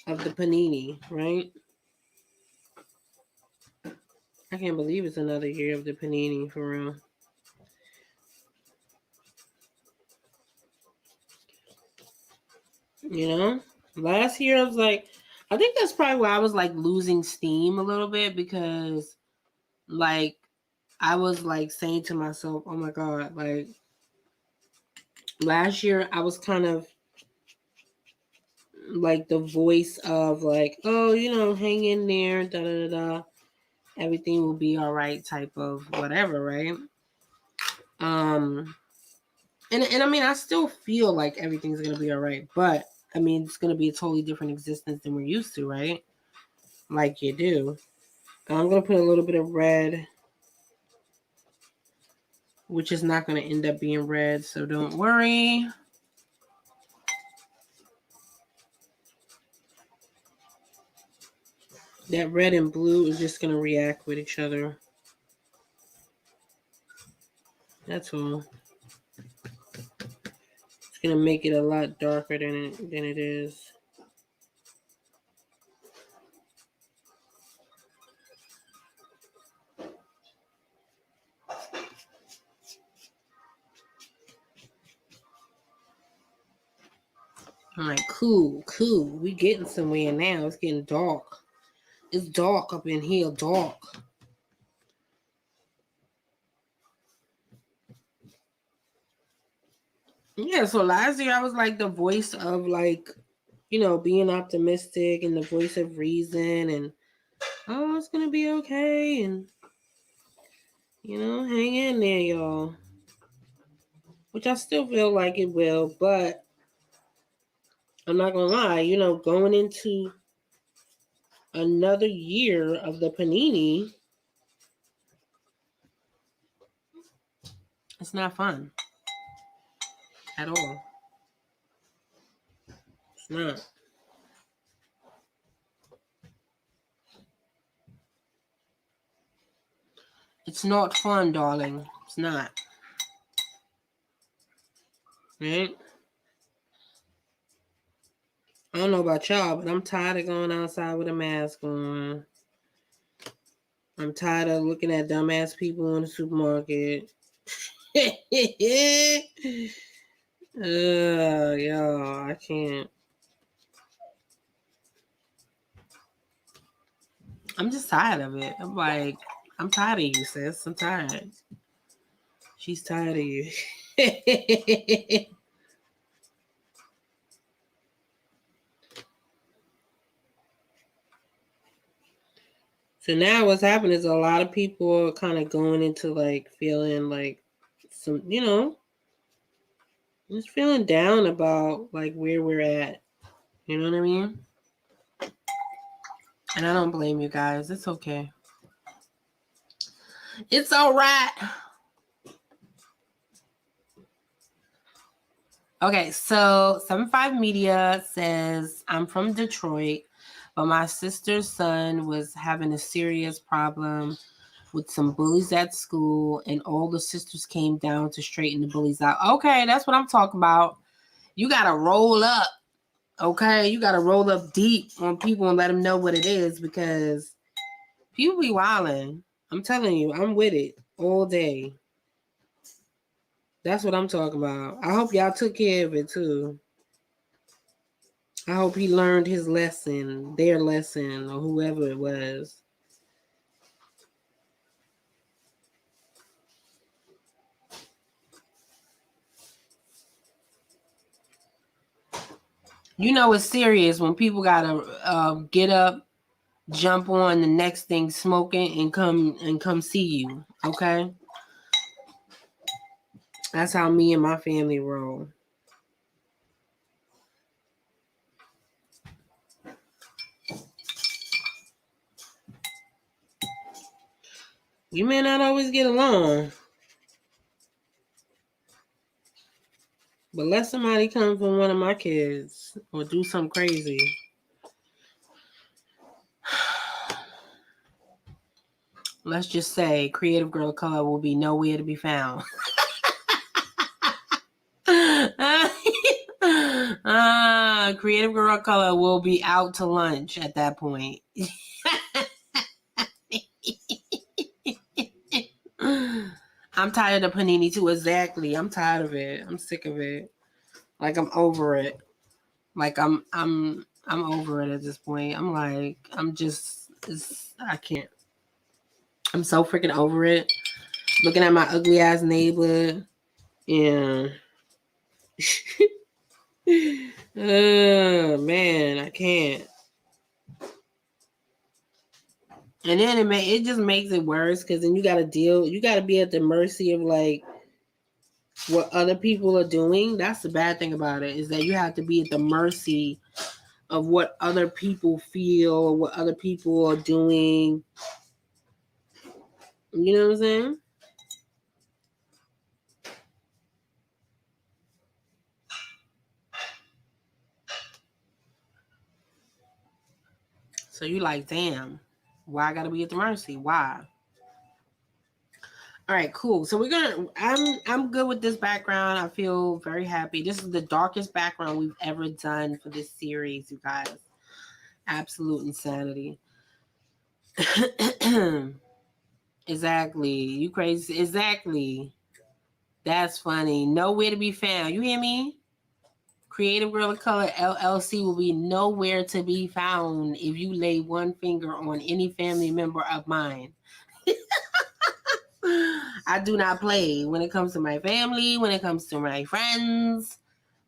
of the panini, right? I can't believe it's another year of the panini, for real. Last year I was I think that's probably why I was losing steam a little bit, because I was saying to myself, oh my God, last year I was kind of the voice of oh, hang in there, da da da, everything will be all right type of whatever, right? And I mean, I still feel like everything's gonna be all right, but I mean, it's gonna be a totally different existence than we're used to, right? Like you do. I'm gonna put a little bit of red, which is not gonna end up being red, so don't worry. That red and blue is just gonna react with each other. That's all. It's gonna make it a lot darker than it is. I'm like, cool. We getting somewhere now. It's getting dark. It's dark up in here, dark. Yeah, so last year I was the voice of being optimistic and the voice of reason, and oh, it's gonna be okay, and hang in there, y'all. Which I still feel like it will, but I'm not gonna lie, going into another year of the panini, it's not fun at all. It's not. It's not fun, darling. It's not. Right? I don't know about y'all, but I'm tired of going outside with a mask on. I'm tired of looking at dumbass people in the supermarket. Y'all, I can't. I'm just tired of it. I'm tired of you, sis. I'm tired. She's tired of you. So now what's happening is a lot of people are kind of going into feeling some, just feeling down about where we're at. You know what I mean? And I don't blame you guys. It's okay. It's all right. Okay, so 75 Media says, I'm from Detroit, but my sister's son was having a serious problem with some bullies at school, and all the sisters came down to straighten the bullies out. Okay, that's what I'm talking about. You got to roll up, okay? You got to roll up deep on people and let them know what it is, because people be wilding. I'm telling you, I'm with it all day. That's what I'm talking about. I hope y'all took care of it too. I hope he learned his lesson, their lesson, or whoever it was. You know it's serious when people gotta get up, jump on the next thing smoking, and come see you. Okay, that's how me and my family roll. You may not always get along, but let somebody come for one of my kids or do something crazy. Let's just say Creative Girl of Color will be nowhere to be found. Creative Girl of Color will be out to lunch at that point. I'm tired of panini too. Exactly. I'm tired of it. I'm sick of it. Like I'm over it. Like I'm over it at this point. I'm like, I can't. I'm so freaking over it. Looking at my ugly ass neighbor. Yeah. Oh man, I can't. And then it just makes it worse because then you gotta be at the mercy of like what other people are doing. That's the bad thing about it, is that you have to be at the mercy of what other people feel or what other people are doing. You know what I'm saying? So you like, damn, why I gotta be at the mercy? Why? All right, cool. So I'm good with this background. I feel very happy. This is the darkest background we've ever done for this series, you guys. Absolute insanity. Exactly. You crazy. Exactly. That's funny. Nowhere to be found. You hear me? Creative Girl of Color LLC will be nowhere to be found if you lay one finger on any family member of mine. I do not play when it comes to my family, when it comes to my friends,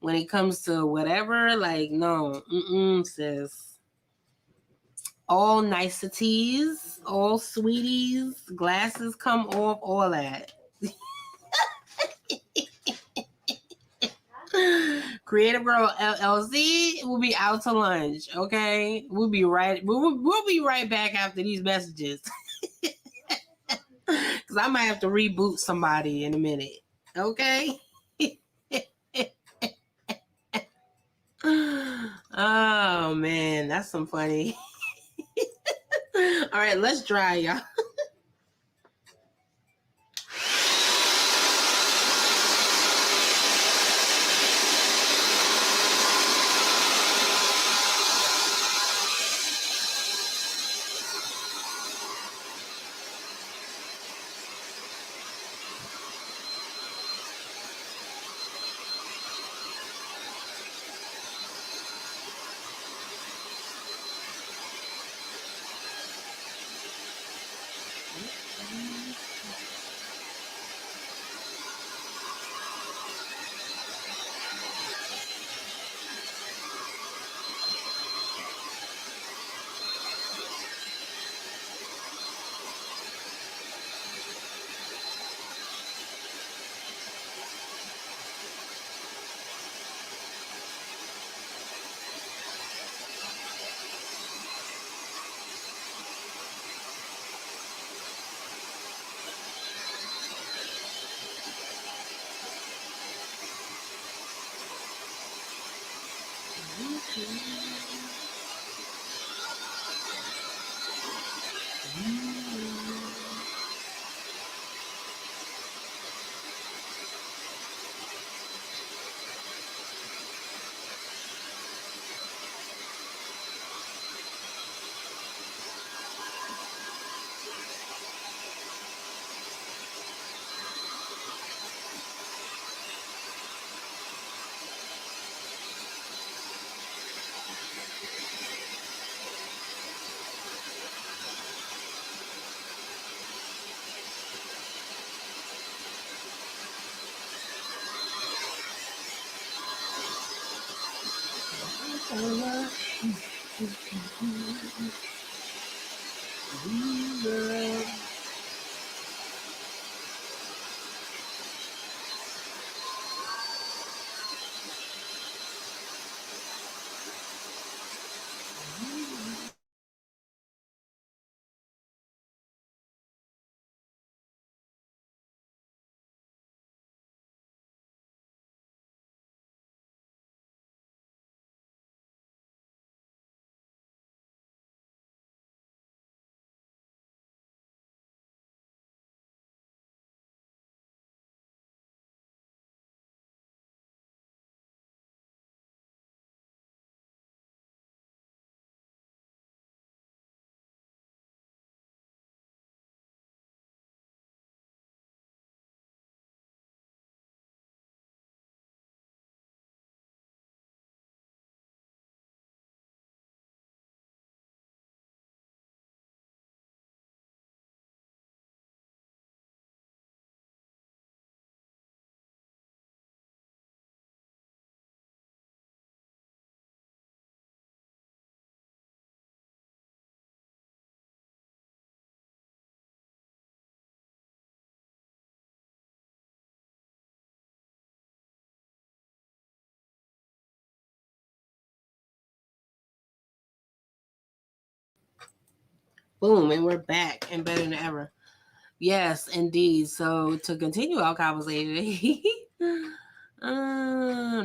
when it comes to whatever. Like, no, sis. All niceties, all sweeties, glasses come off, all that. Creative Girl LLC will be out to lunch. Okay, we'll be right back after these messages. Because I might have to reboot somebody in a minute. Okay. Oh man, that's some funny. All right, let's dry, y'all. Boom, and we're back and better than ever. Yes, indeed. So to continue our conversation,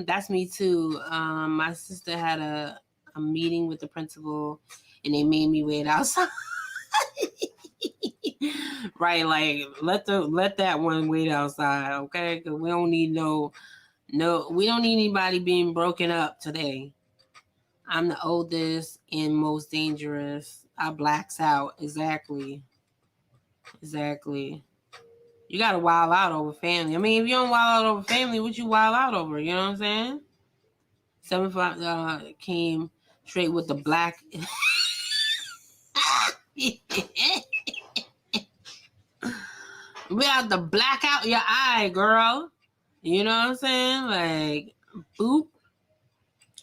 that's me too. My sister had a meeting with the principal, and they made me wait outside. Right, like let that one wait outside, okay? Because we don't need we don't need anybody being broken up today. I'm the oldest and most dangerous. I blacks out. Exactly. You gotta wild out over family. I mean, if you don't wild out over family, what you wild out over? You know what I'm saying? 75 came straight with the black. We have to black out your eye, girl. You know what I'm saying? Like, boop.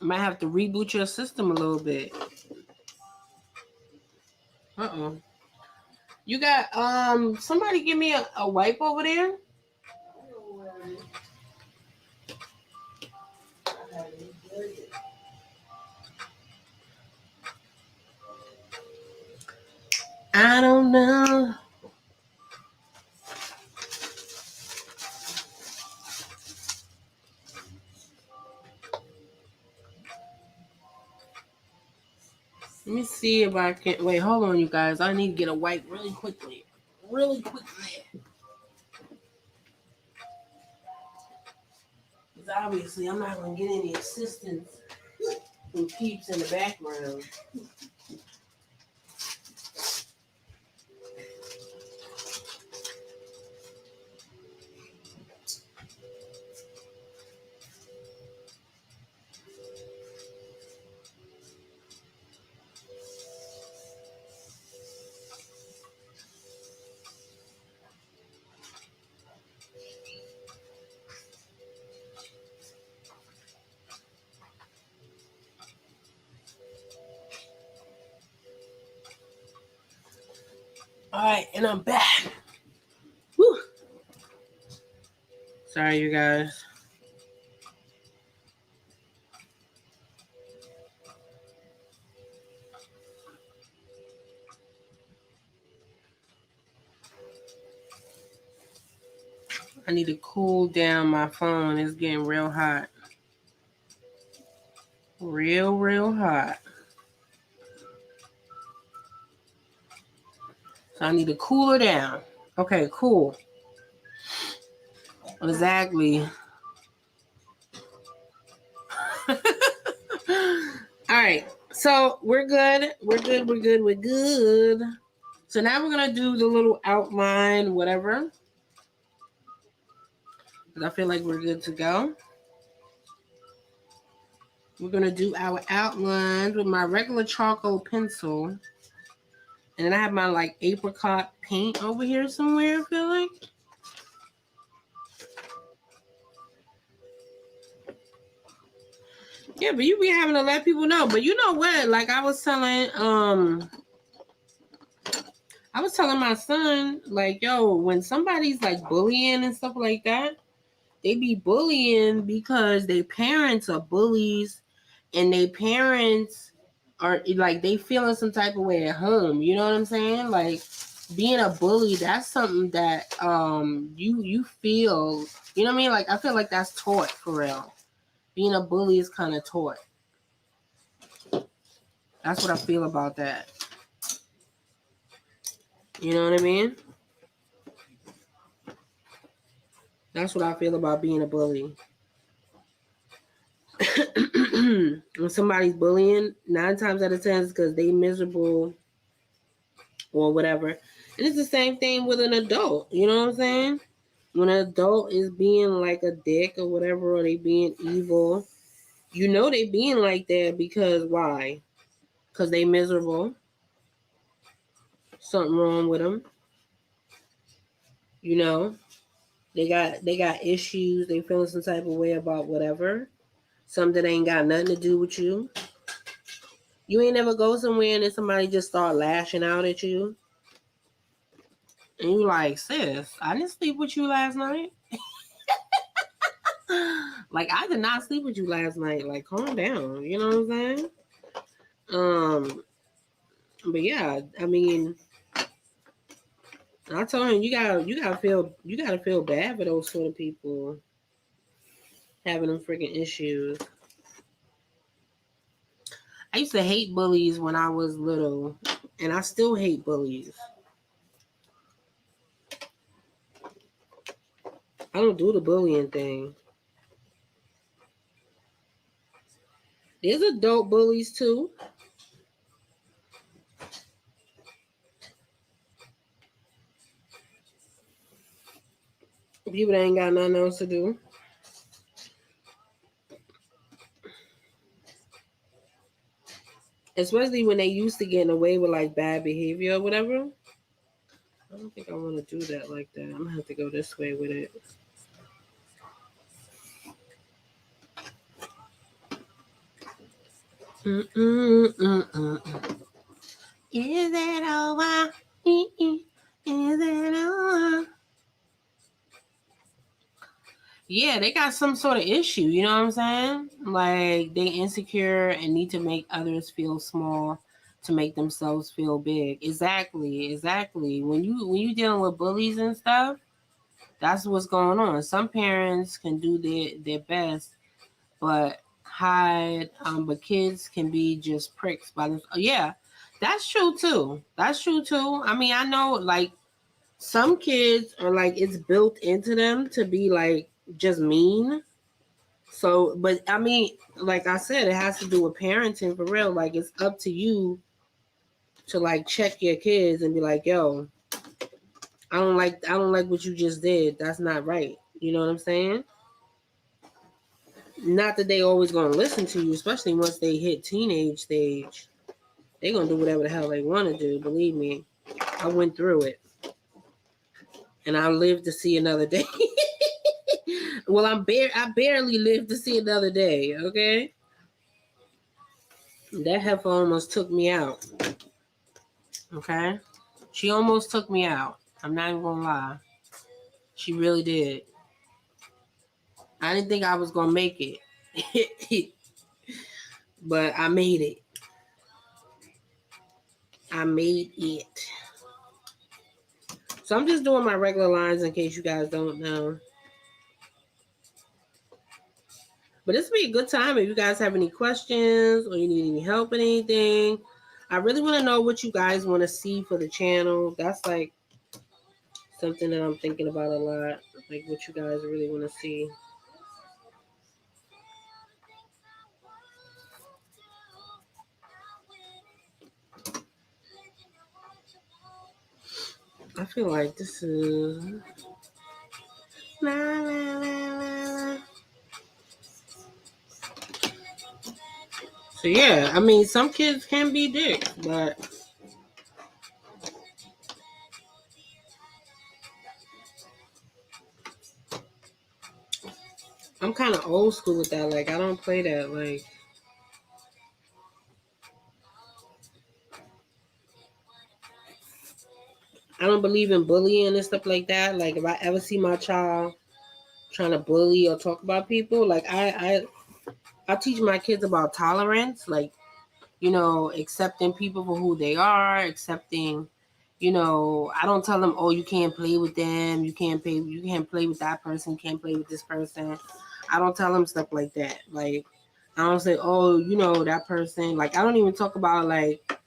Might have to reboot your system a little bit. Uh-oh. You got somebody give me a wipe over there? I don't know. Let me see if I can. Wait, hold on, you guys. I need to get a wipe really quickly. Really quickly. Because obviously I'm not going to get any assistance from peeps in the background. All right, and I'm back. Whew. Sorry, you guys. I need to cool down my phone. It's getting real hot. Real hot. So I need to cool her down. Okay, cool. Exactly. All right. So we're good. We're good. So now we're going to do the little outline, whatever. I feel like we're good to go. We're going to do our outlines with my regular charcoal pencil. And then I have my like apricot paint over here somewhere, I feel like. Yeah, but you be having to let people know. But you know what? Like I was telling my son, like, yo, when somebody's like bullying and stuff like that, they be bullying because their parents are bullies and their parents are like they feeling some type of way at home. You know what I'm saying? Like being a bully, that's something that you feel, you know what I mean? Like I feel like that's taught for real. Being a bully is kind of taught. That's what I feel about that. You know what I mean? That's what I feel about being a bully. When somebody's bullying, 9 times out of 10 is because they miserable or whatever. And it's the same thing with an adult. You know what I'm saying? When an adult is being like a dick or whatever, or they being evil, you know they being like that because why? Because they miserable. Something wrong with them. You know, they got issues. They feeling some type of way about whatever. Something that ain't got nothing to do with you. You ain't never go somewhere and then somebody just start lashing out at you. And you like, sis, I didn't sleep with you last night. Like, I did not sleep with you last night. Like, calm down. You know what I'm saying? But yeah, I mean, I told him you gotta feel bad for those sort of people having them freaking issues. I used to hate bullies when I was little, and I still hate bullies. I don't do the bullying thing. There's adult bullies too. People that ain't got nothing else to do. Especially when they used to getting away with like bad behavior or whatever. I don't think I want to do that like that. I'm gonna have to go this way with it. Is it over? Is it over? Yeah, they got some sort of issue, you know what I'm saying? Like they insecure and need to make others feel small to make themselves feel big. Exactly. When you dealing with bullies and stuff, that's what's going on. Some parents can do their best, but hide. But kids can be just pricks by them. Yeah, that's true too. I mean, I know like some kids are like it's built into them to be like just mean. So, but I mean, like I said, it has to do with parenting for real. Like it's up to you to like check your kids and be like, yo, I don't like what you just did. That's not right. You know what I'm saying? Not that they always gonna listen to you, especially once they hit teenage stage. They gonna do whatever the hell they want to do. Believe me, I went through it, and I lived to see another day. Well, I barely lived to see another day. Okay, that heifer almost took me out. Okay, she almost took me out. I'm not even gonna lie, she really did. I didn't think I was gonna make it, but I made it. I made it. So I'm just doing my regular lines in case you guys don't know. But this will be a good time if you guys have any questions or you need any help with anything. I really want to know what you guys want to see for the channel. That's like something that I'm thinking about a lot. Like what you guys really want to see. I feel like this is... La, la, la, la. So yeah, I mean, some kids can be dicks, but I'm kind of old school with that. Like, I don't play that. Like, don't believe in bullying and stuff like that. Like if I ever see my child trying to bully or talk about people, like I teach my kids about tolerance, like, you know, accepting people for who they are, accepting, you know, I don't tell them, oh, you can't play with them, you can't play with that person, you can't play with this person. I don't tell them stuff like that. Like, I don't say, oh, you know, that person. Like, I don't even talk about, like,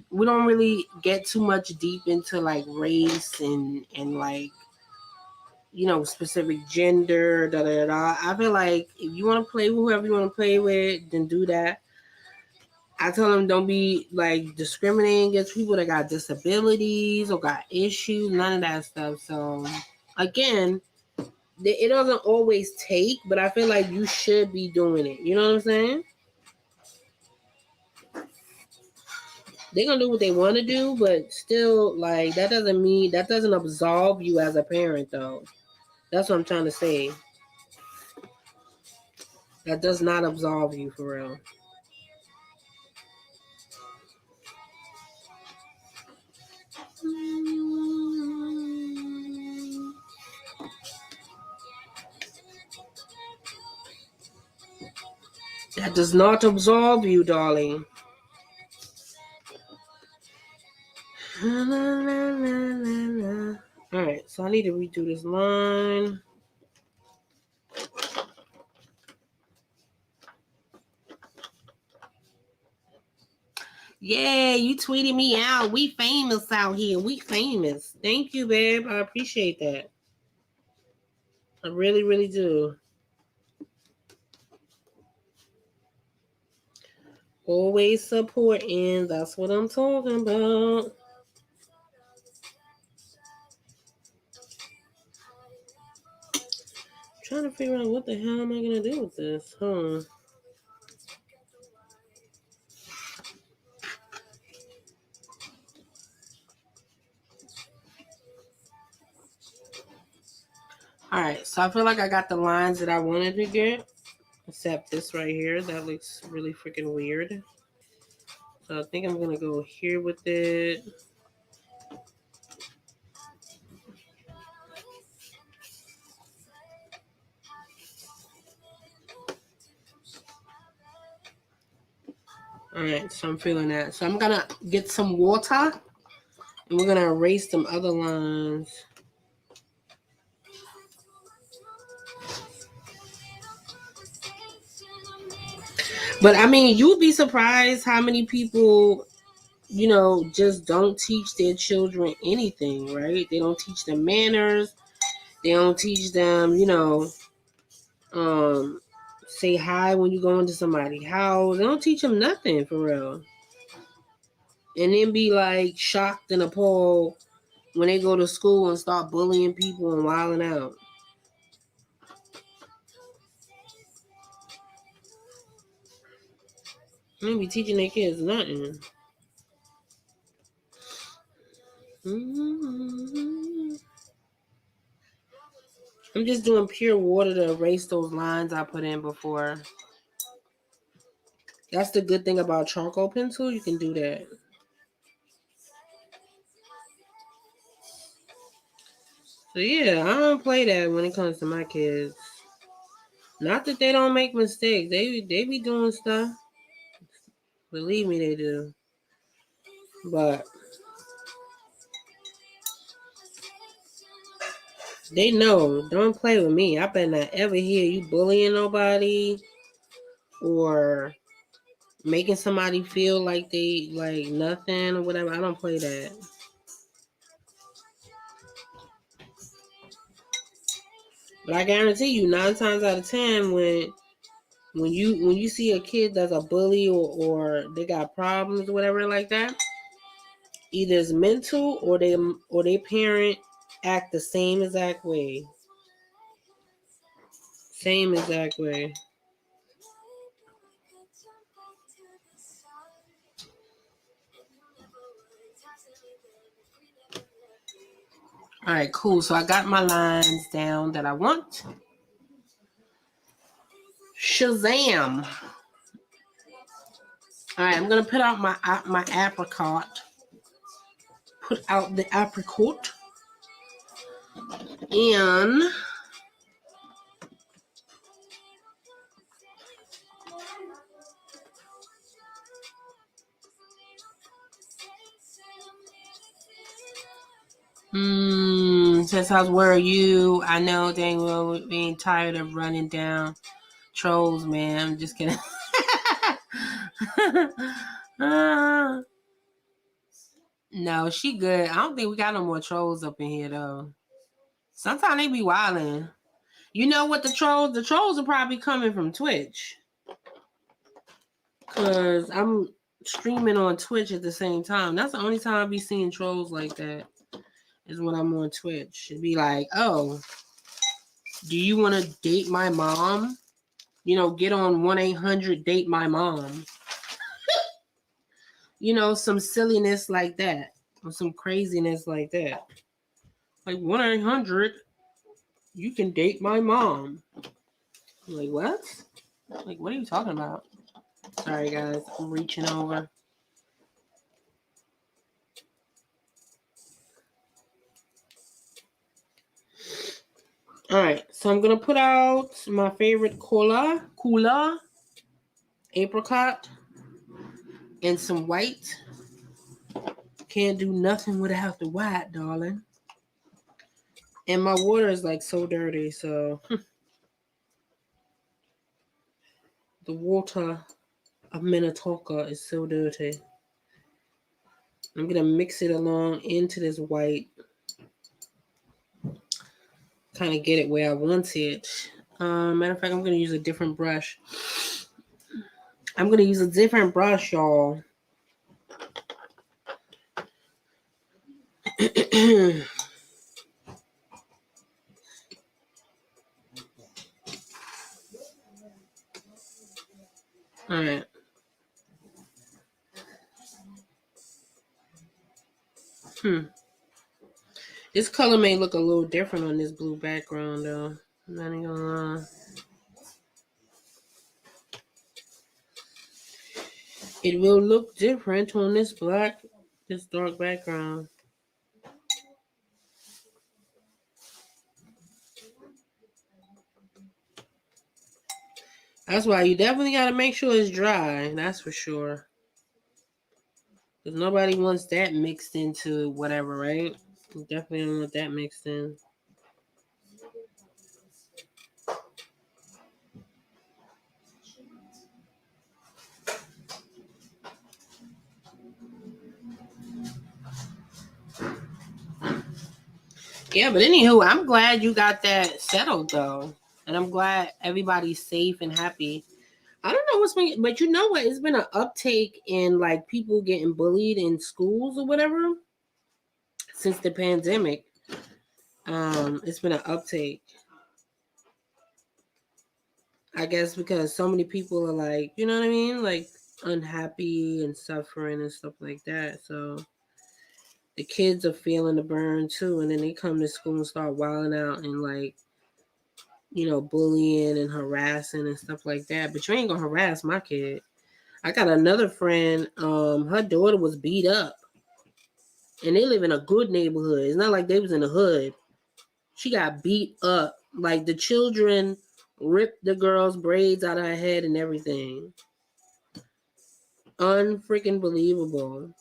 we don't really get too much deep into like race and like, you know, specific gender, da da da. I feel like if you want to play with whoever you want to play with, then do that. I tell them don't be like discriminating against people that got disabilities or got issues, none of that stuff. So again, it doesn't always take, but I feel like you should be doing it. You know what I'm saying? They're gonna do what they want to do, but still, like, that doesn't absolve you as a parent, though. That's what I'm trying to say. That does not absolve you for real. That does not absolve you, darling. Alright, so I need to redo this line. Yeah, you tweeted me out. We famous out here. We famous. Thank you, babe. I appreciate that. I really, really do. Always supporting. That's what I'm talking about. Trying to figure out what the hell am I gonna do with this, huh? Alright, so I feel like I got the lines that I wanted to get. Except this right here. That looks really freaking weird. So I think I'm gonna go here with it. Alright, so I'm feeling that. So I'm gonna get some water and we're gonna erase some other lines. But I mean, you'd be surprised how many people, you know, just don't teach their children anything, right? They don't teach them manners. They don't teach them, you know, say hi when you go into somebody's house. They don't teach them nothing for real. And then be like shocked and appalled when they go to school and start bullying people and wilding out. They be teaching their kids nothing. I'm just doing pure water to erase those lines I put in before. That's the good thing about charcoal pencil. You can do that. So yeah, I don't play that when it comes to my kids. Not that they don't make mistakes. They be doing stuff. Believe me, they do. But they know. Don't play with me. I better not ever hear you bullying nobody or making somebody feel like they like nothing or whatever. I don't play that. But I guarantee you, 9 times out of 10, when you see a kid that's a bully or they got problems or whatever like that, either it's mental or they parent act the same exact way. Same exact way. All right, cool. So I got my lines down that I want. Shazam! All right, I'm gonna put out my apricot put out the apricot. And says, how's where are you? I know dang well being tired of running down trolls, man. I'm just kidding. No, she good. I don't think we got no more trolls up in here though. Sometimes they be wilding. You know what the trolls are probably coming from Twitch. Cause I'm streaming on Twitch at the same time. That's the only time I be seeing trolls like that. Is when I'm on Twitch. It'd be like, oh, do you want to date my mom? You know, get on 1-800 date my mom. You know, some silliness like that. Or some craziness like that. Like 1-800, you can date my mom. I'm like, what? Like, what are you talking about? Sorry, guys. I'm reaching over. All right. So I'm going to put out my favorite cola, apricot, and some white. Can't do nothing without the white, darling. And my water is like so dirty, so the water of Minnetonka is so dirty. I'm gonna mix it along into this white, kind of get it where I want it. Matter of fact, I'm gonna use a different brush. I'm gonna use a different brush, y'all. All right. This color may look a little different on this blue background, though. I'm not even gonna lie. It will look different on this dark background. That's why you definitely got to make sure it's dry. That's for sure. Because nobody wants that mixed into whatever, right? You definitely don't want that mixed in. Yeah, but anywho, I'm glad you got that settled, though. And I'm glad everybody's safe and happy. I don't know what's been, but you know what? It's been an uptake in like people getting bullied in schools or whatever since the pandemic. It's been an uptake. I guess because so many people are like, you know what I mean? Like unhappy and suffering and stuff like that. So the kids are feeling the burn too. And then they come to school and start wilding out and like, you know, bullying and harassing and stuff like that. But you ain't gonna harass my kid. I got another friend, her daughter was beat up. And they live in a good neighborhood. It's not like they was in the hood. She got beat up. Like the children ripped the girl's braids out of her head and everything. Unfreaking believable.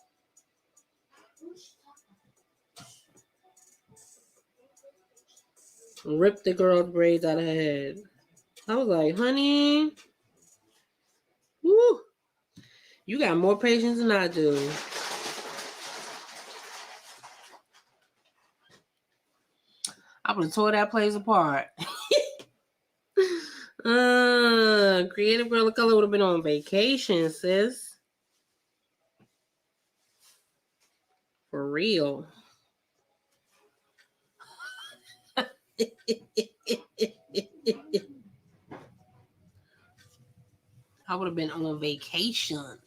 Ripped the girl's braids out of her head. I was like, honey, woo, you got more patience than I do. I would have tore that place apart. Creative Girl of Color would have been on vacation, sis. For real. I would have been on vacation.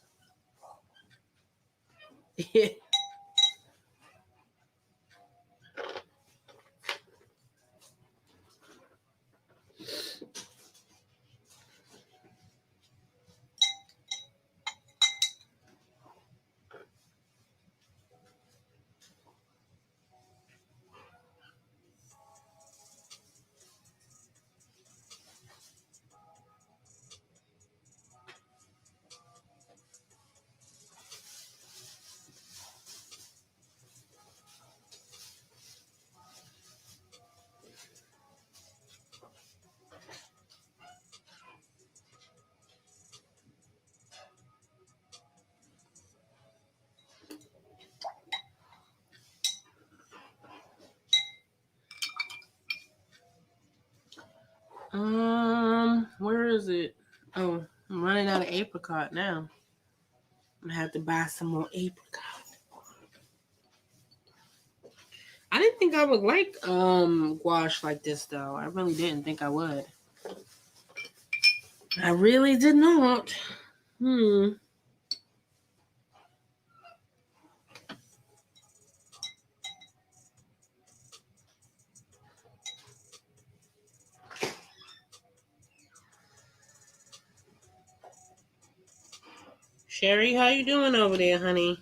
Where is it? Oh, I'm running out of apricot now. I'm gonna have to buy some more apricot. I didn't think I would like gouache like this though. I really didn't think I would. I really did not. Sherry, how you doing over there, honey?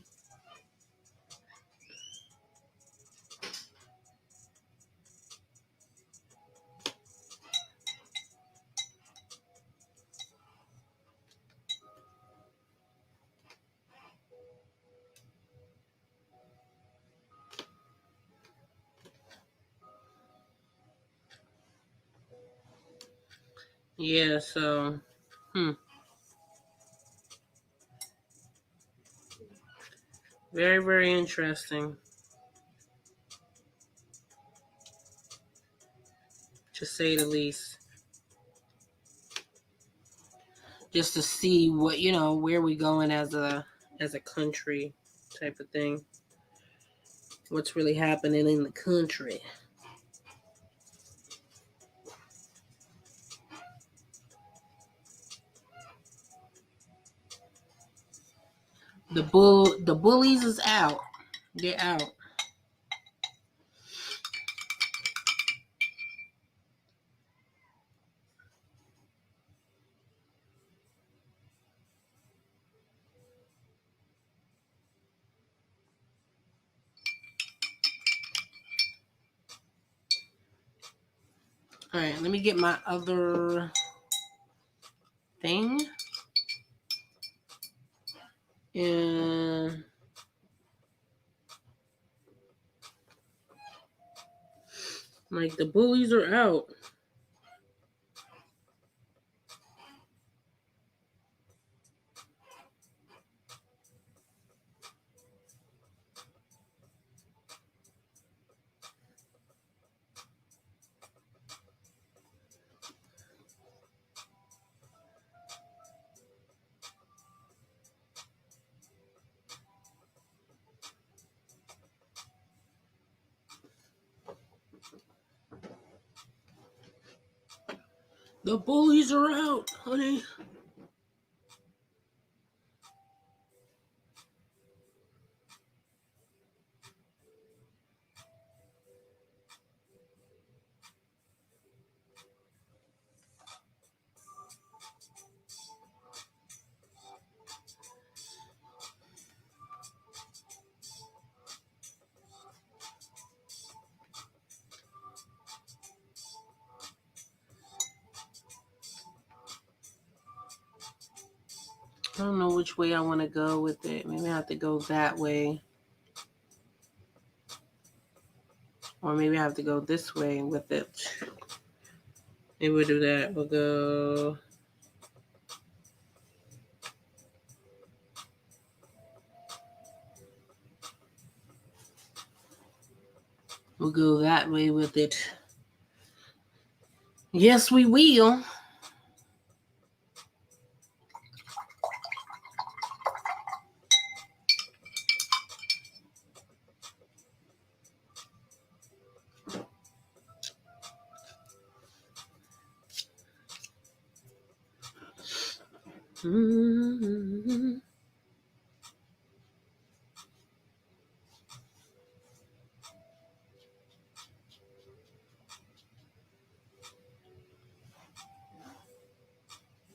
Yeah, so, very, very interesting, to say the least. Just to see what, where we going as a country type of thing. What's really happening in the country. The bullies is out. They're out. All right, let me get my other thing. And like the bullies are out. The bullies are out, honey. I don't know which way I want to go with it. Maybe I have to go that way. Or maybe I have to go this way with it. Maybe we'll do that. We'll go... We'll go that way with it. Yes, we will. Mm-hmm.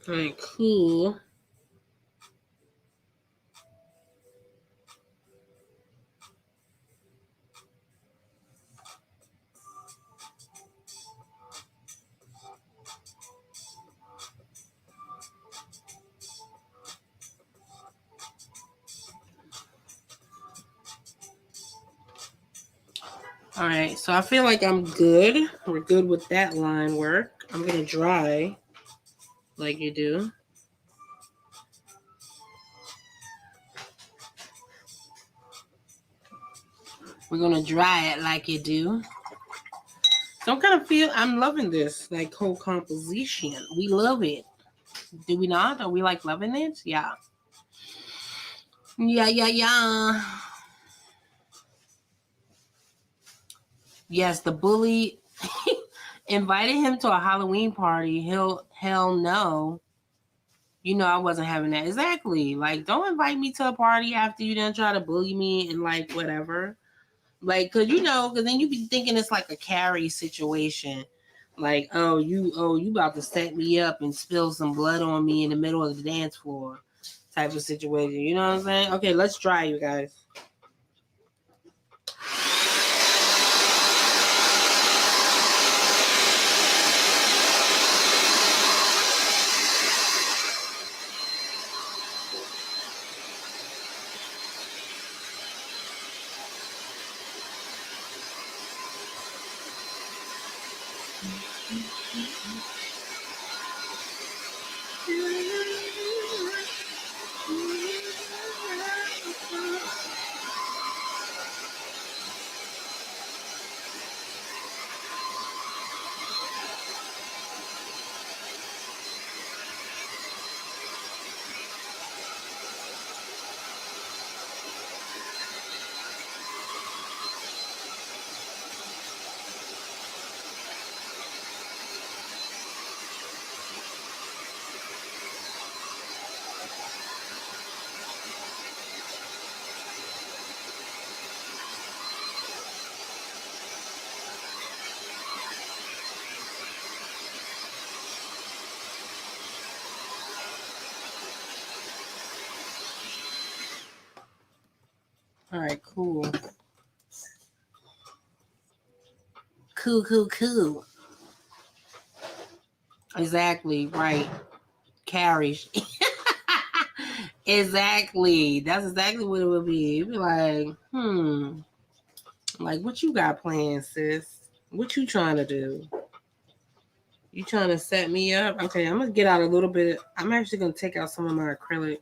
All right, cool. All right, so I feel like I'm good. We're good with that line work. I'm going to dry like you do. We're going to dry it like you do. So I'm loving this, like, whole composition. We love it. Do we not? Are we like loving it? Yeah. Yeah. Yes, the bully invited him to a Halloween party. Hell no. You know I wasn't having that. Exactly. Like, don't invite me to a party after you done try to bully me and like whatever. Like, cause then you be thinking it's like a Carrie situation. Like, you about to set me up and spill some blood on me in the middle of the dance floor type of situation. You know what I'm saying? Okay, let's try, you guys. All right, cool. Cool. Exactly, right. Carrie. Exactly. That's exactly what it would be. You'd be like, like, what you got planned, sis? What you trying to do? You trying to set me up? Okay, I'm going to get out a little bit. I'm actually going to take out some of my acrylic.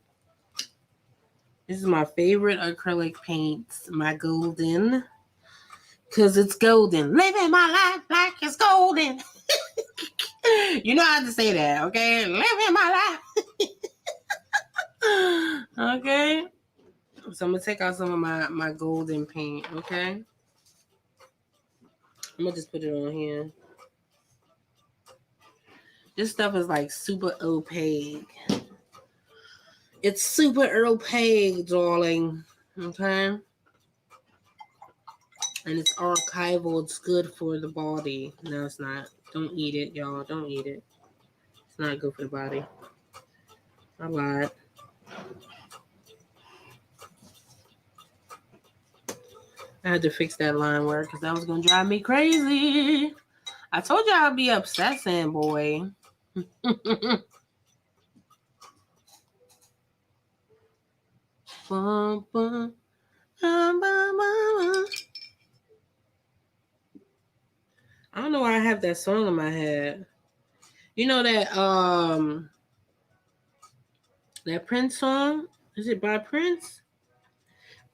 This is my favorite acrylic paints, my golden. Because it's golden. Living my life like it's golden. You know how to say that, okay? Living my life. Okay? So I'm going to take out some of my golden paint, okay? I'm going to just put it on here. This stuff is like super opaque. It's super opaque, darling. Okay? And it's archival. It's good for the body. No, it's not. Don't eat it, y'all. Don't eat it. It's not good for the body. I lied. I had to fix that line work because that was going to drive me crazy. I told you I'd be obsessing, boy. Bum, bum, bum, bum, bum. I don't know why I have that song in my head. You know that Prince song? Is it by Prince?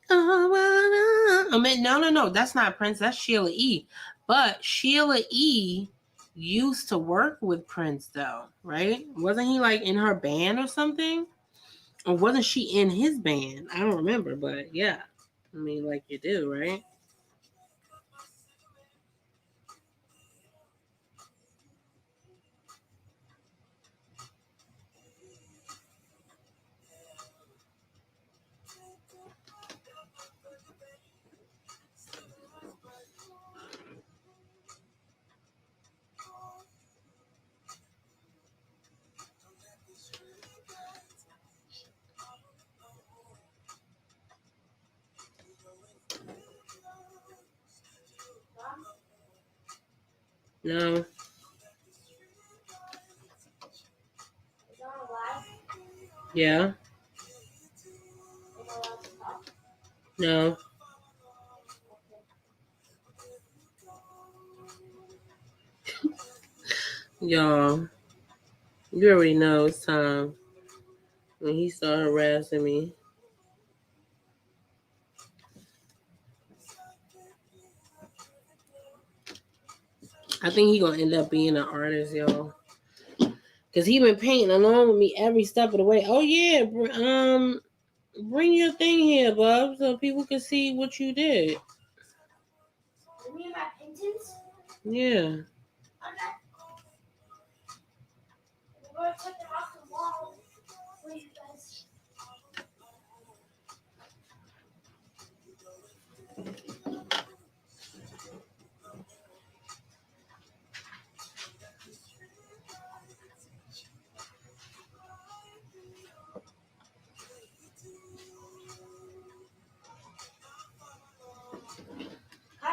I mean, no. That's not Prince. That's Sheila E. But Sheila E. used to work with Prince, though, right? Wasn't he like in her band or something? Or wasn't she in his band? I don't remember, but yeah. I mean, like you do, right? No. Yeah. No. Y'all, you already know it's time when he started harassing me. I think he gonna end up being an artist, y'all. Cause he been painting along with me every step of the way. Oh yeah, bring your thing here, bub, so people can see what you did. You mean my paintings? Yeah. Okay. I'm gonna take them off the wall for you guys.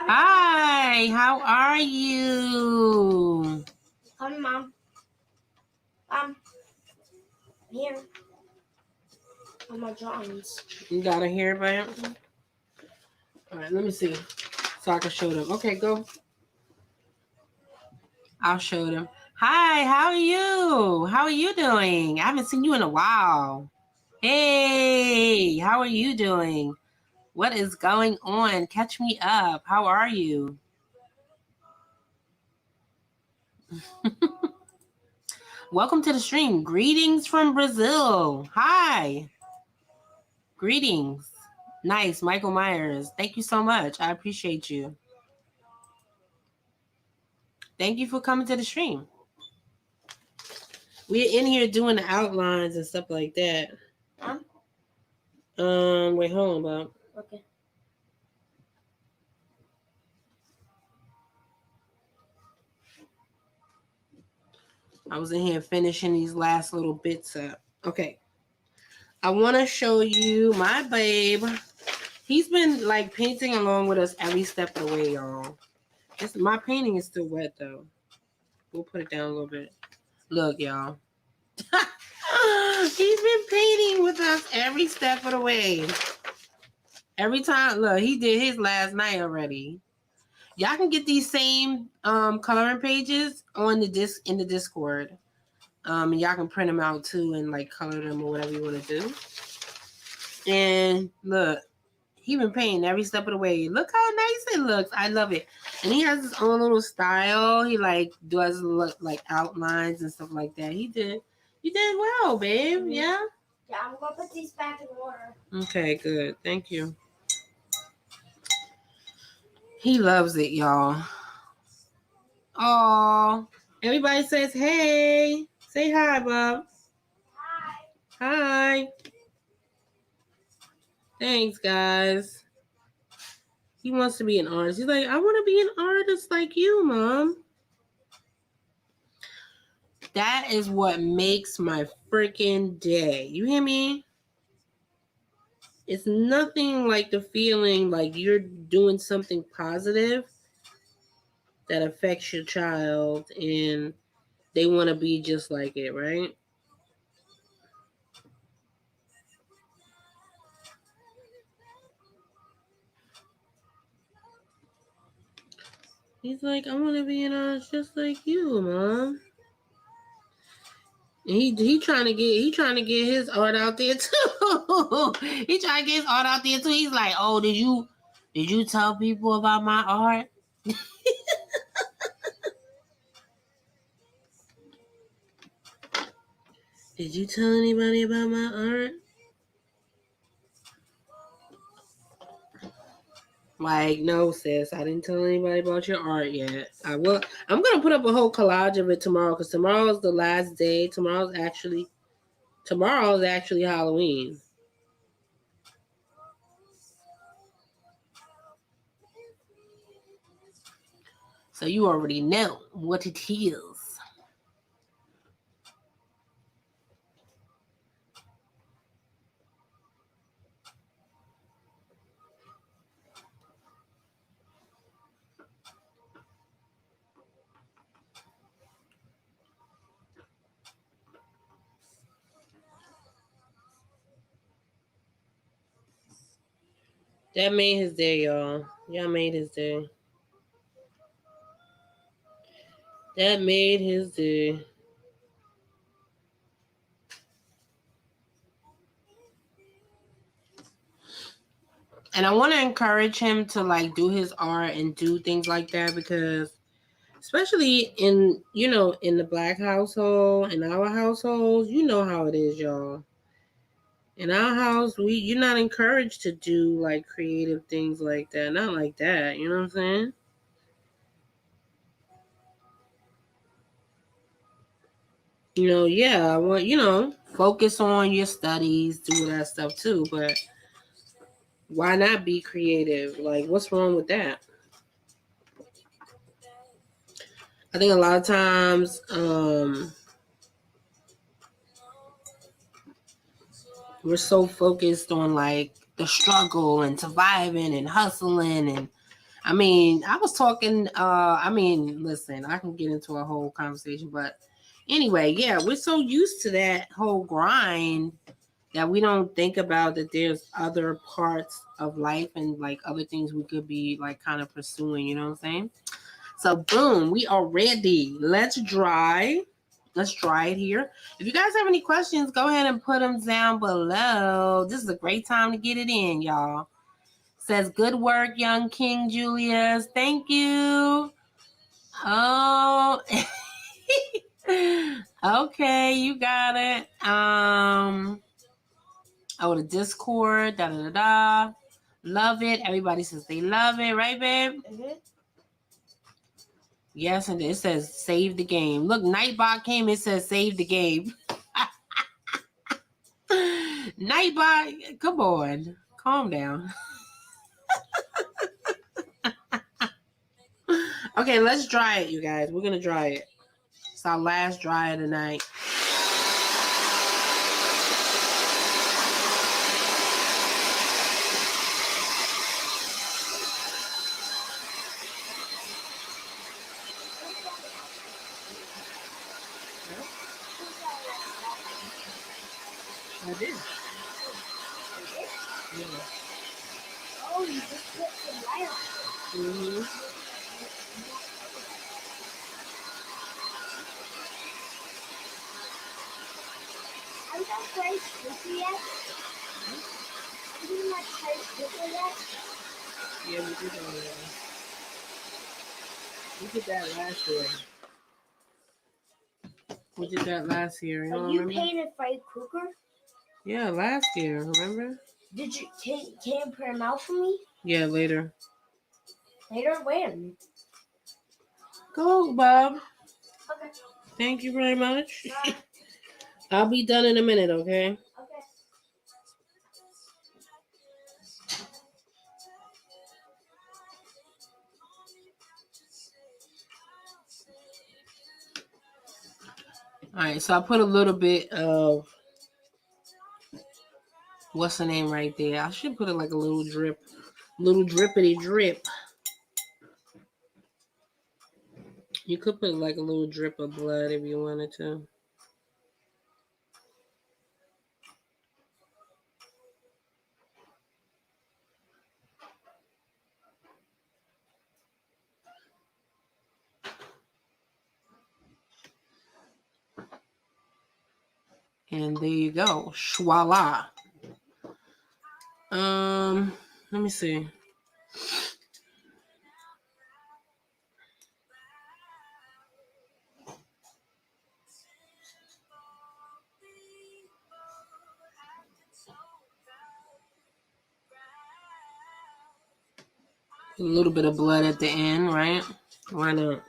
Hi, how are you? Come, Mom. I'm here on my drawings. You got a hair band? All right, let me see. So I can show them. Okay, go. I'll show them. Hi, how are you? How are you doing? I haven't seen you in a while. Hey, how are you doing? What is going on? Catch me up. How are you? Welcome to the stream. Greetings from Brazil. Hi. Greetings. Nice, Michael Myers. Thank you so much. I appreciate you. Thank you for coming to the stream. We're in here doing the outlines and stuff like that. Wait, hold on, Bob. Okay. I was in here finishing these last little bits up. Okay. I want to show you my babe. He's been like painting along with us every step of the way, y'all. My painting is still wet though. We'll put it down a little bit. Look, y'all. He's been painting with us every step of the way. Every time, look, he did his last night already. Y'all can get these same coloring pages on the in the Discord. And y'all can print them out too and like color them or whatever you want to do. And look, he been painting every step of the way. Look how nice it looks. I love it. And he has his own little style. He like does look like outlines and stuff like that. You did well, babe. Mm-hmm. Yeah? Yeah, I'm gonna put these back in order. Okay, good. Thank you. He loves it, y'all. Oh, everybody says hey. Say hi, Bob. Hi. Hi. Thanks, guys. He wants to be an artist. He's like, I want to be an artist like you, Mom. That is what makes my freaking day. You hear me? It's nothing like the feeling like you're doing something positive that affects your child and they want to be just like it, right? He's like, I want to be an artist just like you, Mom. And he trying to get his art out there too. He trying to get his art out there too. He's like, oh, did you tell people about my art? Did you tell anybody about my art? Like, no, sis, I didn't tell anybody about your art yet. I will. I'm gonna put up a whole collage of it tomorrow because tomorrow's the last day. Tomorrow's actually Halloween. So you already know what it is. That made his day, y'all. Y'all made his day. That made his day. And I want to encourage him to like do his art and do things like that because Especially in, in the Black household, in our households, you know how it is, y'all. In our house, you're not encouraged to do like creative things like that. Not like that, you know what I'm saying? Yeah, I want, focus on your studies, do that stuff too, but why not be creative? Like, what's wrong with that? I think a lot of times, we're so focused on like the struggle and surviving and hustling. And I was talking, listen, I can get into a whole conversation, but anyway, yeah, we're so used to that whole grind that we don't think about that there's other parts of life and like other things we could be like kind of pursuing, you know what I'm saying? So boom, we are ready. Let's dry. Let's try it here. If you guys have any questions, go ahead and put them down below. This is a great time to get it in, y'all. Says, good work, young King Julius. Thank you. Oh, okay, you got it. The Discord, da da da da. Love it. Everybody says they love it, right, babe? Mm-hmm. Yes, and it says save the game. Look, Nightbot came. It says save the game. Nightbot, come on, calm down. Okay, let's dry it, you guys. We're gonna dry it. It's our last dry of the night. I did. Yeah. Oh, you just put some light on. Mm-hmm. Are you guys playing Spooky yet? Are you not playing Spooky yet? Yeah, we did that. We did that last year. We did that last year. You But don't you remember? painted Freddy Krueger? Yeah, last year. Remember? Did you can you print them out for me? Yeah, later. Later? When? Go, Bob. Okay. Thank you very much. I'll be done in a minute, okay? Okay. Alright, so I put a little bit of what's the name right there. I should put it like a little drippity drip. You could put like a little drip of blood if you wanted to. And there you go. Voila. Let me see. A little bit of blood at the end, right? Why not?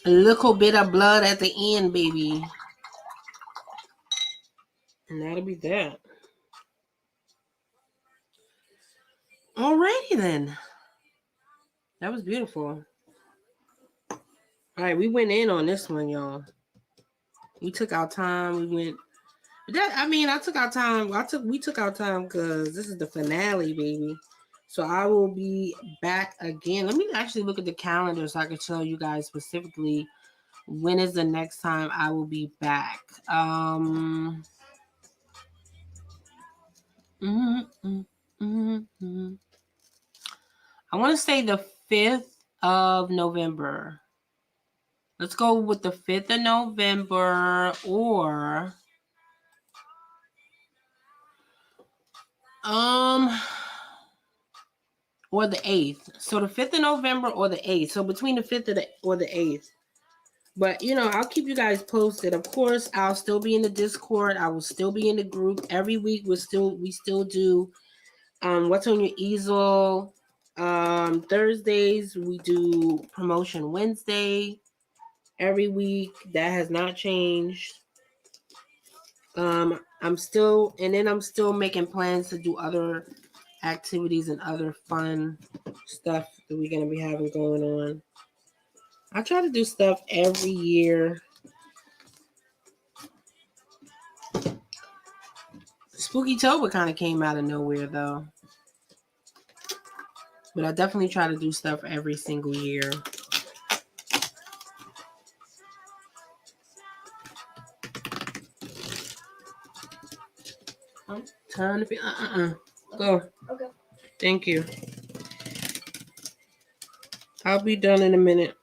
A little bit of blood at the end, baby. And that'll be that. Alrighty then. That was beautiful. Alright, we went in on this one, y'all. We took our time. We went. I took our time. We took our time because this is the finale, baby. So I will be back again. Let me actually look at the calendar so I can tell you guys specifically when is the next time I will be back. I want to say the 5th of November. Let's go with the 5th of November, or Or the 8th. So the 5th of November or the 8th. So between the 5th or the 8th. But, you know, I'll keep you guys posted. Of course, I'll still be in the Discord. I will still be in the group. Every week we still do what's on your easel. Thursdays we do promotion Wednesday. Every week. That has not changed. I'm still making plans to do other activities and other fun stuff that we're gonna be having going on. I try to do stuff every year. Spookytober kind of came out of nowhere though. But I definitely try to do stuff every single year. Time to be Go. Okay. Thank you. I'll be done in a minute.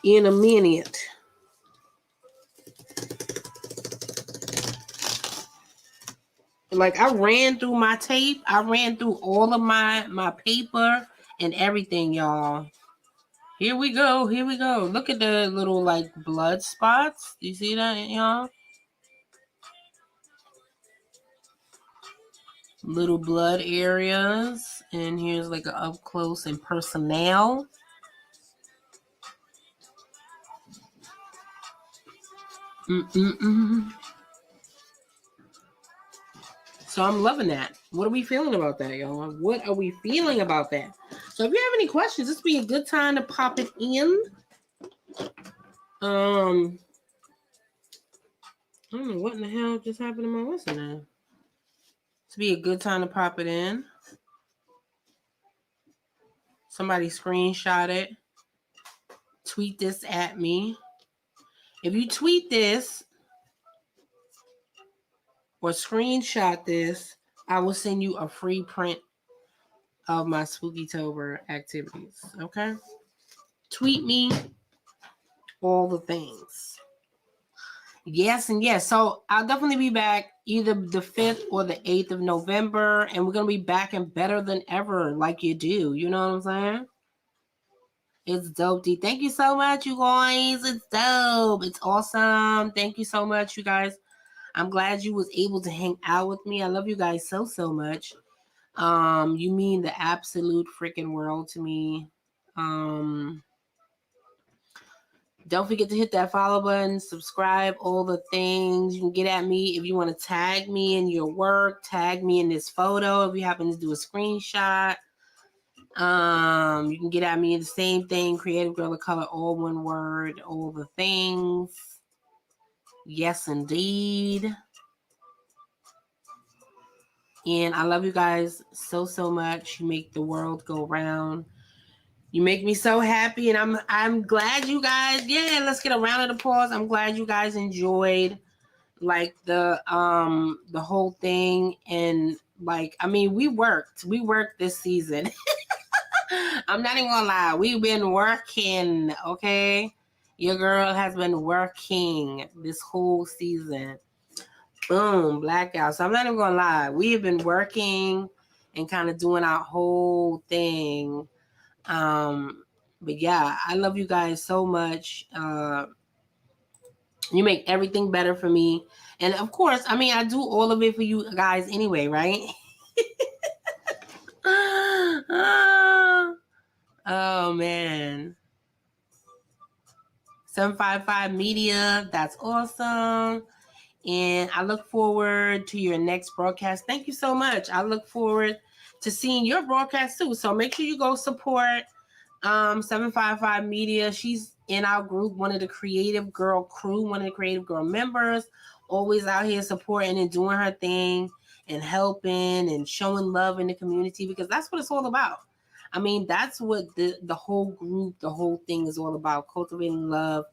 In a minute. Like I ran through my tape. I ran through all of my paper and everything, y'all. Here we go. Here we go. Look at the little like blood spots. Do you see that, y'all? Little blood areas. And here's like an up close and personal. So I'm loving that. What are we feeling about that, y'all? What are we feeling about that? So if you have any questions, this would be a good time to pop it in. I don't know what in the hell just happened to my what's in there. This would be a good time to pop it in. Somebody screenshot it. Tweet this at me. If you tweet this or screenshot this, I will send you a free print of my Spookytober activities. Okay? Tweet me all the things. Yes and yes. So I'll definitely be back either the 5th or the 8th of November. And we're going to be back and better than ever like you do. You know what I'm saying? It's dope, D. Thank you so much, you guys. It's dope. It's awesome. Thank you so much, you guys. I'm glad you was able to hang out with me. I love you guys so much. You mean the absolute freaking world to me. Don't forget to hit that follow button, subscribe, all the things. You can get at me if you want to tag me in your work, tag me in this photo if you happen to do a screenshot. You can get at me in the same thing, Creative Girl of Color, all one word, all the things. Yes, indeed. And I love you guys so much. You make the world go round. You make me so happy, and I'm glad you guys. Yeah, let's get a round of applause. I'm glad you guys enjoyed like the whole thing, and like I mean, we worked this season. I'm not even gonna lie, we've been working. Okay, your girl has been working this whole season. Boom, blackout. So I'm not even gonna lie, we have been working and kind of doing our whole thing. But yeah, I love you guys so much. You make everything better for me. And of course, I mean, I do all of it for you guys anyway, right? Oh man. 755 Media, that's awesome. And I look forward to your next broadcast. Thank you so much. I look forward to seeing your broadcast too. So make sure you go support 755 Media. She's in our group, one of the Creative Girl crew, one of the Creative Girl members, always out here supporting and doing her thing and helping and showing love in the community, because that's what it's all about. I mean, that's what the whole group, the whole thing is all about, cultivating love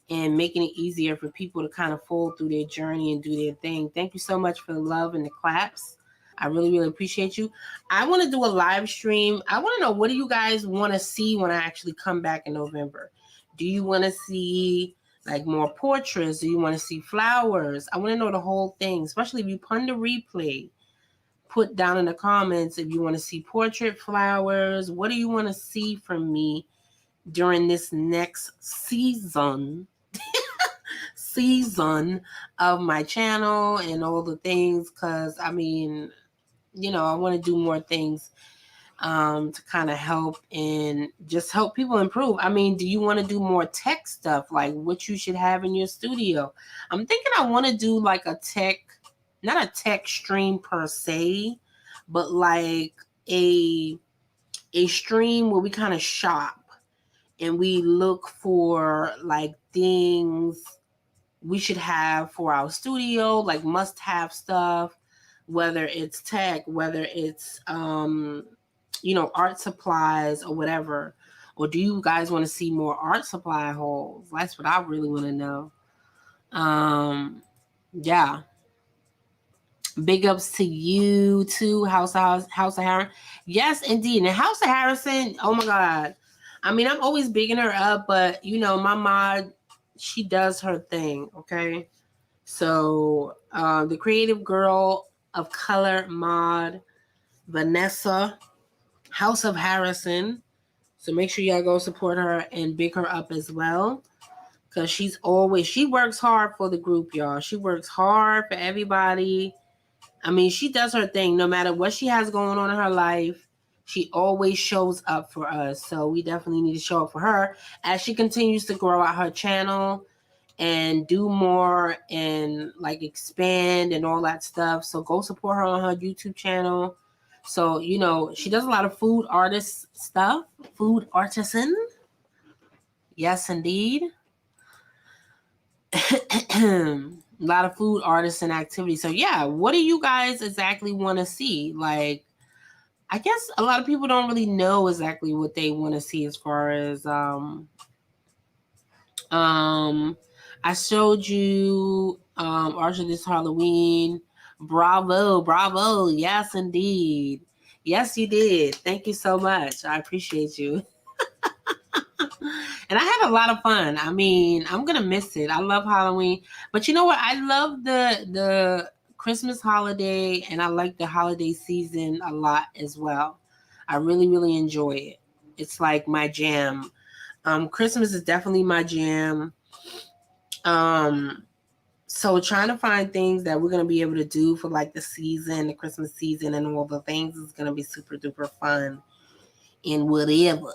and making it easier for people to kind of fall through their journey and do their thing. Thank you so much for the love and the claps. I really appreciate you. I want to do a live stream. I want to know, what do you guys want to see when I actually come back in November? Do you want to see Like more portraits? Do you want to see flowers? I want to know the whole thing, especially if you pun the replay. Put down in the comments if you want to see portrait, flowers. What do you want to see from me during this next season of my channel and all the things? Because I mean, you know, I want to do more things to kind of help and just help people improve. I mean, do you want to do more tech stuff, like what you should have in your studio? I'm thinking I want to do like a tech, not a tech stream per se, but like a stream where we kind of shop and we look for like things we should have for our studio, like must have stuff, whether it's tech, whether it's you know, art supplies or whatever. Or do you guys want to see more art supply hauls? That's what I really want to know. Yeah. Big ups to you too, House of Harrison. Yes, indeed. And House of Harrison, oh my God. I mean, I'm always bigging her up, but you know, my mod, she does her thing, okay? So the creative girl of color mod, Vanessa, House of Harrison. So make sure y'all go support her and big her up as well. Because she works hard for the group, y'all. She works hard for everybody. I mean, she does her thing. No matter what she has going on in her life, she always shows up for us. So we definitely need to show up for her as she continues to grow out her channel and do more and like expand and all that stuff. So go support her on her YouTube channel. So, you know, she does a lot of food artist stuff, food artisan. Yes, indeed. A lot of food artisan activity. So yeah, what do you guys exactly want to see? Like, I guess a lot of people don't really know exactly what they want to see as far as I showed you Archer this Halloween. Bravo. Yes, indeed. Yes, you did. Thank you so much. I appreciate you. And I had a lot of fun. I mean, I'm going to miss it. I love Halloween. But you know what? I love the Christmas holiday, and I like the holiday season a lot as well. I really, really enjoy it. It's like my jam. Christmas is definitely my jam. So trying to find things that we're going to be able to do for like the season, the Christmas season and all the things is going to be super duper fun and whatever.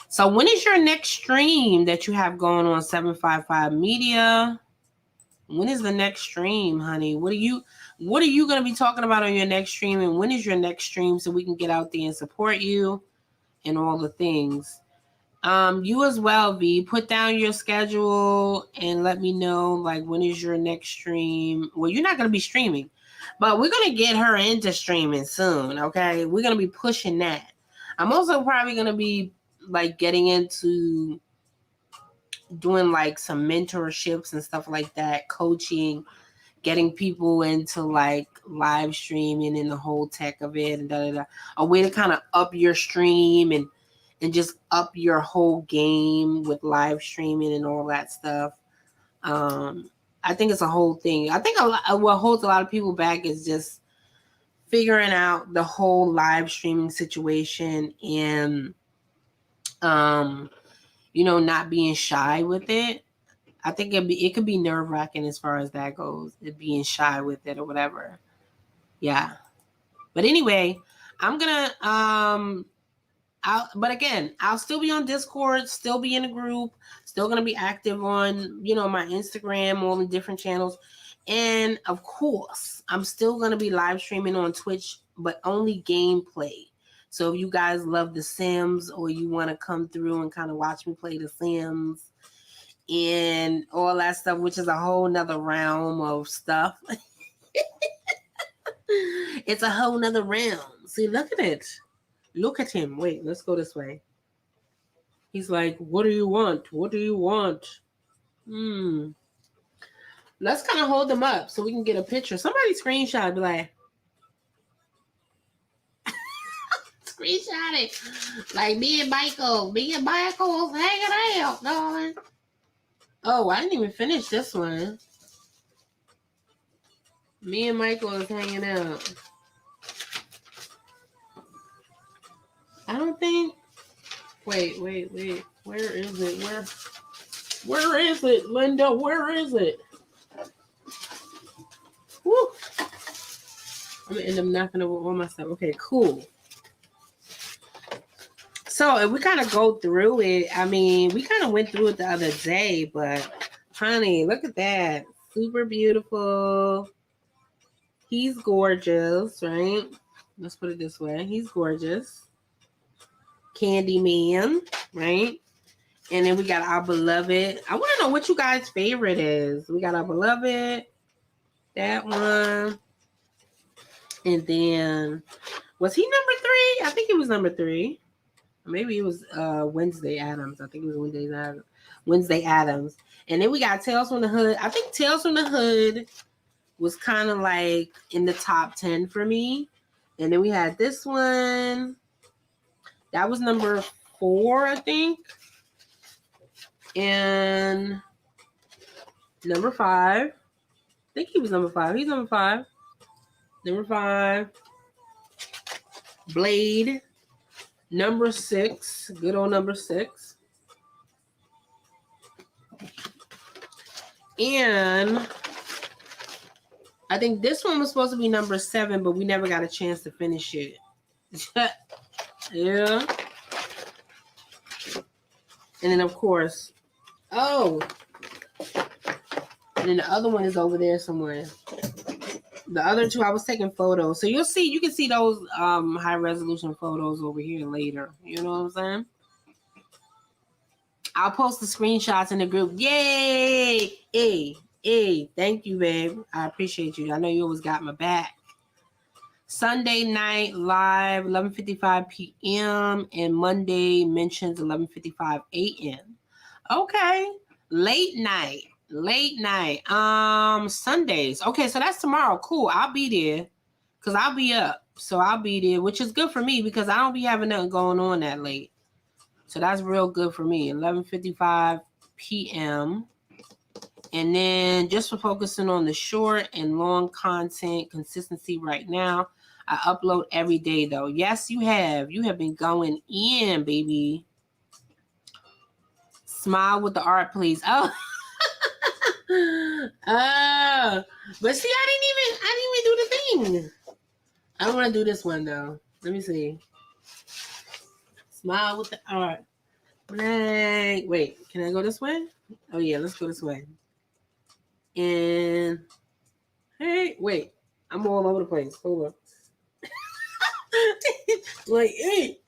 So when is your next stream that you have going on 755 Media? When is the next stream, honey? What are you going to be talking about on your next stream? And when is your next stream so we can get out there and support you and all the things? You as well, V. Put down your schedule and let me know, like, when is your next stream? Well, you're not going to be streaming, but we're going to get her into streaming soon, okay? We're going to be pushing that. I'm also probably going to be, like, getting into doing, like, some mentorships and stuff like that, coaching, getting people into, like, live streaming and the whole tech of it and da-da-da. A way to kind of up your stream and just up your whole game with live streaming and all that stuff. I think it's a whole thing. I think what holds a lot of people back is just figuring out the whole live streaming situation and, you know, not being shy with it. I think it could be nerve-wracking as far as that goes, it being shy with it or whatever. Yeah. But anyway, I'm going to... but again, I'll still be on Discord, still be in a group, still going to be active on, you know, my Instagram, all the different channels. And of course, I'm still going to be live streaming on Twitch, but only gameplay. So if you guys love The Sims or you want to come through and kind of watch me play The Sims and all that stuff, which is a whole nother realm of stuff. It's a whole nother realm. See, look at it. Look at him. Wait, let's go this way. He's like, what do you want? What do you want? Let's kind of hold them up so we can get a picture. Somebody screenshot, be like, screenshot it. Like me and Michael hanging out, darling. Oh, I didn't even finish this one. Me and Michael is hanging out. I don't think. Wait. Where is it? Where is it, Linda? Where is it? Woo! I'm gonna end up knocking over all my stuff. Okay, cool. So if we kind of go through it, I mean, we kind of went through it the other day, but honey, look at that. Super beautiful. He's gorgeous, right? Let's put it this way. He's gorgeous. Candyman, right? And then we got our beloved. I want to know what you guys' favorite is. We got our beloved. That one. And then, was he number 3? I think he was number 3. Maybe it was Wednesday Addams. I think it was Wednesday Addams. And then we got Tales from the Hood. I think Tales from the Hood was kind of like in the top 10 for me. And then we had this one. That was number 4, I think. And number 5. I think he was number 5. He's number 5. Number 5. Blade. Number 6. Good old number 6. And I think this one was supposed to be number 7, but we never got a chance to finish it. Yeah. And then, of course, oh. And then the other one is over there somewhere. The other 2, I was taking photos. So you can see those high resolution photos over here later. You know what I'm saying? I'll post the screenshots in the group. Yay! Hey, thank you, babe. I appreciate you. I know you always got my back. Sunday night live, 11:55 p.m. and Monday mentions 11:55 a.m. Okay. Late night. Sundays. Okay, so that's tomorrow. Cool. I'll be there because I'll be up. So I'll be there, which is good for me because I don't be having nothing going on that late. So that's real good for me. 11:55 p.m. And then just for focusing on the short and long content consistency right now, I upload every day though. Yes, you have. You have been going in, baby. Smile with the art, please. Oh. But see, I didn't even do the thing. I want to do this one though. Let me see. Smile with the art. Wait, can I go this way? Oh yeah, let's go this way. And hey, wait, I'm all over the place. Hold up. Like, hey.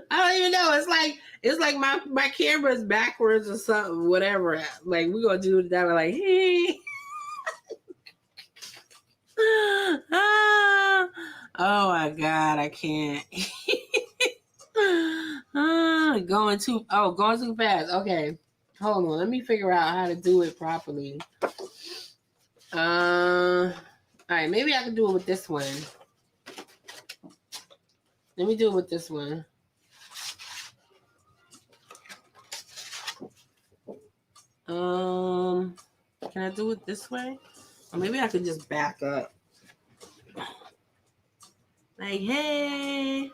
I don't even know. It's like my camera's backwards or something, whatever. Like we're gonna do that. We're like, hey. Oh my God, I can't. Going too fast. Okay, hold on. Let me figure out how to do it properly. All right, maybe I can do it with this one. Let me do it with this one. Can I do it this way? Or maybe I could just back up. Like, hey.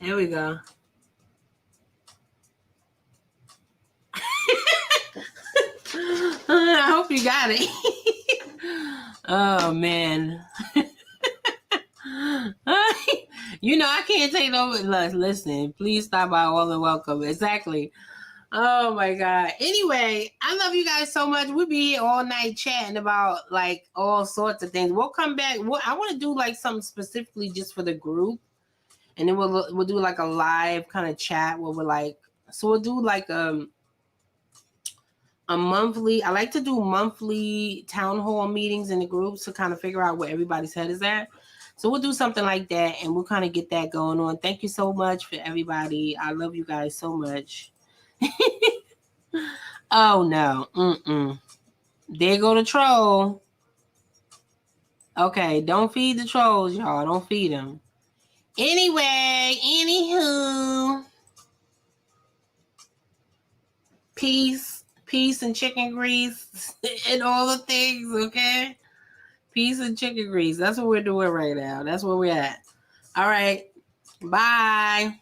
There we go. I hope you got it. Oh, man. You know, I can't take no. Listen, please stop by all and welcome. Exactly. Oh, my God. Anyway, I love you guys so much. We'll be here all night chatting about, like, all sorts of things. We'll come back. I want to do, like, something specifically just for the group. And then we'll do, like, a live kind of chat where we're, like... So we'll do, like, a monthly... I like to do monthly town hall meetings in the groups to kind of figure out where everybody's head is at. So we'll do something like that, and we'll kind of get that going on. Thank you so much for everybody. I love you guys so much. Oh, no. There go the troll. Okay, don't feed the trolls, y'all. Don't feed them. Anyway, anywho. Peace and chicken grease and all the things, okay? Peace and chicken grease. That's what we're doing right now. That's where we're at. All right. Bye.